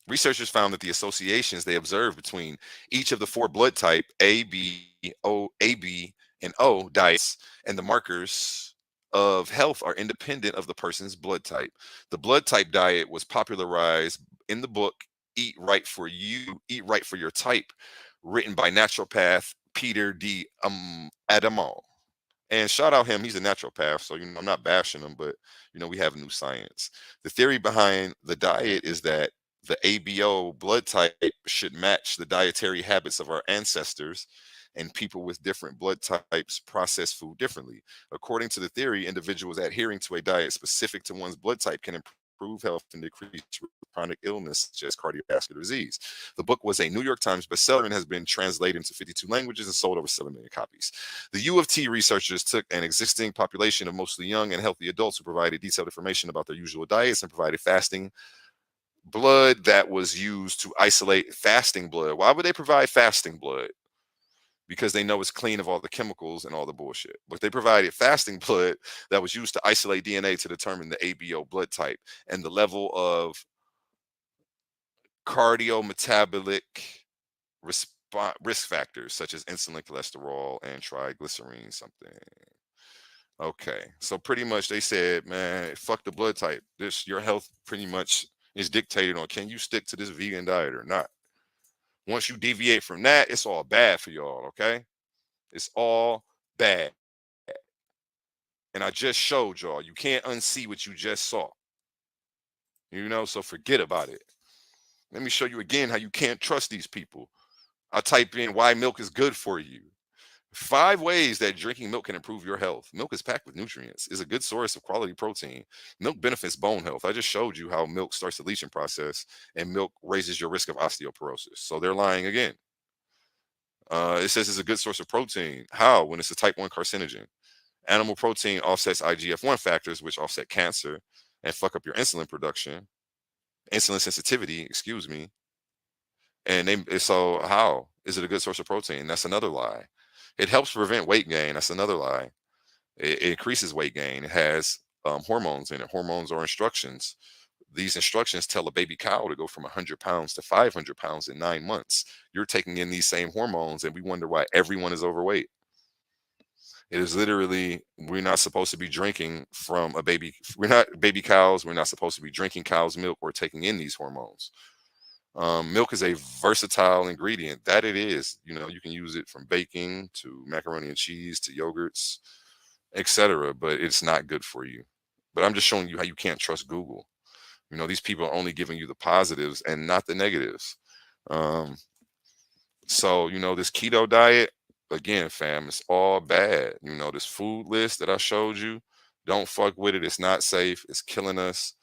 Researchers found that the associations they observed between each of the 4 blood type A, B, and O diets and the markers of health are independent of the person's blood type. The blood type diet was popularized in the book Eat Right for You, Eat Right for Your Type, written by naturopath Peter D. Adamo. And shout out him, he's a naturopath, so I'm not bashing him, but we have new science. The theory behind the diet is that the ABO blood type should match the dietary habits of our ancestors, and people with different blood types process food differently. According to the theory, individuals adhering to a diet specific to one's blood type can improve health and decrease chronic illness such as cardiovascular disease. The book was a New York Times bestseller and has been translated into 52 languages and sold over 7 million copies. The U of T researchers took an existing population of mostly young and healthy adults who provided detailed information about their usual diets and provided fasting blood that was used to isolate fasting blood. Why would they provide fasting blood? Because they know it's clean of all the chemicals and all the bullshit. But they provided fasting blood that was used to isolate DNA to determine the ABO blood type and the level of cardiometabolic risk factors such as insulin, cholesterol, and triglycerine something. Okay, so pretty much they said, man, fuck the blood type. Your health pretty much is dictated on, can you stick to this vegan diet or not? Once you deviate from that, it's all bad for y'all, okay? It's all bad. And I just showed y'all, you can't unsee what you just saw. So forget about it. Let me show you again how you can't trust these people. I'll type in why milk is good for you. 5 ways that drinking milk can improve your health. Milk is packed with nutrients, is a good source of quality protein. Milk benefits bone health. I just showed you how milk starts the leaching process, and milk raises your risk of osteoporosis. So they're lying again. It says it's a good source of protein. How? When it's a type 1 carcinogen. Animal protein offsets IGF-1 factors, which offset cancer and fuck up your insulin production, insulin sensitivity, excuse me. So how is it a good source of protein? That's another lie. It helps prevent weight gain. That's another lie. It increases weight gain. It has hormones in it. Hormones are instructions. These instructions tell a baby cow to go from 100 pounds to 500 pounds in 9 months. You're taking in these same hormones, and we wonder why everyone is overweight. It is literally, we're not supposed to be drinking from a baby. We're not baby cows. We're not supposed to be drinking cow's milk or taking in these hormones. Milk is a versatile ingredient. That it is. You can use it from baking to macaroni and cheese to yogurts, etc. But it's not good for you. But I'm just showing you how you can't trust Google. These people are only giving you the positives and not the negatives. So this keto diet, again, fam, it's all bad. This food list that I showed you, don't fuck with it. It's not safe. It's killing us.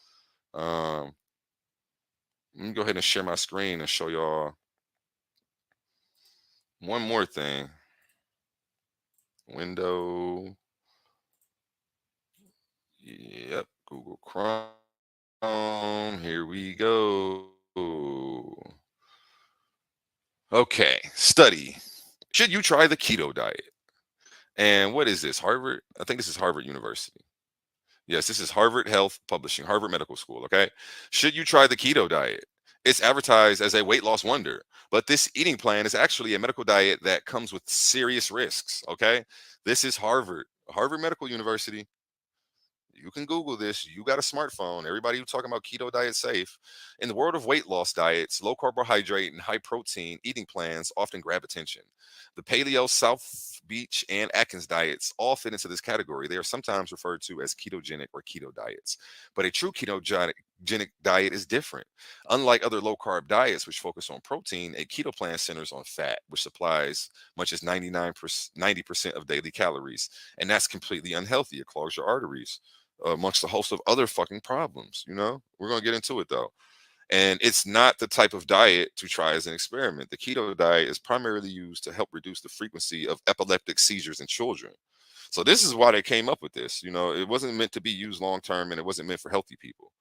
Let me go ahead and share my screen and show y'all one more thing. Window. Yep. Google Chrome. Here we go. Okay. Study. Should you try the keto diet? And what is this? Harvard? I think this is Harvard University. Yes, this is Harvard Health Publishing, Harvard Medical School. Okay. Should you try the keto diet? It's advertised as a weight loss wonder, but this eating plan is actually a medical diet that comes with serious risks. Okay. This is Harvard Medical University. You can Google this. You got a smartphone. Everybody who's talking about keto diet safe. In the world of weight loss diets, low carbohydrate and high protein eating plans often grab attention. The Paleo, South Beach, and Atkins diets all fit into this category. They are sometimes referred to as ketogenic or keto diets. But a true ketogenic ketogenic diet is different. Unlike other low carb diets, which focus on protein, a keto plan centers on fat, which supplies much as 90% of daily calories. And that's completely unhealthy. It clogs your arteries, amongst a host of other fucking problems. We're going to get into it though. And it's not the type of diet to try as an experiment. The keto diet is primarily used to help reduce the frequency of epileptic seizures in children. So this is why they came up with this. It wasn't meant to be used long term, and it wasn't meant for healthy people.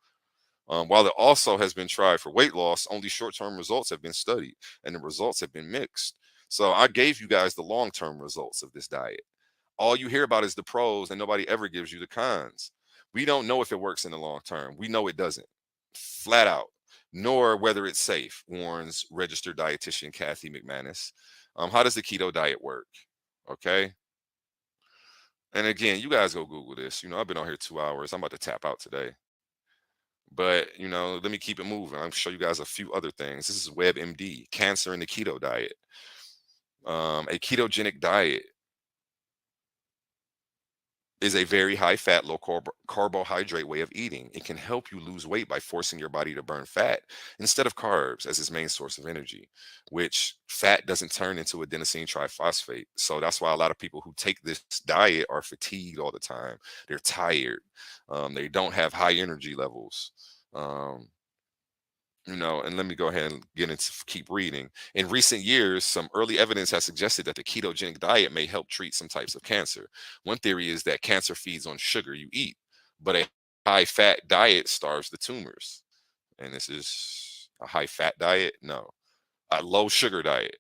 While it also has been tried for weight loss, only short term results have been studied, and the results have been mixed. So I gave you guys the long term results of this diet. All you hear about is the pros, and nobody ever gives you the cons. We don't know if it works in the long term. We know it doesn't, flat out, nor whether it's safe, warns registered dietitian Kathy McManus. How does the keto diet work? Okay. And again, you guys go Google this. I've been on here 2 hours. I'm about to tap out today. But, let me keep it moving. I'll show you guys a few other things. This is WebMD, cancer in the keto diet. A ketogenic diet is a very high fat, low carbohydrate way of eating. It can help you lose weight by forcing your body to burn fat instead of carbs as its main source of energy, which fat doesn't turn into adenosine triphosphate. So that's why a lot of people who take this diet are fatigued all the time. They're tired. They don't have high energy levels. And let me go ahead and keep reading. In recent years, some early evidence has suggested that the ketogenic diet may help treat some types of cancer. One theory is that cancer feeds on sugar you eat, but a high fat diet starves the tumors. And this is a high fat diet? No, a low sugar diet.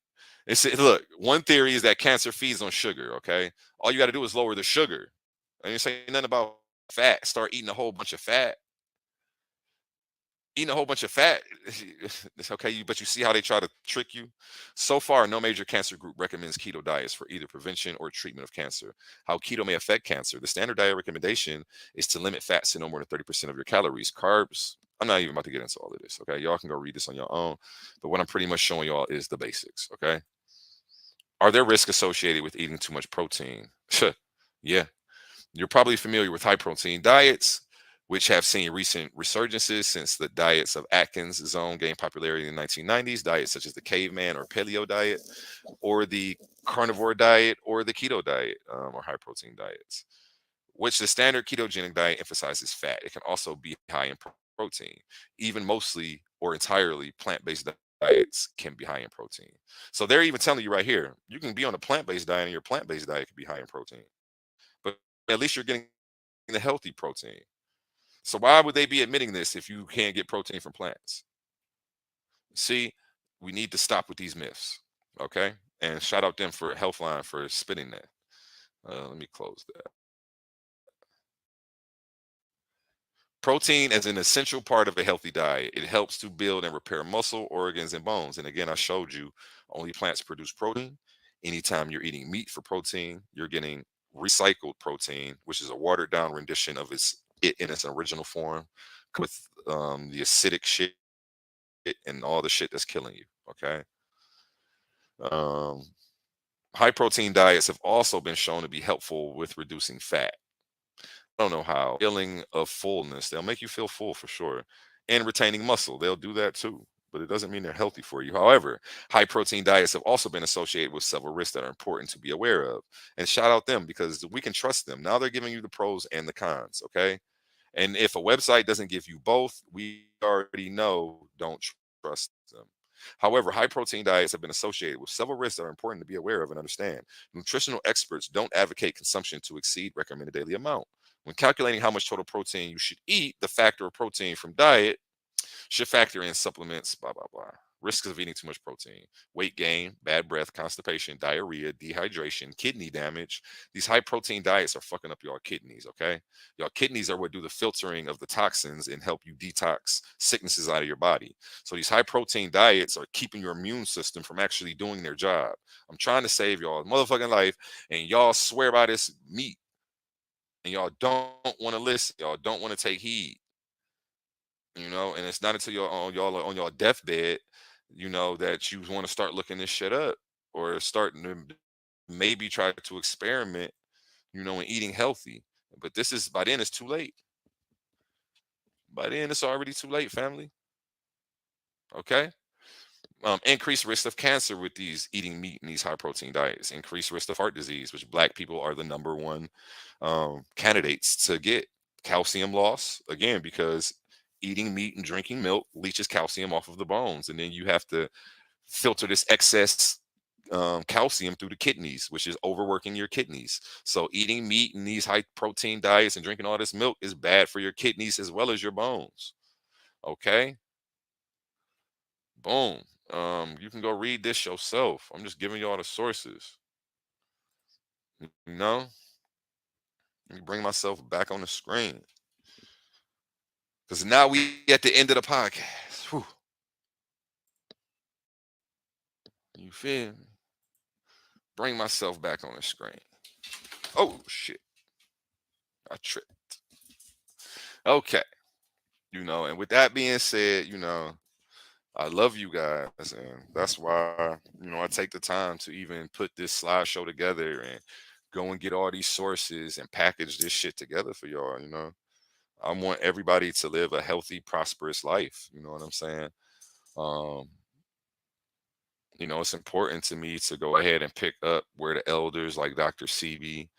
Look, one theory is that cancer feeds on sugar. Okay. All you got to do is lower the sugar. And you say nothing about fat. Start eating a whole bunch of fat. Eating a whole bunch of fat, it's okay. But you see how they try to trick you. So far, no major cancer group recommends keto diets for either prevention or treatment of cancer. How keto may affect cancer: the standard diet recommendation is to limit fats to no more than 30% of your calories. Carbs, I'm not even about to get into all of this. Okay, y'all can go read this on your own. But what I'm pretty much showing y'all is the basics. Okay. Are there risks associated with eating too much protein? Yeah. You're probably familiar with high protein diets, which have seen recent resurgences since the diets of Atkins' zone gained popularity in the 1990s. Diets such as the caveman or paleo diet, or the carnivore diet, or the keto diet, or high protein diets, which the standard ketogenic diet emphasizes fat. It can also be high in protein. Even mostly or entirely plant-based diets can be high in protein. So they're even telling you right here, you can be on a plant-based diet and your plant-based diet can be high in protein. But at least you're getting the healthy protein. So why would they be admitting this if you can't get protein from plants? See, we need to stop with these myths. Okay. And shout out them for Healthline for spinning that. Let me close that. Protein as an essential part of a healthy diet. It helps to build and repair muscle, organs, and bones. And again, I showed you only plants produce protein. Anytime you're eating meat for protein, you're getting recycled protein, which is a watered down rendition of it in its original form, with the acidic shit and all the shit that's killing you. Okay. Um, High protein diets have also been shown to be helpful with reducing fat. I don't know how. Feeling of fullness. They'll make you feel full for sure. And retaining muscle. They'll do that too. But it doesn't mean they're healthy for you. However, high protein diets have also been associated with several risks that are important to be aware of. And shout out them because we can trust them. Now they're giving you the pros and the cons. Okay. And if a website doesn't give you both, we already know don't trust them. However, high protein diets have been associated with several risks that are important to be aware of and understand. Nutritional experts don't advocate consumption to exceed recommended daily amount. When calculating how much total protein you should eat, the factor of protein from diet should factor in supplements, blah, blah, blah. Risks of eating too much protein: weight gain, bad breath, constipation, diarrhea, dehydration, kidney damage. These high protein diets are fucking up your kidneys, okay? Your kidneys are what do the filtering of the toxins and help you detox sicknesses out of your body. So these high protein diets are keeping your immune system from actually doing their job. I'm trying to save y'all motherfucking life, and y'all swear by this meat, and y'all don't want to listen. Y'all don't want to take heed. And it's not until y'all are on your deathbed, that you want to start looking this shit up or starting to maybe try to experiment, in eating healthy. But this is by then it's too late. By then, it's already too late, family. Okay. Increased risk of cancer with these eating meat and these high protein diets. Increased risk of heart disease, which Black people are the number one candidates to get. Calcium loss, again, because eating meat and drinking milk leaches calcium off of the bones, and then you have to filter this excess calcium through the kidneys, which is overworking your kidneys. So eating meat and these high protein diets and drinking all this milk is bad for your kidneys as well as your bones. Okay. Boom. You can go read this yourself. I'm just giving you all the sources. You know, let me bring myself back on the screen because now we at the end of the podcast. Whew. You feel me? Bring myself back on the screen. Oh shit, I tripped. Okay, and with that being said, I love you guys, and that's why I take the time to even put this slideshow together and go and get all these sources and package this shit together for y'all. I want everybody to live a healthy, prosperous life. You know what I'm saying? Um, it's important to me to go ahead and pick up where the elders like Dr. CB,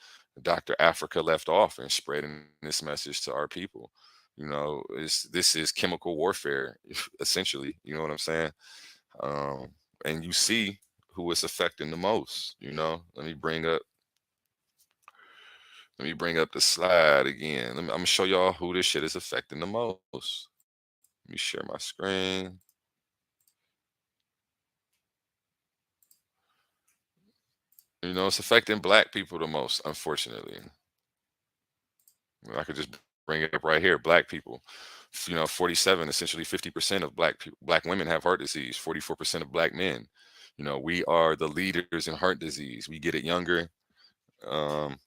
Dr. Africa left off and spreading this message to our people. This is chemical warfare, essentially. You know what I'm saying? Um, and you see who it's affecting the most. Let me bring up the slide again. I'm gonna show y'all who this shit is affecting the most. Let me share my screen. It's affecting Black people the most, unfortunately. I could just bring it up right here. Black people, 47, essentially 50% of Black women have heart disease. 44% of Black men. We are the leaders in heart disease. We get it younger, and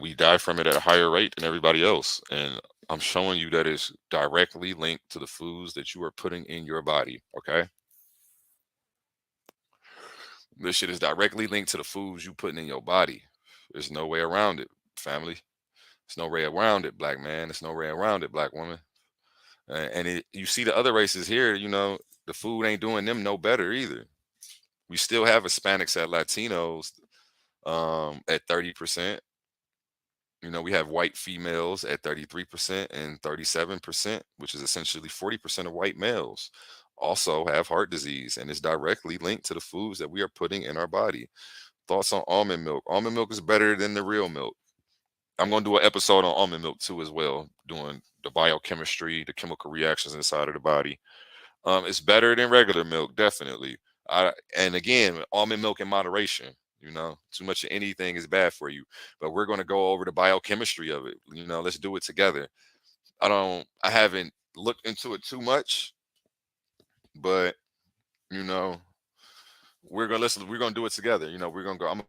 we die from it at a higher rate than everybody else. And I'm showing you that it's directly linked to the foods that you are putting in your body. Okay. This shit is directly linked to the foods you putting in your body. There's no way around it, family. There's no way around it, Black man. There's no way around it, Black woman. You see the other races here, the food ain't doing them no better either. We still have Hispanics at Latinos at 30%. We have white females at 33% and 37%, which is essentially 40% of white males also have heart disease, and it's directly linked to the foods that we are putting in our body. Thoughts on almond milk? Almond milk is better than the real milk. I'm going to do an episode on almond milk too as well, doing the biochemistry, the chemical reactions inside of the body. It's better than regular milk, definitely. And again, almond milk in moderation. Too much of anything is bad for you. But we're going to go over the biochemistry of it. Let's do it together. I haven't looked into it too much, but we're gonna do it together. We're gonna go. I'm